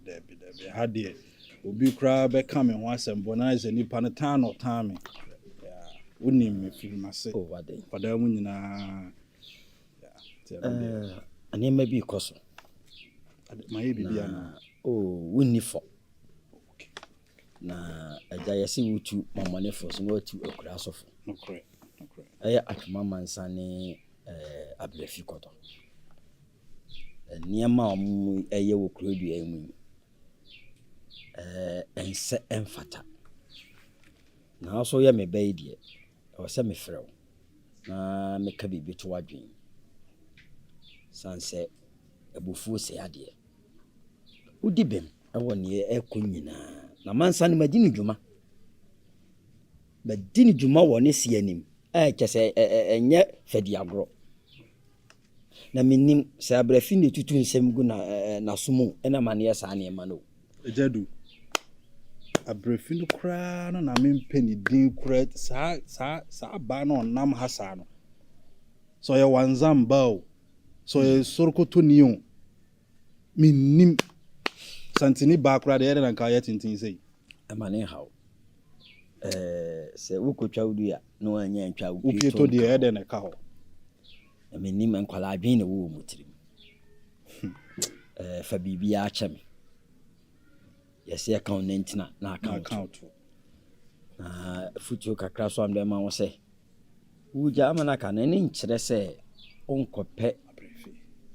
Had the obi kra be come ho asempon na is nipa no tan no time. Unim me film ase. Oh, what day? Pada mu nyina. Ani ma bi koso. Ma ye bibia na. Oh, wonni fo. Na aja yesi wutu mamane fo so wutu akura sofo. No correct. Aya atuma mansa ne abrefi koto. Niema omu eye wo Kwadwo mu. Ense emfata. na also yɛ me bɛyi deɛ ɛwɔ sɛ mefrɛ wo na meka biribi to wadwen san sɛ abufuo sɛ adeɛ wodi bɛm ɛwɔ neɛ ɛkɔ nyinaa na mansa no madi ne dwuma bɛdi ne dwuma wɔ ne si anim ɛkyɛ sɛ ɛnyɛ fɛdi agorɔ na menim sɛ abrɛfi ne tutu nsɛm gu na somo ɛna ma ne yɛ saa nneɛma no Ejadu abrɛfi no koraa no na mempɛ ne din koraa saa baa no ɔnam ha saa no sɛ ɔyɛ wanzamba o sɛ ɔyɛ sorokotoni o mennim santini baa koraa deɛ yɛde na nka yɛ tenten sɛ ɛma ne haw sɛ wokɔtwa wo dua na wanyɛ ntwa wo wopie to deɛ yɛde na ɛka hɔ na menim nkwala adwen na wɔwɔ mu tirim fa biribiaa kyɛ me yɛsɛ account no ntina na account na futuo kakra so am dɛ ma wo sɛ wogya ama no aka no ɛne nkyerɛ sɛ wonkɔpɛ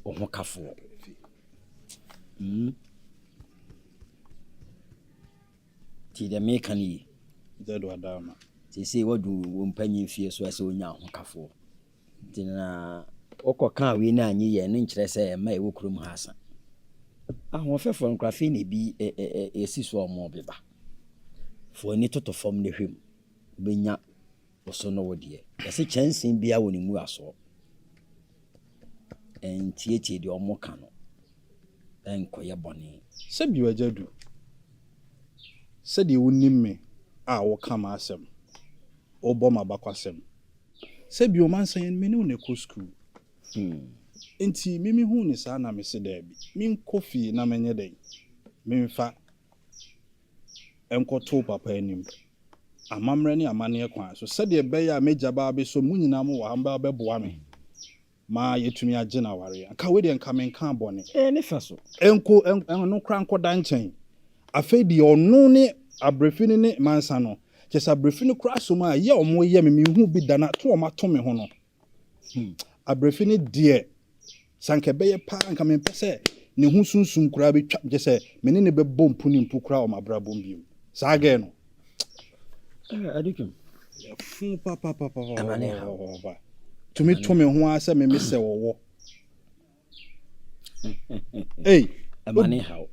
wo ho kafoɔ nti dɛ meka no yi seesei wadu wɔ mpanyin fie so ɛsɛ wonya ho kafoɔ nti na wokɔka wei no anyi yɛ ne nkyerɛ sɛ ɛma ɛwɔ kurom ha asa ahoɔfɛfoɔ no korafe na bi ɛsi so ɔmo beba fo ani toto fam no hwɛ mu wobɛnya wɔso no wo deɛ yɛsɛ kyɛnsee bia wɔ ne mu asoɔ ɛntietie deɛ ɔmo ka no ɛnkɔyɛ bɔne sɛ bi wagya du sɛdeɛ wonim me a wɔka ma asɛm wobɔ ma bakwasɛm sɛ bi ɔmansa yɛn me ne wo na ɛkɔ skul nti mimi hu ne saa na mese daabi menkɔ fie na menyɛ dɛn memfa ɛnkɔto papa anim amammerɛ ne amanneɛ kwan so sɛdeɛ ɛbɛyɛ a mɛgya baa bɛso mu nyinaa mo wɔ hamba bɛboa me ma yɛtumi agye na aware anka wei deɛ nka menka bɔne ne fa so ɛno kora nkɔda nkyɛn afei deɛ ɔno ne abrɛfi ne mansa no kyɛ sɛ abrɛfi no kora som a yɛ ɔmo yɛ me mehu bi da na to ɔma to me ho no abrɛfi ne deɛ sanka bɛyɛ paa nka mempɛ sɛ ne ho sunsum koraa bɛtwa gye sɛ mene ne bɛbɔ mpu ne mpu koraa ɔma brabɔ biom saa gɛ no adutwam fu tumi to me ho a sɛ meme sɛ wɔwɔ ei ɛmane haw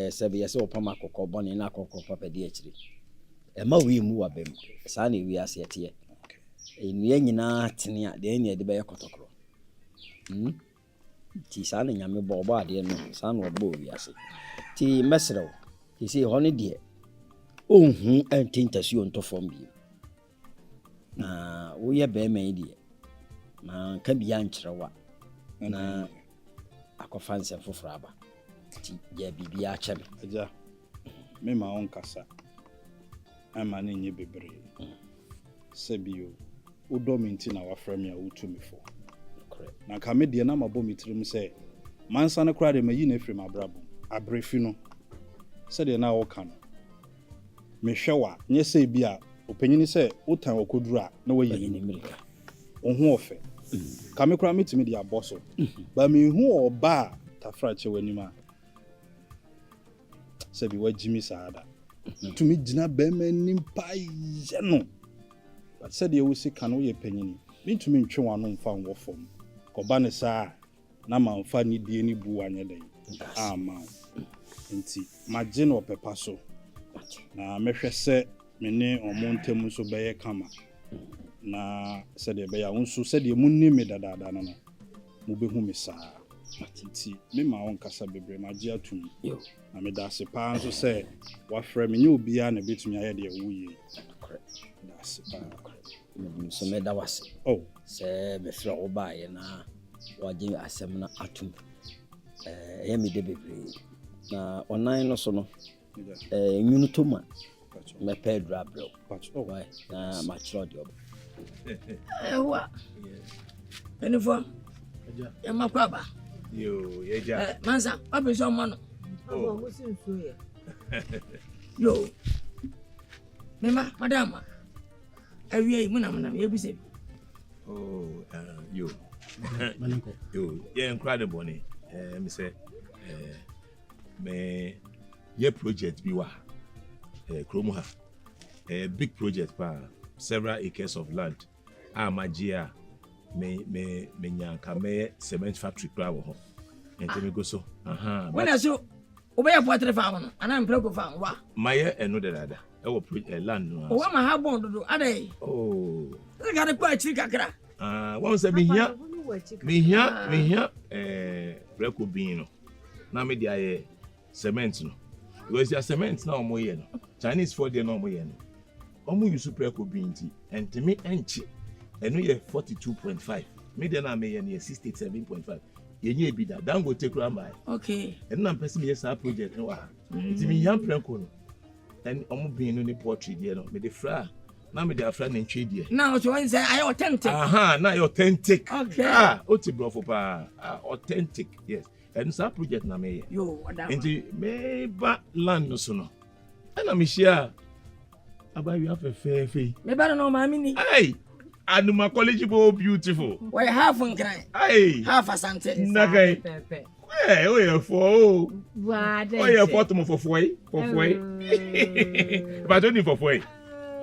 sɛ bɛyɛ sɛ wɔpam akɔkɔ bɔne na akɔkɔ papa di akyiri ɛma wei mu wabam saa na ewi ase ɛteɛ nnua nyinaa tene a deɛ ɛne ɛde bɛyɛ kɔtɔkorɔ nti saa na nyame bɔ ɔbɔ adeɛ no saa na ɔbɔ owi ase nti mɛserɛ wo nti sɛ hɔ no deɛ ɔnhu ɛnte ntasuo ntɔ fam bio na woyɛ bɛrima yi deɛ ma nka bia nkyerɛ wo a na akɔfa nsɛm foforɔ aba nti gya biribiaa kyɛ me agya mema wo nkasa ama ne nyɛ bebree sɛ bio wodɔ me nti na wafrɛ me a wotu me fo na nka me deɛ na mabɔ me tirim sɛ mansa no koraa de mayi no afiri m'abrabɔ abrɛfi no sɛdeɛ na wɔka no mehwɛ wo a nyɛ sɛ bi a ɔpanyini sɛ wotan wɔkɔduru a na wayi ne mmirika wo ho ɔfɛ ka me koraa metumi de abɔ so ba mehu ɔba a tafra kyɛ w'anim a sɛ bi wagyi me saa da tumi gyina bɛrima anim paa yɛ no but sɛdeɛ wosi ka no woyɛ panyini mentumi ntwe w'ano mfa nwɔ fam kɔba ne saa na mamfa ne die ne bu anyɛ dɛn ama nti magye no ɔpɛpa so na mɛhwɛ sɛ me ne ɔmo ntam nso bɛyɛ kama na sɛdeɛ bɛyɛ wo nso sɛdeɛ munni me dadaada no no mobɛhu me saa nti mema wo nkasa bebree magye atom na meda ase paa nso sɛ wafrɛ me nyɛ obiara na bɛtumi ayɛ deɛ woyie da ase paa so meda wase sɛ mefrɛ wo baeɛ na wagye asɛm no atom ɛyɛ mede bebree na ɔnan no so no nwunu tom a mɛpɛ adura brɛ wo na makyerɛ deɛ ɔbɛ ɛwa panifoɔ yɛma kɔ aba mansa wapɛ sɛ ɔma no yo mema madama awie yi munam yɛbisɛ yo yɛnkora de bɔne me sɛ me yɛ project bi wa kurom ha a big project several acres of land. Magia me nyanka me cement factory kra wo ho. Enti me go so. When I so obey a poultry farm and I'm preco farm wa. Maye eno de dada. E wo land no. O ma ha bond do adai. Oh. I got a quite chick kakra. One say me here preco bean no. Na me dia cement no. Because your cement na omo ye no. Chinese for there na omo ye no. Omo use preco bean ti enti me enchi. Eno ye 42.5. Me dey na me ye 67.5. Ye nye bi da dan go take am by. Okay. Eno na person me say project no wa. Enti me yan preco no. And omo bean no ni poultry there no. Me dey fra. Na me dey afra na ntwe there. Now so one say I authentic. Na authentic. Okay. Oti brofo pa authentic. Yes. And sa project na me ye. Yo, whatever. Enti me ba land no so no. Na me share about you have a fair. Me ba no ma ni. Hey. And my college is beautiful. Why half on cry? Hey, half a sante. Nagai. Hey, oh yeah, for What? Oh yeah, for tomorrow for foy. But only for foy.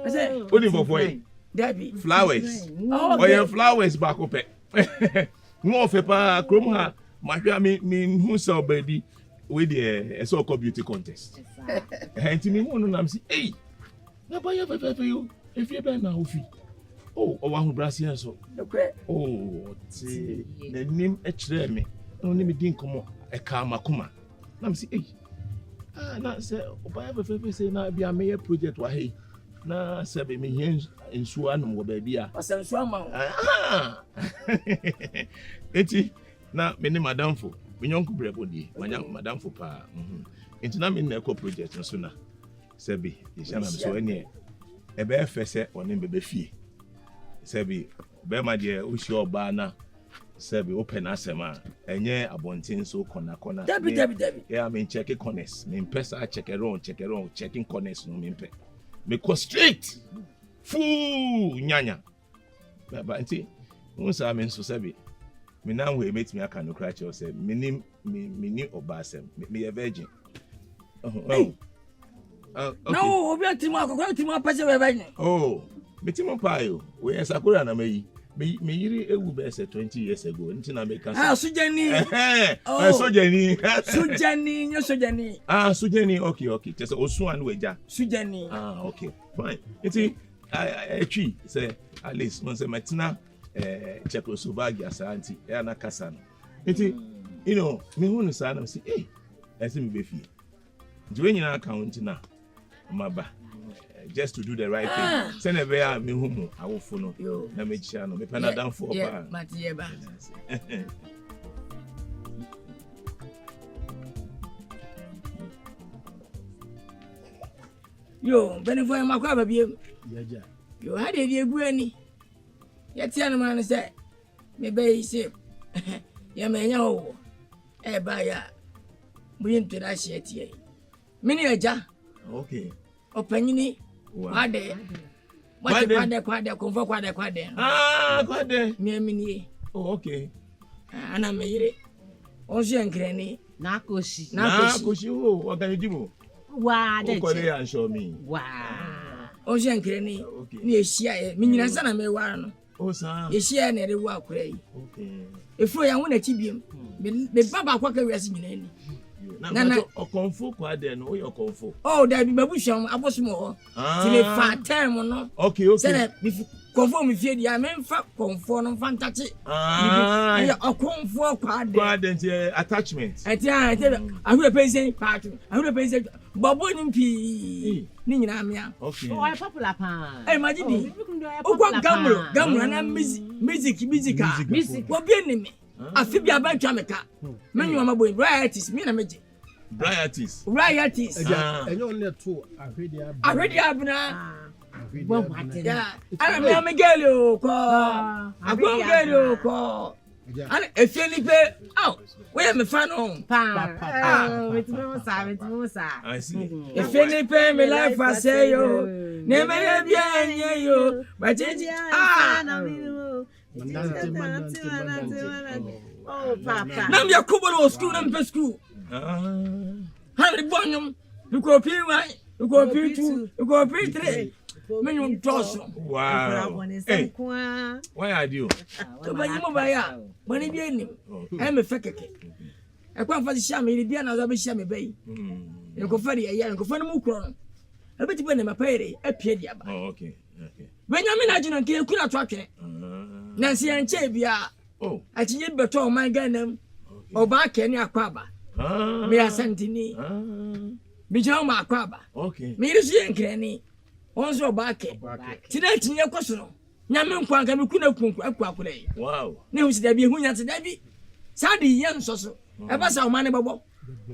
I say only for foy. Debbie. Flowers. Oh yeah, flowers back up. More for pa kroma. Mahwa me who saw baby with the so-called beauty contest. And to me one am say, hey, na ba ya fe you. If you be na ofi. Oh, one Brazilian so. Okay. Oh, see, the name echere me. No name din komo e ka makuma. Na me say, eh. Na say oba fe say na bia me project wa hey. Na say be me hen nsu anum wo ba bia. O say nsu ama. Enti na me ni madam fo. Me nyonko brebo di. Madam fo pa. Enti na me na eco project nso na. Say be, e sha na so ene e be fese oni be fie. Sebi bema de ushi oba na sebi open asema enye abontin so kona Debi yeah me check corners me pesa check around checking corners no me pe me go straight fu nyanya ba nti unsa me so sebi me na we meet me aka no cry che say me ni oba asem me ye virgin okay. No obi atimo pese we virgin Metimo payo, we Sakura na me yiri ewu be 20 years ago. Nti na me kan. Sujani. Sujani. Sujani, nyo Sujani. Sujani, okay. Just osu anu eja. Sujani. Okay. Fine. Nti twi say at least mon say matina Czechoslovakia sa anti e na kasa no. Nti you know, me hu no sa na say ese me be fi. Nti we nyina account na maba. Just to do the right thing. Send a bear me humu, I will follow. Let me channel, me down for Matieba. Yo, benefit my crab of you. You had a dear granny. Yet, young man said, maybe say, you may know, by we into that shit here. Many a jar. Okay. Opinion. Kwade. Kwade konfo kwade. Kwade. Me. Oh, okay. Ana me yire. Onse enkreni. Na koshi. Oh, organijibo. Wa de. Ko le an show me. Wa. Onse enkreni. Ni ehia e. Me nyina sana me wa no. Oh, sa. Ehia na re wa akura yi. Okay. Efuro ya wona chibiem. Me baba kwa ka wiase nyina ni. Na okonfo kwade no yo konfo. Oh, that be babusham abosumo ho. Ti me fa time no. Okay. Say konfo me fie dia me fa konfo no fantachi. Okonfo kwade nti attachment. Ati ahura pension part. Ahura pension bobo ni mpi. Ni nyina amia. Okay. Oh, I popular pa. Eh majidi. Okwa gamro na music. Obi enemi. Afi bia ba twa meka. Menyu amaboy royalties me na meje. Royalties. Enyo ne to ahwedi abna. Yeah. Ana me gelo ko. Agbo gelo ko. Ana efelipe. Oh, we me fan on. Metimo sa. I see. Efelipe me life I say yo. Ne me bien yo. Bajeji Oh, papa. Nam ya kubo school nam pe school. How the bonum, you go P1, you go P2, you go P3. me you toss. Wow. Hey, why are you? To buy you buy when it be any. I'm a fekeke. I can't find the sham in the other sham bay. You go for the year and go for the mukron. I bet you when I'm a pay a pedia. Oh, okay. Okay. When I'm in a kill could attract it. Nancy and Chabia. Oh, I think better my gun or back any aquaba. Me a sentini. Me jam my aquaba. Okay. Me is young cranny. Once or back. Today, in your question. Yaman Quanka, we couldn't cook a quack. Wow. News there be who has a Debbie. Sadly, young so. I was our money bubble.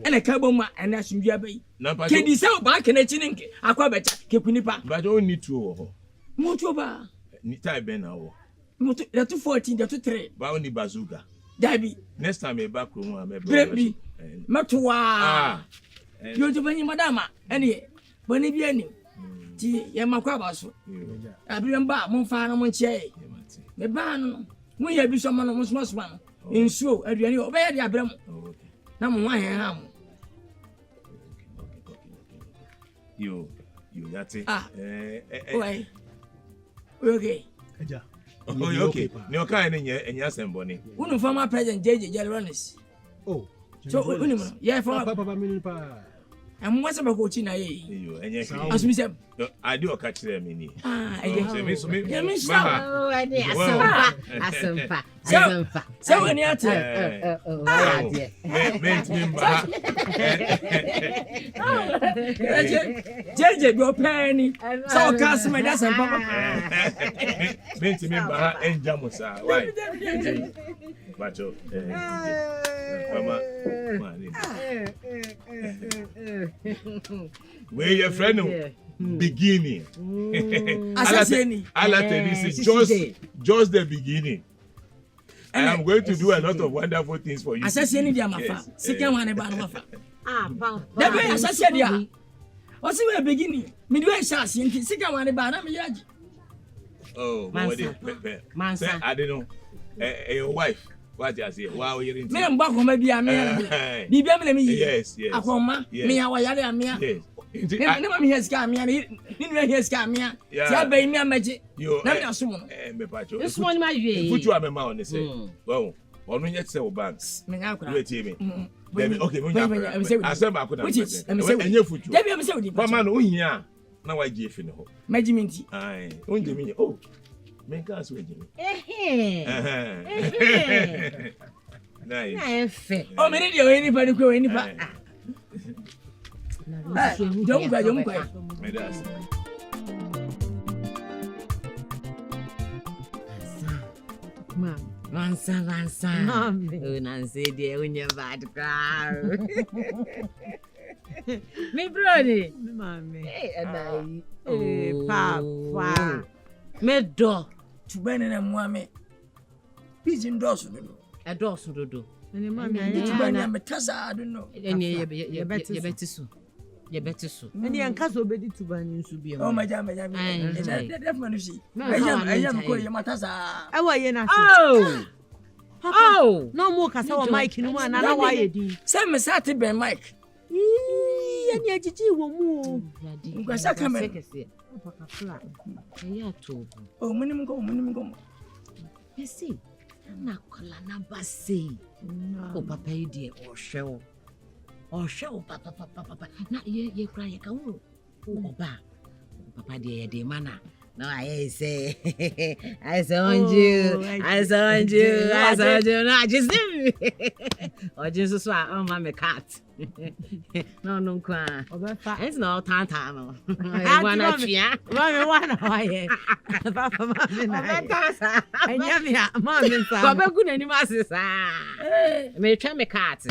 And a carbon and that's in Yabe. Can you sell back in a chinink? Aquabet, Kipunipa. But only two. Motoba. Nita Benao. The 214, the 23. Bounty bazooka. Debbie. Next time a back room, I'm a baby. Matua. You're to Benny Madama. Any. When it be any. Yamaquabas. I remember Monfana Monche. The ban. We have been someone almost must one. In so, and you obey the Abram. Number one ham. You, that's it. Ah, why? Okay. Oh, okay. No kind in your assembly. One of my present JJ Jalonis. Oh, so, yeah, for Papa. And what's about coaching? As we said, I do catch them in here. Ah, so when you're JJ, your penny. So, customer doesn't papa. Meant me by and Jamusa. Why? Bacho. Where your friend beginning. This is just the beginning. And I'm going to do a lot of wonderful things for you. Assassin Yamafa. Second one about Mafa. Ah, the way assassin ya. What's the beginning? Midway assassin, second one about Amayaji. Oh, Mansa. I don't know. Your wife. What you say? Wow, you're in. Me am back home be am. Bi bi am me. Yes, yes. Akoma, me awayare am. Yes. Me na me here ska am. Ni no here ska am. Ti abai me amaje. Na me aso mo. Me pacho. This one my way. Futu am ma on say. Wow. Onu nye say o banks. Me nya akura. Wait me. Okay, me nya. Asem ba akura. Enye futu. Debi am say odi. Mama no ohia na wa gi efi ne ho. Magimenti. Ai, onje me. Oh. Men can't switch me. Nice. Oh, many do anybody go anybody. Don't go. Mansa. Oh, Nancy, dear, when you're bad car. Me, brother. Mammy. Hey, Papa. Medo to Ben and Mwame. Pigeon doors. A doors to do. And your mammy, I'm a Tassa, I don't know. And you better so. You better so. And the uncastle ready to ban you to be. Oh, my damn, I am calling Matassa. How are you now? Oh, no more Cassa Mike in one. I know why you do. Sam is at Ben Mike. And yet, you will move. Because I come in. Oh, minimum go. You see, I'm not calling number C. Oh, Papa, dear, or show, Papa. Not ye cry, oh, Papa, Papa, dear, manna. No, I say, I saw you. No, just or just so oh, my cat. No, cry. It's no time. I want to fear. One, Papa, Mammy, Papa, good animals. May try me cat.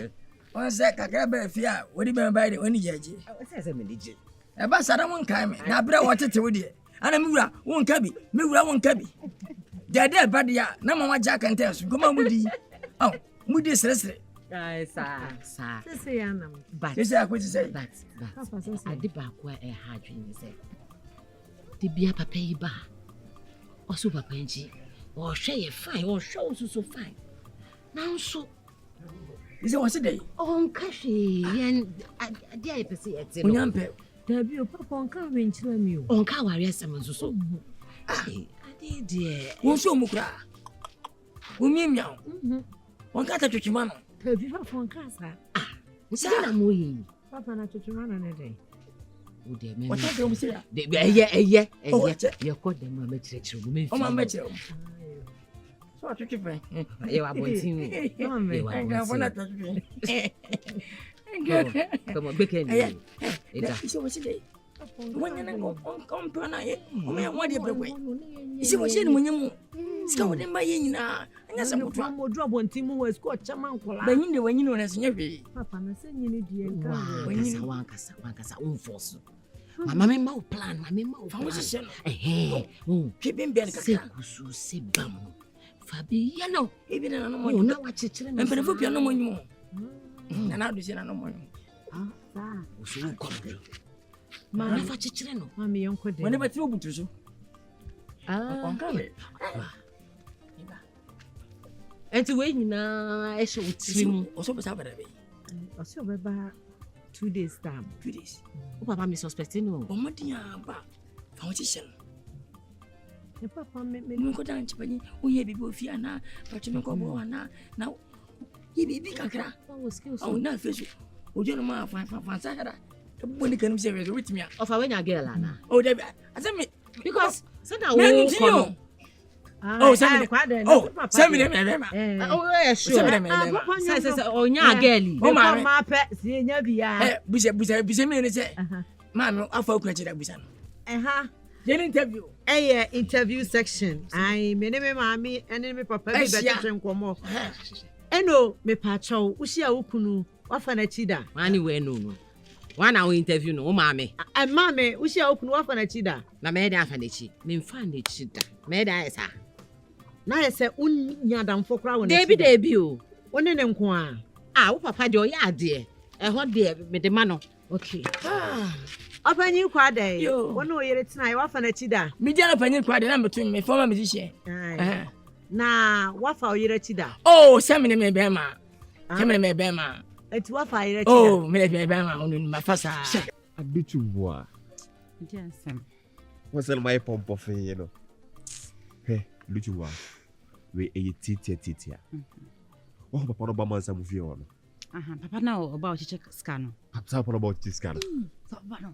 What's that? I grab a fear. What do you mean by the only judge? What's a medici? A bus, I don't want time. Now, bro, what to do? And a mura won't cabby, Mura won't cabby. They're dead, but yeah, no more Jack and Tess. Come on, Moody. Oh, Moody says, sir. But is that what you say? But I did back where a hard dream is. The beer papa bar or super penji or share fine or show so fine. Now, so is it what's a day? Oh, Cashy, and I dare see it. Dabi o papa onka we nchira mi o. Onka wari asem nso so. Ade de. Wo so mu kra. Wo miamia. Onka ta twetwema no. Dabi papa onka sa. Nsi na mo yi. Papa na twetwema na ne den. O de me. Wata de mu sira. De eye. Ye ko de ma chire mo me fi. O ma chire. So atwetwe. Ye wa bontin o. No me. Enga bona twetwe. Come on, beke ni. Isi wo sile. Wanya na on pana ye. O me wadi brekwe. Isi wo sile ni munyamu. Sika wo de ma ye nyina. Anya se motwa. Mo dro bontin mu we score chama nkola. Ba nyine wanyine wona se nyehwe. Papa na se nyine die nka. Wankasa unforce. Mama me ma plan, mama ma fa wo se no. Kebem be kakra. Se kusu se bam. Fabi ya no. Ebi na no mo. Na wa chechire na. Empere fo pia no mo nyimo. Na do se na no mo. Sa. Usu ko. Mama fa chechire no. Mama yonko de. Wona ba ti obutu so. Onka we. Enti we nyina e hye utiri mu. Oso be sa ba be. Oso be ba 2 days time. 2 days. O papa me suspecting no. O modi aba. Fa wo ti hye no. E papa me ko dan chipani o ye bibi ofi ana pacho me ko bo ana na ye bibi kakra o na fesu o je no ma fa sakara e bo ni kanum se we with me of a when girl ana o de asemi because say na wo ko oh semi de me oh yeah sure semi de me say onya girl o ma pe si nya bia buze me ni se ma me afa ku achira buza no Then interview. Interview section. I me mami ene me papa bi betre nkomo. Eno me pacho ushi a ukunu wafa na chida. Mani we no. Wana we interview no mami. Mami ushi a ukunu wafa na chida. Na me da afa na chi. Me mfa na chida. Me da esa. Na yese unya damfo kra wona. Debi o. Wone ne nko a. Ah, wo papa de o ya ade. E ho de me de ma no. Okay. Opanyin kwade. Wono oyere tena wafa na chida. Mi dia na panyin kwade na metu me former musician. Na wafa oyere chida. Oh, semene me be ma. Semene me be ma. Eti wafa oyere chida. Oh, me be ma onu ma fasa. Abitu boa. Yes. What's my pompo fe, you know. Hey, Luchua. We a titia. Oh, papa no ba mansa mu fie ono. Papa na oba o check scan. Papa about this scan. Papa no.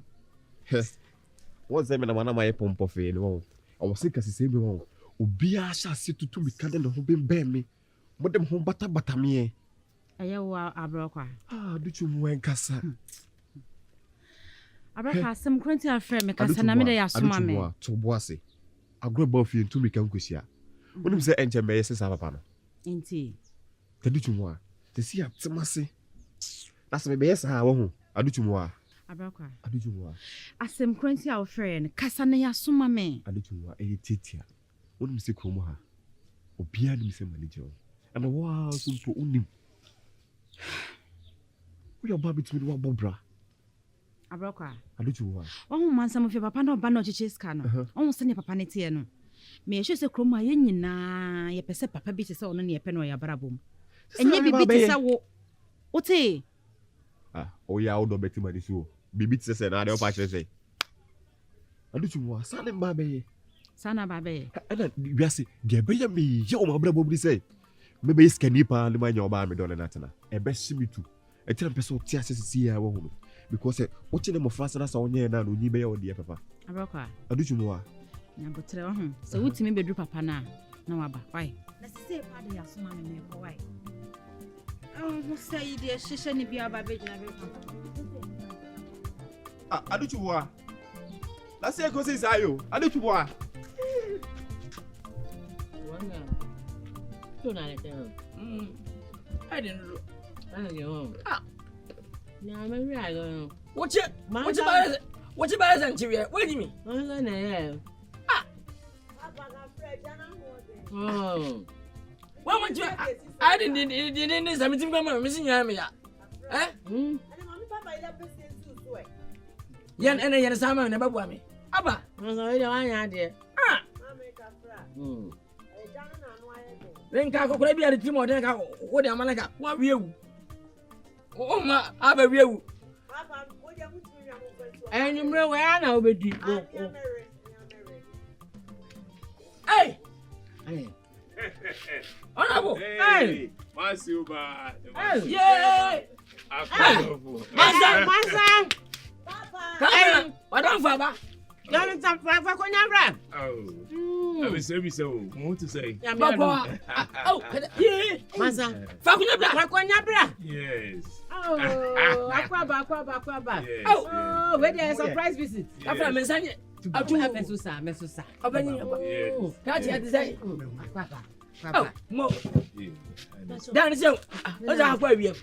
What's that na my pompo fe no. I was sick as say me won. Obi a sha se tutu mi kan na ho be me. Mo dem ho bata me. Aya wa abrokwa. Duchu mu Nkansah. Abrokwa sem kronti afre me kasa na me da ya soma me. To boase. Agro fi ntu mi kan kusia. Wonim se enche me yese sa papa no. Enti. Duchu mu a. Te si atemase. Na se me be yesa ha wo ho. Duchu mu a. Abrokwa. Duchu mu a. Asem kronti afre ne kasa na ya soma me. Duchu mu a titia. Wonim se kromo ha. Obia nim se manager. And wow so to unim. We are baby to me wa bobra. Abrokwa. Duchu mu a. Wo mansa mo fi papa no ba no cheche ska no. Wo se ne papa ne tie no. Me ehwe se kromo a ye nyina ye pese papa bi se se ono ne ye pe no ya brabom. Enye bibi ti se wo. Ote. O ya odo beti mani so. Bibi ti se na de o pa kire se. Duchu mu a sale mba be. Sana ba be. Ana wiase de be ya me ye o ma brabom ni se. Me be skani pa le manya o ba me dole na tena. E be shimitu. E tira peso ti asesi ya wo hu. Because o chine mo France na sa onye na no nyi be ya o de papa. Abrokwa. Duchu mu a. Na botre wo hu. So wutimi bedru papa na waba. Why? Na se pa de yasoma me ko why? Mo say de sheshe ni bia ba be jina be ko. Duchu mu a. Na se ko se sayo. Duchu mu a. To na le te. I didn't know. Na me ri ayo. What you buy Nigeria? Wait me. Manga na ye. Oh. What want you? I didn't something come missing ya. Eh? Yan ene yan sama na babu ami. Aba. No we dey wan ya de. Ren ka ko kura bi ade timo den ka wo de amanaka wa wiewu. O ma aba wiewu. Papa, wo dey mutumi ya mo Enyumre we ana obedi. Hey. Hey. Honorable. Hey. Masuba. Yeah. Masa. Papa. Madam Faba. Don't stop for Konya. Oh. I was saying so. What to say? Papa. Oh, yeah. Masa. Fakunya. Yes. Oh, Akwaba. Yes. Oh, where there is a surprise visit. After Mensanya. Mesusa. Obani. Yes. That's it. Say. Akwaba. Oh, mo. Dan say. Oza akwa wi.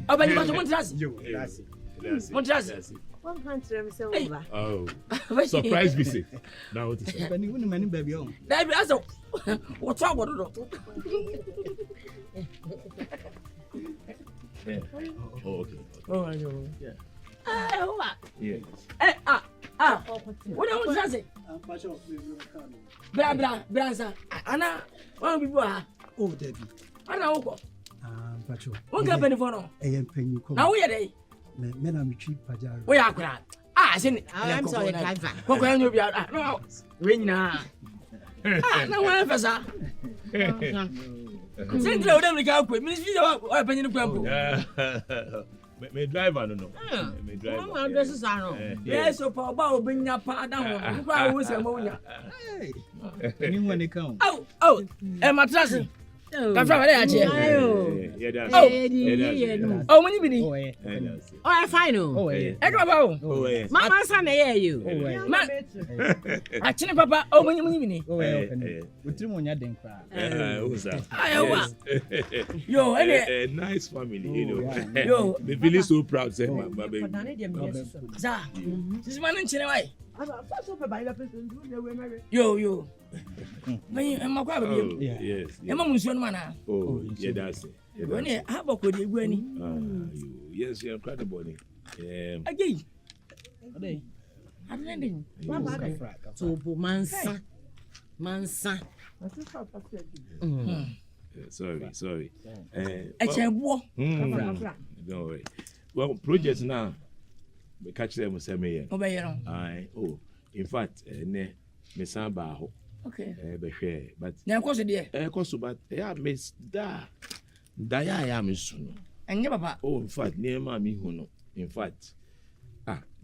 Obani ko montrasi. That's Montrasi. One country say over. Oh. Surprise visit. Now what to say? Bani woni mani baby on. That be aso. What trouble do? Yeah. Oh, okay. Oh, I know. Yeah. What? Yes. What do you say? Bra, sir. Ana, one people are. Oh, Debbie. Ana oko. Pacho. One company for no. Em penny ko. Now we are there. Me na mi chi pajaro. We are kra. Sin. I'm sorry, driver. Koko enyo bia. No. We nyina. Na one fesa. Send you them ka ko. Ministry o penny ko ampo. Me driver no. Me driver. I'm address is no. Yes, so pa ba obinya pa da ho. Ko a wo se mo nya. Ni woni kan. Oh, matrasi. Ka fra wale ache. Yeah, that's. Oh, when you be Oh, yeah. Oh, I fine. Oh, yeah. e ka ba o. Oh, yeah. Mama san na you. Oh, yeah. Ma. Achine papa, oh, when you be Oh, yeah. Wotiri mo nya den kwa. Who's that? Ayowa. Yo, A nice family, you know. Yo. Me feeling so proud, say my baby. Za. This man nchine wai. Yo. Me makwa ba Oh, bi. yes. E ma munsuo no mana. Oh, yeah, that's it. When e habo ko de guani. Yes, you're incredible. Yeah. Again. Adending. Tobo mansa. Sorry. E chebo. Don't worry. Well, project now. We catch them say me. Obeyero. In fact, me san ba ho. Okay. Be hwe, but Na ko so de. Koso but miss da ya me sunu. Enye papa. Oh, in fact, near ma me hu no. In fact,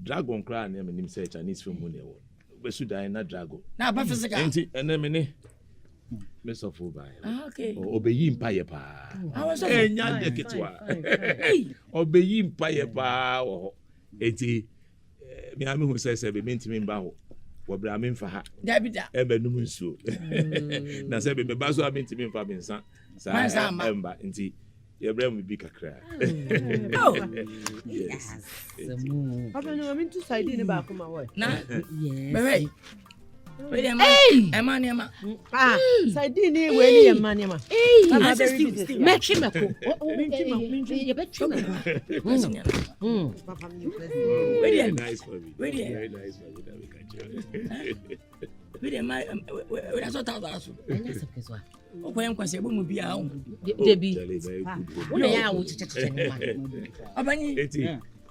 dragon cry na me nim say Chinese film ne wo. Be su da na dragon. Na ba physical. Enti ene me ne. Me so fu ba. Okay. Obeyi mpaye pa. Enya de kitwa. Obeyi mpaye pa wo. Enti me ame hu say be mentimi mba ho. Wabra me mfa ha. Dabida. Ebe num nsuo. Na say be ba so mentimi mfa be nsa. Sa emba enti ye bra mu bi kakra. Oh. Yes. Papa no me too side ni ba ko ma wo. Na. Yes. Bebe. Wait a man. Emma. Side ni we ni e man ma. Papa Steve. Me twi me ko. Ye be twi me. Papa me Very nice for me. Very nice for me that we can join. Wait a man. We are so tired of us. Anya se keswa. Okoyem kwase bo mu bia ho. Debi. Good. Wona ya wo chicheche ni ma. Abani.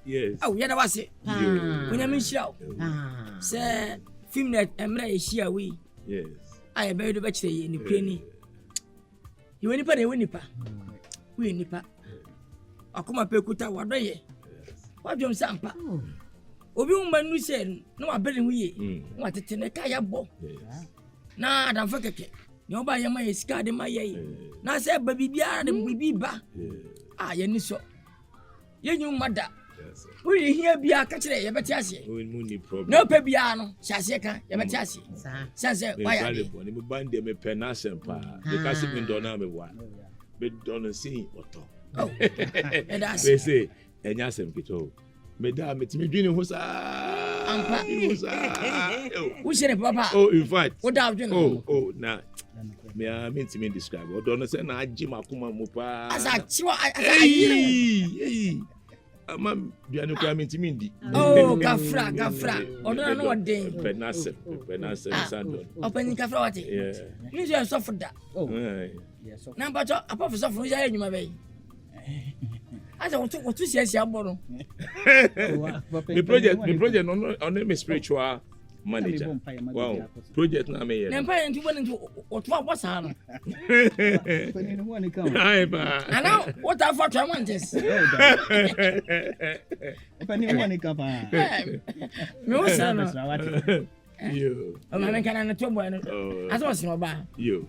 Yes. Oh, ya da wase. Wonya me hira o. Se film net emra ye hia we. Yes. Ai be do be kire ye ni kreni. Ye woni pa na ye woni pa. We ni pa. Akoma pe kuta wado ye. Wadwom sampa. Obi umanu se no abere hu ye. Wa tete ne ka ya bo. Na adam fa keke. Ni oba ye ma ye sika de ma ye. Na se ba bibia de bibi ba. Ye ni so. Ye nyu mada. We here bia ka kire ye beti ase. No pe bia no, siase ka ye beti ase. Sanse why ya de. Ni me bande me pena sempa. Me ka se me dona me wa. Me dona si oto. Oh. And that's They say enya sem kito. Me da me timi dwini ho sa. Ampa. Who said papa? Oh, in fact. What da dwini? Oh, na. Me a me timi describe. O dona se na agi makoma mu pa. Asa chiwa asa yiri. Ama bianu kwa me timi ndi. Oh, gafra. Odona no den. Penasem sandon. Openi gafra wati. Yeah. You just suffer that. Oh. Yeah. Yes. Na bacho apa for suffer ya nyuma be. I don't want to see a shabono. The project on me spiritual manager. Wow, project na me. Empire into one into what's on. Hi, ba. And now what I for want is. No son. You. I'm not going to trouble. I was no bar. You.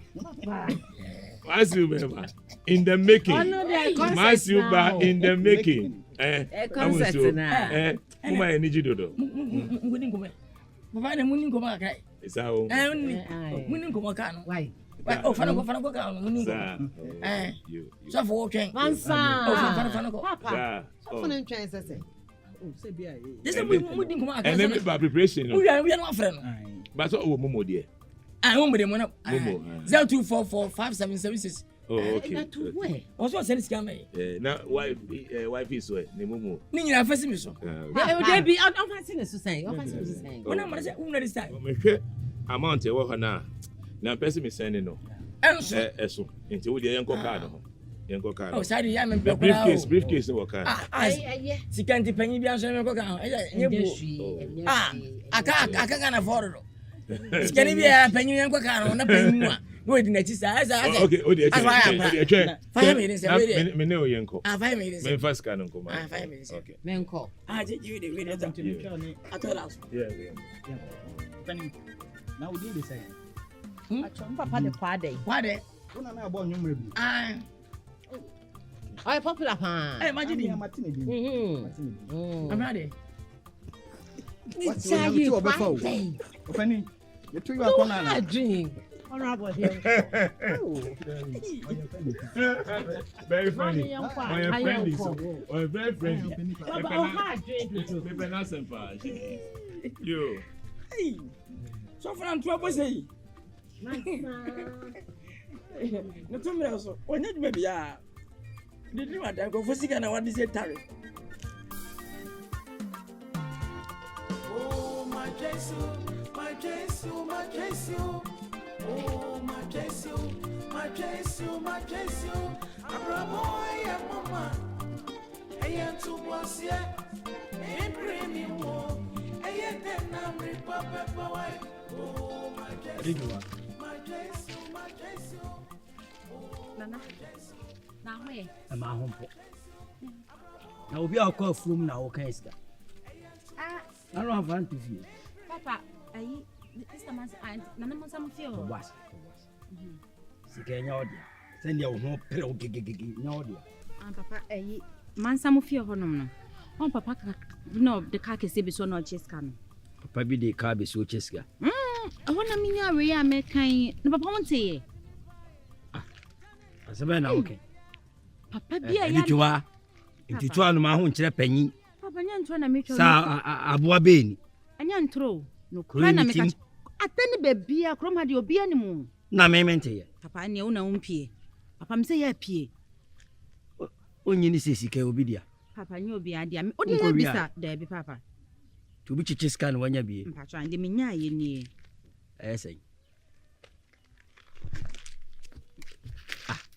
Masuba in the making. Masuba in the making. Concept na. Uma energy dodo. Munin come. Papa na munin come aka. Isa o. Munin come aka no. Why? Oh, fana go ka no munin come. So for twen. Mansa. Oh, fana go. Papa. So for twen say. Oh, say bia. This is munin come aka. And then by preparation. We are no friend. But so momo there. I won't be the one. 02445776. Oh, okay. That way. Also send scam me. Now wife is where ne momo. Ni na fasi mi so. They be I'm fancy the say. I'm fancy the say. When I'm say una this time. Me hwe amount e wo ho na. Na person me send no. Eso. Nti wo de yenko card ho. Yenko card. Oh, sorry, ya me briefcase wo card. Sikanti panyi bi anso me ko kan. Nyebu. Aka na for do. Sikani bi panyi yenko kan na panyi mu a. No di na ti sa. Okay, o de che. Fire me say we dey. Me ne o yenko. Fire me say. Me first can nko ma. Fire me say. Okay. Men call. You dey we dey talk. Yeah. Now we did the same. Achom papa de kwade. Kwade. Una na abo nyumre bi. Oh, popular pan. Hey, imagine I'm Martin bi. I'm ready. What's your Openi. You two you are corner na. Drink. Honorable here. Very friendly. Very friendly. Baba, oh, hard drink. Pepe na sempa. Yo. Hey. So for am trouble say. No to me also. Onye di be ya. The dream at go for sika na what is it tarry. Oh my Jesus, my Jesus, my Jesus. Oh my Jesus, my Jesus, my Jesus. Abraboy and mama. Ayen to was ye. And bring more. Ayen then I'm repapa boy. Oh my Jesus, my Jesus, my Jesus. Nana. Na hoe. Am I home? Now we are called from now, okay, sir. I don't want to see. Papa, this the man's aunt. Nana man some feel. Was. Sikenya odia. Send your home pro gigi nyodia. Papa, man some feel honom no. On papa no the car can be so no cheska no. Papa bi the car be so cheska. I want to mean we are making no papa won't say. Asaba na okay. Papa bia ya. Ntitwa no ma ho nkyere panyi. Papa nya ntro na metwa. Sa aboa beni. Anya ntro. No kura na meka. Atani bebia krom ha de obia ni mu. Na memente ye. Papa ne una umpie. Papa mse ya pie. Onyi ni sesika obi dia. Papa nya obi adia. Odi ya bisa da bi papa. To bi chichi scan wanya bie. Mpacho ande menya ye ni. Ese.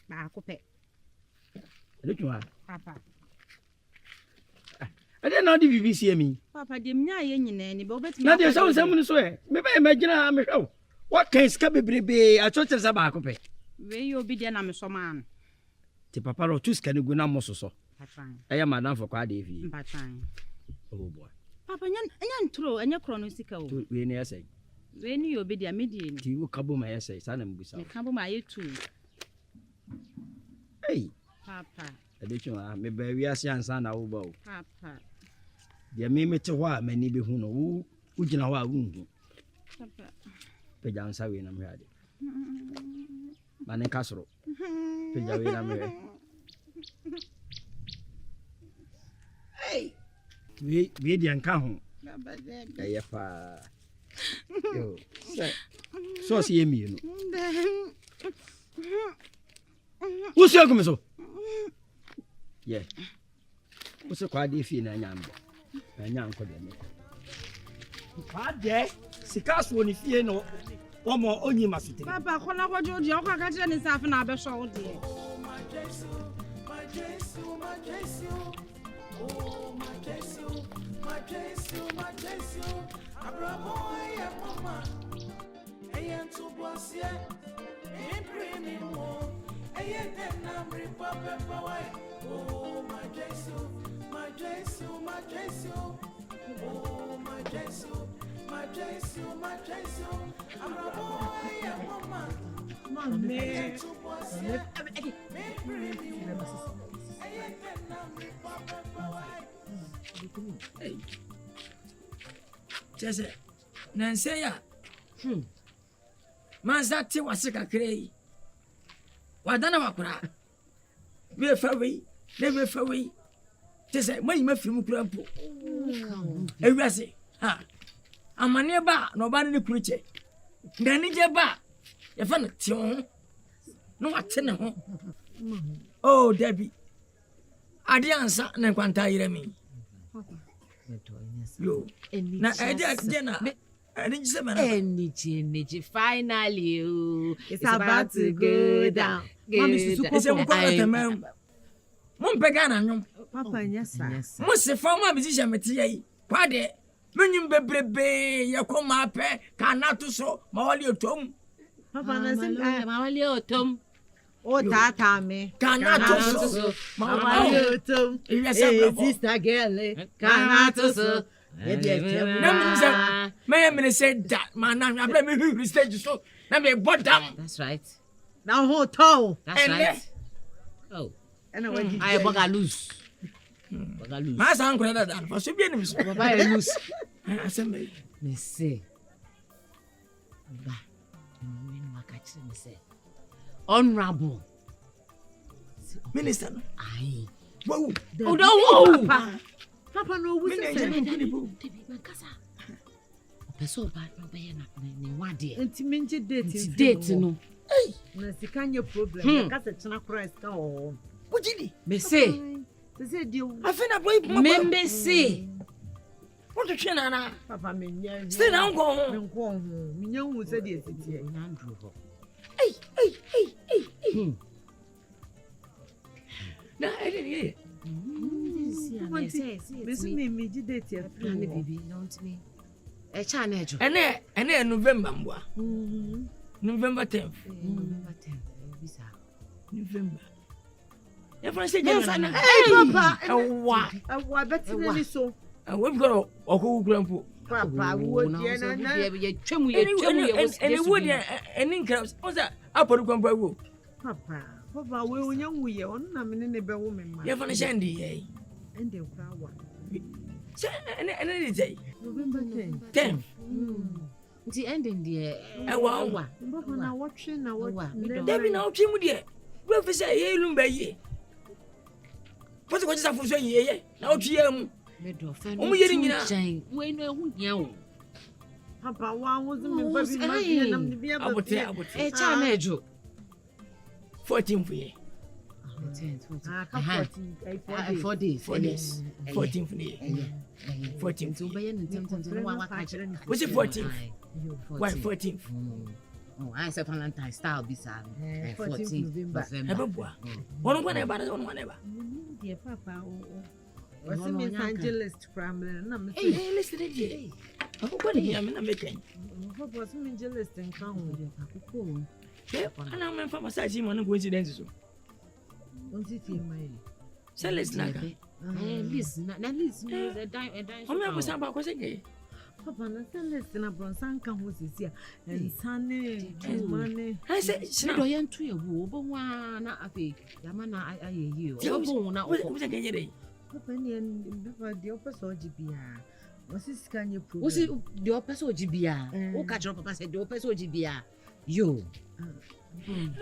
Ba ko pe. Lekwa. Papa. Ade na di BBC mi. Papa de menya ye nyina ni be obetimi. Na de so sam ni so e. Me ba imagine me hwe. What can ska bebrebe a choche za ba ko pe. We yo obi de na me so man. Ti papa ro tu ska ni gu na moso so. Papa. Eya madam for kwa de fi. Papa. Oh boy. Papa nya ntro anya kro no sika o. To we ne yesai. We ni obi de amedi ni. Ti wo kabo ma yesai sa na mbusa. Me kabo ma ye tu. Hey. Papa. Ade twa me ba wi ase ansa na wo ba o. Papa. De me mete ho a mani be hu no wo ugina ho a wo hu. Papa. Peja ansa we na me ade. Mane kasoro. Peja we na me. Hey. We di anka ho. Ya pa. Yo. So si emi no. Usi agome so. Yeah. Usi kwa de fi na nyambo. Na nyanko de me. Kwa de sikaso ni fie no. Omo onyi masute. Papa kola kwa joji o kwa ka tire ni safi na be so o de. My Jesus, my Jesus, my Just Nansaya. Manzati was a cray. Wadana Wakura. Be a fairy, never fairy. Just a way my film crampo. A razzie. Ah, I'm a nearby, nobody in the creature. Then it's a bar. You found it, no, what's in home. Oh, Debbie. I didn't answer, and quantire me. Yo, now I did dinner. I didn't say, Energy, finally, it's about to go down. It's a man. Mon Pagana, Papa, yes, sir. Most former musician material. Pade, Munim Bebe, you come up, cannot do so, Maulio Tom. Papa, Maulio Tom. Oh, Tata, me. Cannot do so, Maulio Tom. Sister girl, cannot do so. May I say that, man? I'm not me stage so. Let me bottom. That's right. Now, who told? That's right. Oh, and I bugger loose. My son, that was a business. Bye, loose. I said, me say, bah, me say, honorable minister. Aye. Whoa. Oh, no, Papa, no, we didn't Nkansah. Person bad no be na one day. Intimate date no. Hey, na sikanya problem. Nkansah chana Christ ka o. Bujidi. Me say. Say dio. I feel na boy. Me say. What to train na? Papa me nya. Stay down go. Me nko ho. Me nya hu say dey sitie. Nandro ho. Hey. Na I didn't hear. Me date here. Baby, don't me. A channel. And November. November 10th. November. Everyone say January. Hey, Papa. What? I bet you so. We've got a whole grandpa. Papa, would and income. What's that? Up for the grandpa. Papa, we will young we on. I'm in a woman. You're from Shandy, and the flower. Any day. November 10th. The ending, dear. Papa, now watching now. Debbie, now, Tim, dear. Well, say, ye, Lumbe. What's the for saying, ye? Now, GM. Oh, you're in when you Papa, one wasn't me, but I would tell a channel. 14 for ye. 4 days. 4 days. 14 for ye. 14 to buy and what's it 14? Why 14th? Oh, I said Valentine's style beside 14th November. Whatever. Dear Papa, what's the Miss Angeles from? Hey, listen to ye. What are you making? What was Angeles and come? And I'm from a side on coincidence. Won't it feel my Celeste Naga? Listen, a dime. I'm not about what's again. Papa, Celeste and a bronze can was here and Sunny money. I said, I am to a woman, one, I think. Yamana, I hear you. What's again? Papa, and before the opposite GBR. Was this can you prove? Was it the opposite GBR? Oh, catch up, Papa said the opposite GBR. You. $1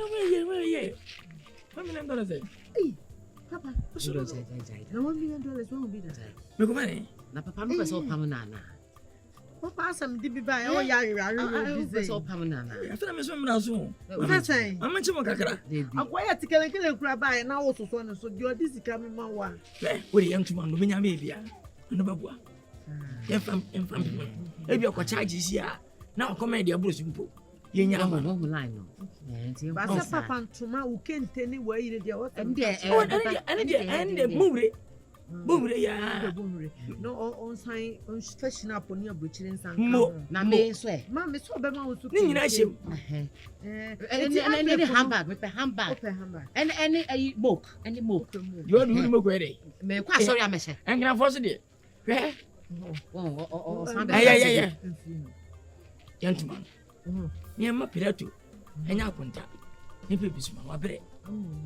million. Hey, Papa, what's your $1 million won't be that. Look money. Na Papa no person pamunana. Papa some dibi buy oh ya person pamunana. I feel I'm swimming out soon. What's saying? I'm in Chimokakra. Akwaya tikele buy na wo so so dio this coming man wa. What young to man no nya baby ah. No babua. Em fam. Ebi o charge here. Now come here the aburo simple. yɛnya ama no line no Basa papa ntoma wo kente ni wa yire dia what ɛne deɛ mumre ya no on sign on fashion up on your butchering san na me so ma me so be ma wo so ni nyina hyem ɛne handbag me handbag ɛne ayi moke ɛne moke you want to moke where me kwa sorry amehye ɛnkra fo so de hwɛ yeah gentleman me ma pirato ɛnya akonta ne pepi so ma brɛ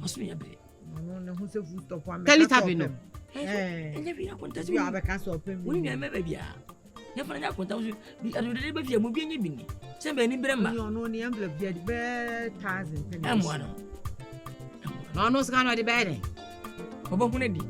aso ya brɛ no ne ho se fu stop wa me tell it abi no ɛnya bi akonta so ya be ka so pem woni nya me ba bia nya fa nya akonta so bi adode ba fia mo bi nya bi ni se ba ni brɛ ma no ne envelope dia be 1000 ɛmo ano no ska no de bɛɛ de ɔbɔ hu ne di